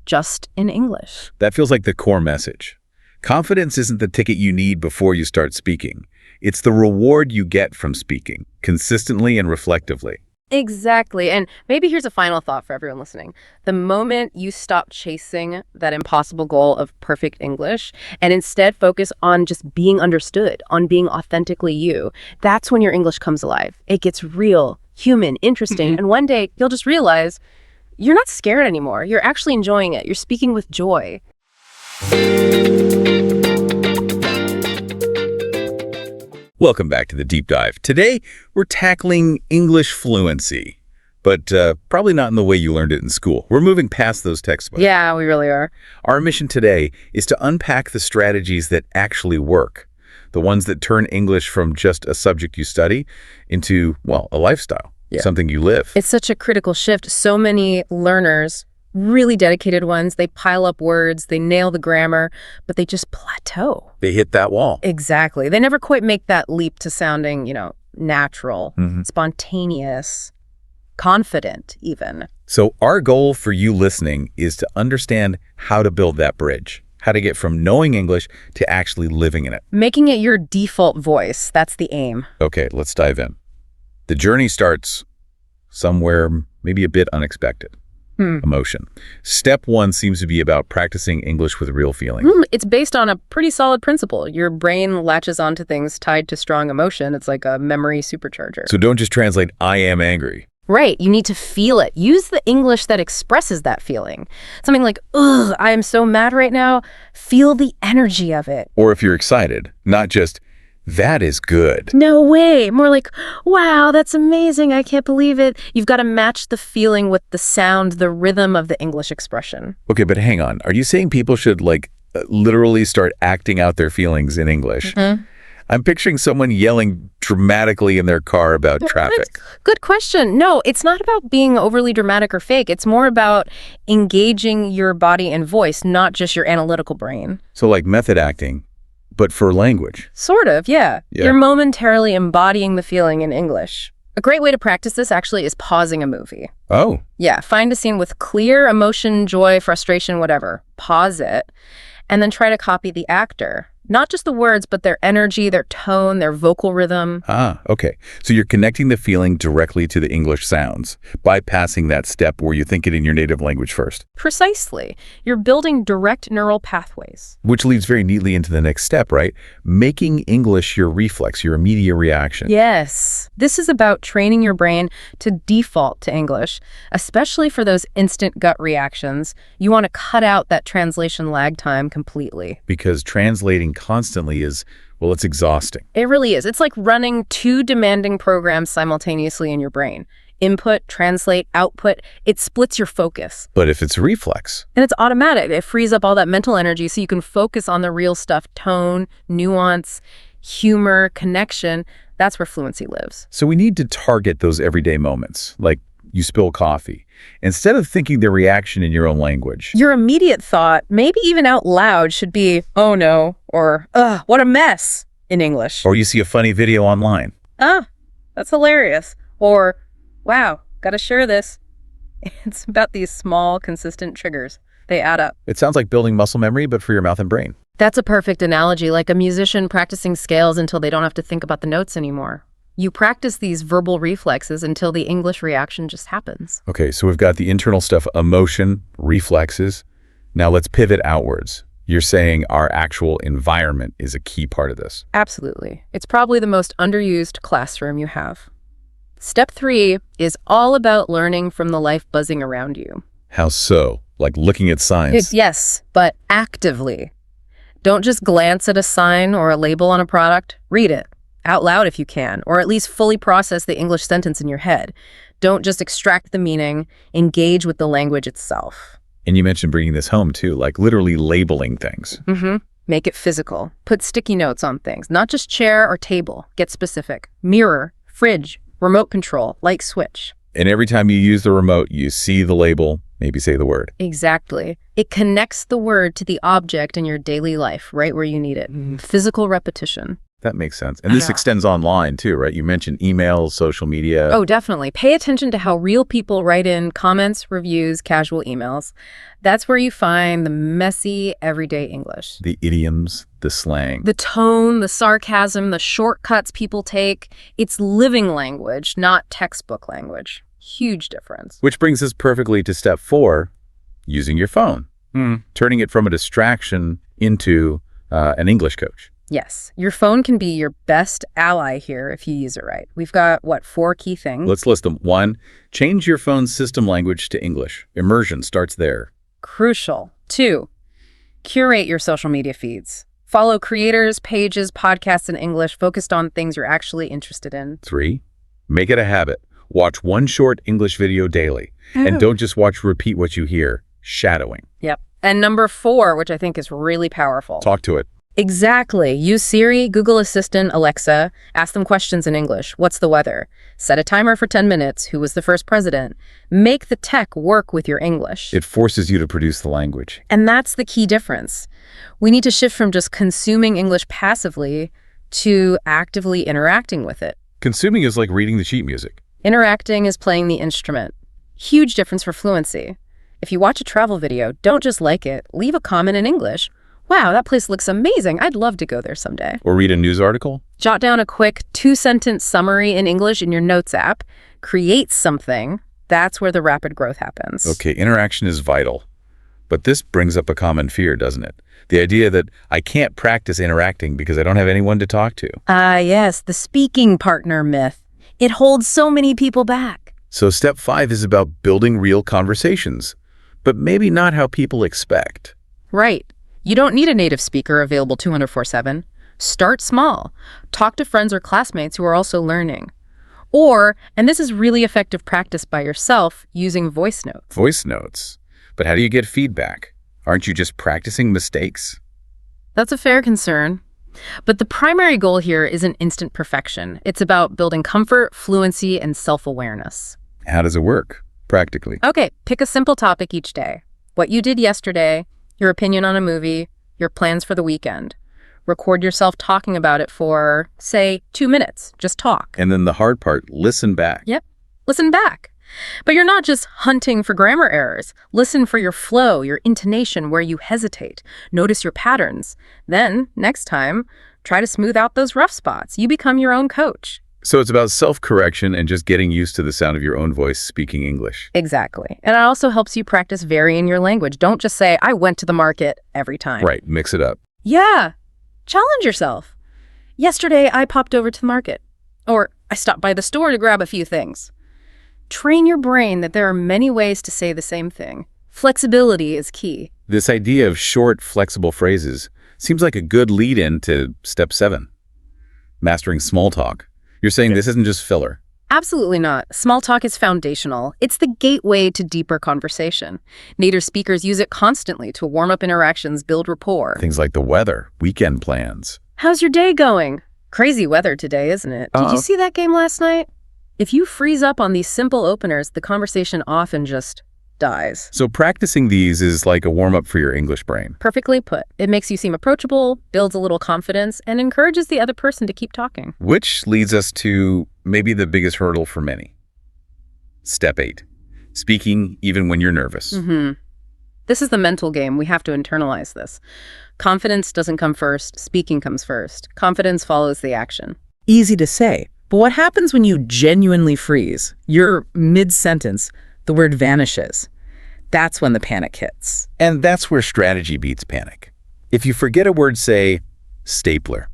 just in English. That feels like the core message. Confidence isn't the ticket you need before you start speaking. It's the reward you get from speaking, consistently and reflectively. Exactly. And maybe here's a final thought for everyone listening. The moment you stop chasing that impossible goal of perfect English and instead focus on just being understood, on being authentically you, that's when your English comes alive. It gets real, human, interesting, and one day you'll just realize you're not scared anymore. You're actually enjoying it. You're speaking with joy. Welcome back to the Deep Dive. Today, we're tackling English fluency, but probably not in the way you learned it in school. We're moving past those textbooks. Yeah, we really are. Our mission today is to unpack the strategies that actually work, the ones that turn English from just a subject you study into, well, a lifestyle, something you live. It's such a critical shift. So many learners, really dedicated ones, they pile up words, they nail the grammar, but they just plateau. They hit that wall. Exactly. They never quite make that leap to sounding, natural, spontaneous, confident even. So our goal for you listening is to understand how to build that bridge, how to get from knowing English to actually living in it. Making it your default voice, that's the aim. Okay, let's dive in. The journey starts somewhere maybe a bit unexpected. Emotion. Step one seems to be about practicing English with real feeling. It's based on a pretty solid principle. Your brain latches onto things tied to strong emotion. It's like a memory supercharger. So don't just translate, I am angry. Right. You need to feel it. Use the English that expresses that feeling. Something like, ugh, I am so mad right now. Feel the energy of it. Or if you're excited, not just, that is good. No way. More like, wow, that's amazing. I can't believe it. You've got to match the feeling with the sound, the rhythm of the English expression. Okay, but hang on. Are you saying people should literally start acting out their feelings in English? I'm picturing someone yelling dramatically in their car about traffic. Good question. No, it's not about being overly dramatic or fake. It's more about engaging your body and voice, not just your analytical brain. So like method acting, but for language. Sort of, yeah. You're momentarily embodying the feeling in English. A great way to practice this actually is pausing a movie. Oh. Yeah, find a scene with clear emotion, joy, frustration, whatever. Pause it, and then try to copy the actor. Not just the words, but their energy, their tone, their vocal rhythm. Ah, okay. So you're connecting the feeling directly to the English sounds, bypassing that step where you think it in your native language first. Precisely. You're building direct neural pathways. Which leads very neatly into the next step, right? Making English your reflex, your immediate reaction. Yes. This is about training your brain to default to English, especially for those instant gut reactions. You want to cut out that translation lag time completely. Because translating constantly is, well, it's exhausting. It really is. It's like running two demanding programs simultaneously in your brain. Input, translate, output. It splits your focus. But if it's reflex? And it's automatic. It frees up all that mental energy so you can focus on the real stuff, tone, nuance, humor, connection. That's where fluency lives. So we need to target those everyday moments, like you spill coffee, instead of thinking the reaction in your own language. Your immediate thought, maybe even out loud, should be, oh no, or, ugh, what a mess, in English. Or you see a funny video online. Ah, that's hilarious. Or, wow, gotta share this. It's about these small, consistent triggers. They add up. It sounds like building muscle memory, but for your mouth and brain. That's a perfect analogy, like a musician practicing scales until they don't have to think about the notes anymore. You practice these verbal reflexes until the English reaction just happens. Okay, so we've got the internal stuff, emotion, reflexes. Now let's pivot outwards. You're saying our actual environment is a key part of this. Absolutely. It's probably the most underused classroom you have. Step 3 is all about learning from the life buzzing around you. How so? Like looking at signs? Yes, but actively. Don't just glance at a sign or a label on a product. Read it. Out loud if you can, or at least fully process the English sentence in your head. Don't just extract the meaning, engage with the language itself. And you mentioned bringing this home too, like literally labeling things. Make it physical. Put sticky notes on things, not just chair or table. Get specific. Mirror, fridge, remote control, light switch. And every time you use the remote, you see the label, maybe say the word. Exactly. It connects the word to the object in your daily life, right where you need it. Physical repetition. That makes sense. And this extends online too, right? You mentioned emails, social media. Oh, definitely. Pay attention to how real people write in comments, reviews, casual emails. That's where you find the messy, everyday English. The idioms, the slang. The tone, the sarcasm, the shortcuts people take. It's living language, not textbook language. Huge difference. Which brings us perfectly to step 4, using your phone. Turning it from a distraction into an English coach. Yes, your phone can be your best ally here if you use it right. We've got, 4 key things? Let's list them. 1, change your phone's system language to English. Immersion starts there. Crucial. 2, curate your social media feeds. Follow creators, pages, podcasts in English focused on things you're actually interested in. 3, make it a habit. Watch one short English video daily. And don't just repeat what you hear. Shadowing. Yep. And number 4, which I think is really powerful. Talk to it. Exactly. Use Siri, Google Assistant, Alexa. Ask them questions in English. What's the weather? Set a timer for 10 minutes. Who was the first president? Make the tech work with your English. It forces you to produce the language. And that's the key difference. We need to shift from just consuming English passively to actively interacting with it. Consuming is like reading the sheet music. Interacting is playing the instrument. Huge difference for fluency. If you watch a travel video, don't just like it. Leave a comment in English. Wow, that place looks amazing. I'd love to go there someday. Or read a news article. Jot down a quick 2-sentence summary in English in your notes app. Create something. That's where the rapid growth happens. Okay, interaction is vital. But this brings up a common fear, doesn't it? The idea that I can't practice interacting because I don't have anyone to talk to. Yes, the speaking partner myth. It holds so many people back. So step 5 is about building real conversations, but maybe not how people expect. Right. You don't need a native speaker available 24/7. Start small. Talk to friends or classmates who are also learning. Or, and this is really effective practice by yourself, using voice notes. Voice notes? But how do you get feedback? Aren't you just practicing mistakes? That's a fair concern. But the primary goal here isn't instant perfection. It's about building comfort, fluency, and self-awareness. How does it work, practically? Okay, pick a simple topic each day. What you did yesterday, your opinion on a movie, your plans for the weekend. Record yourself talking about it for, say, 2 minutes. Just talk. And then the hard part, listen back. Yep, listen back. But you're not just hunting for grammar errors. Listen for your flow, your intonation, where you hesitate. Notice your patterns. Then, next time, try to smooth out those rough spots. You become your own coach. So it's about self-correction and just getting used to the sound of your own voice speaking English. Exactly. And it also helps you practice varying your language. Don't just say, I went to the market every time. Right, mix it up. Yeah. Challenge yourself. Yesterday, I popped over to the market. Or I stopped by the store to grab a few things. Train your brain that there are many ways to say the same thing. Flexibility is key. This idea of short, flexible phrases seems like a good lead-in to step 7. Mastering small talk. You're saying this isn't just filler. Absolutely not. Small talk is foundational. It's the gateway to deeper conversation. Native speakers use it constantly to warm up interactions, build rapport. Things like the weather, weekend plans. How's your day going? Crazy weather today, isn't it? Did you see that game last night? If you freeze up on these simple openers, the conversation often just dies. So practicing these is like a warm-up for your English brain. Perfectly put. It makes you seem approachable, builds a little confidence, and encourages the other person to keep talking. Which leads us to maybe the biggest hurdle for many. Step 8. Speaking even when you're nervous. This is the mental game. We have to internalize this. Confidence doesn't come first. Speaking comes first. Confidence follows the action. Easy to say, but what happens when you genuinely freeze? You're mid-sentence, the word vanishes. That's when the panic hits. And that's where strategy beats panic. If you forget a word, say, stapler.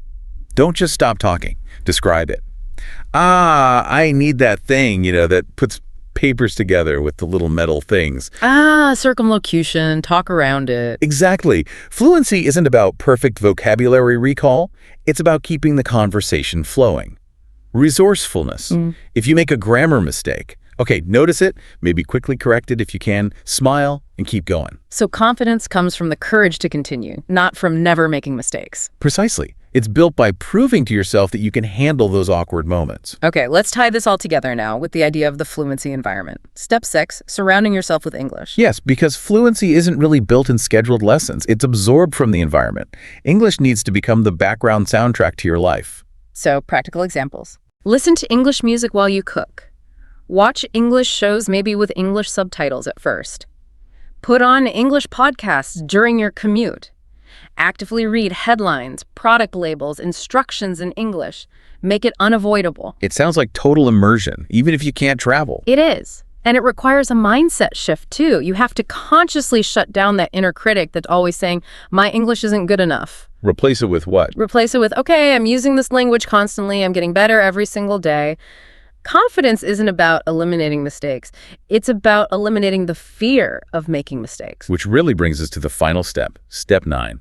Don't just stop talking. Describe it. I need that thing, that puts papers together with the little metal things. Circumlocution, talk around it. Exactly. Fluency isn't about perfect vocabulary recall. It's about keeping the conversation flowing. Resourcefulness. If you make a grammar mistake, okay, notice it, maybe quickly correct it if you can, smile, and keep going. So confidence comes from the courage to continue, not from never making mistakes. Precisely. It's built by proving to yourself that you can handle those awkward moments. Okay, let's tie this all together now with the idea of the fluency environment. Step 6, surrounding yourself with English. Yes, because fluency isn't really built in scheduled lessons. It's absorbed from the environment. English needs to become the background soundtrack to your life. So, practical examples. Listen to English music while you cook. Watch English shows maybe with English subtitles at first. Put on English podcasts during your commute. Actively read headlines, product labels, instructions in English. Make it unavoidable. It sounds like total immersion, even if you can't travel. It is. And it requires a mindset shift, too. You have to consciously shut down that inner critic that's always saying, my English isn't good enough. Replace it with what? Replace it with, okay, I'm using this language constantly. I'm getting better every single day. Confidence isn't about eliminating mistakes. It's about eliminating the fear of making mistakes. Which really brings us to the final step, step 9.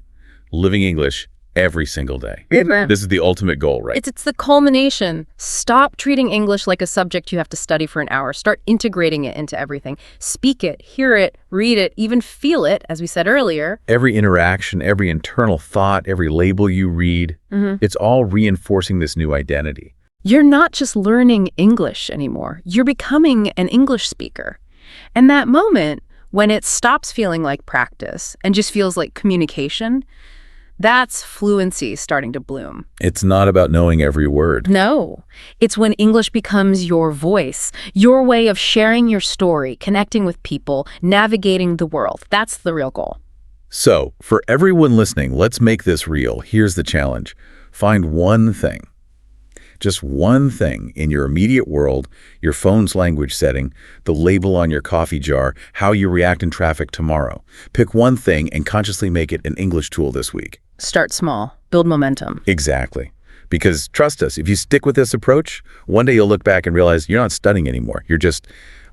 Living English every single day. This is the ultimate goal, right? It's the culmination. Stop treating English like a subject you have to study for an hour. Start integrating it into everything. Speak it, hear it, read it, even feel it, as we said earlier. Every interaction, every internal thought, every label you read, it's all reinforcing this new identity. You're not just learning English anymore. You're becoming an English speaker. And that moment, when it stops feeling like practice and just feels like communication, that's fluency starting to bloom. It's not about knowing every word. No, it's when English becomes your voice, your way of sharing your story, connecting with people, navigating the world. That's the real goal. So, for everyone listening, let's make this real. Here's the challenge. Find one thing. Just one thing in your immediate world, your phone's language setting, the label on your coffee jar, how you react in traffic tomorrow. Pick one thing and consciously make it an English tool this week. Start small, build momentum. Exactly. Because trust us, if you stick with this approach, one day you'll look back and realize you're not studying anymore. You're just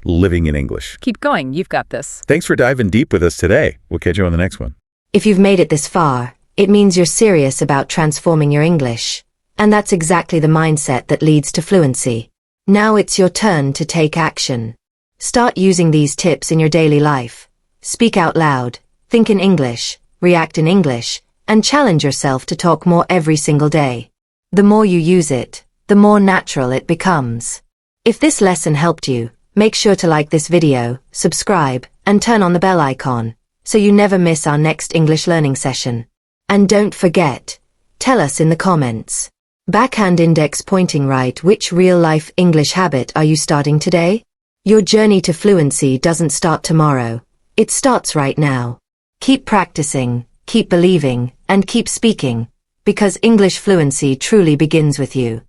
living in English. Keep going. You've got this. Thanks for diving deep with us today. We'll catch you on the next one. If you've made it this far, it means you're serious about transforming your English. And that's exactly the mindset that leads to fluency. Now it's your turn to take action. Start using these tips in your daily life. Speak out loud, think in English, react in English, and challenge yourself to talk more every single day. The more you use it, the more natural it becomes. If this lesson helped you, make sure to like this video, subscribe, and turn on the bell icon, so you never miss our next English learning session. And don't forget, tell us in the comments. Backhand index pointing right, which real-life English habit are you starting today? Your journey to fluency doesn't start tomorrow. It starts right now. Keep practicing, keep believing, and keep speaking, because English fluency truly begins with you.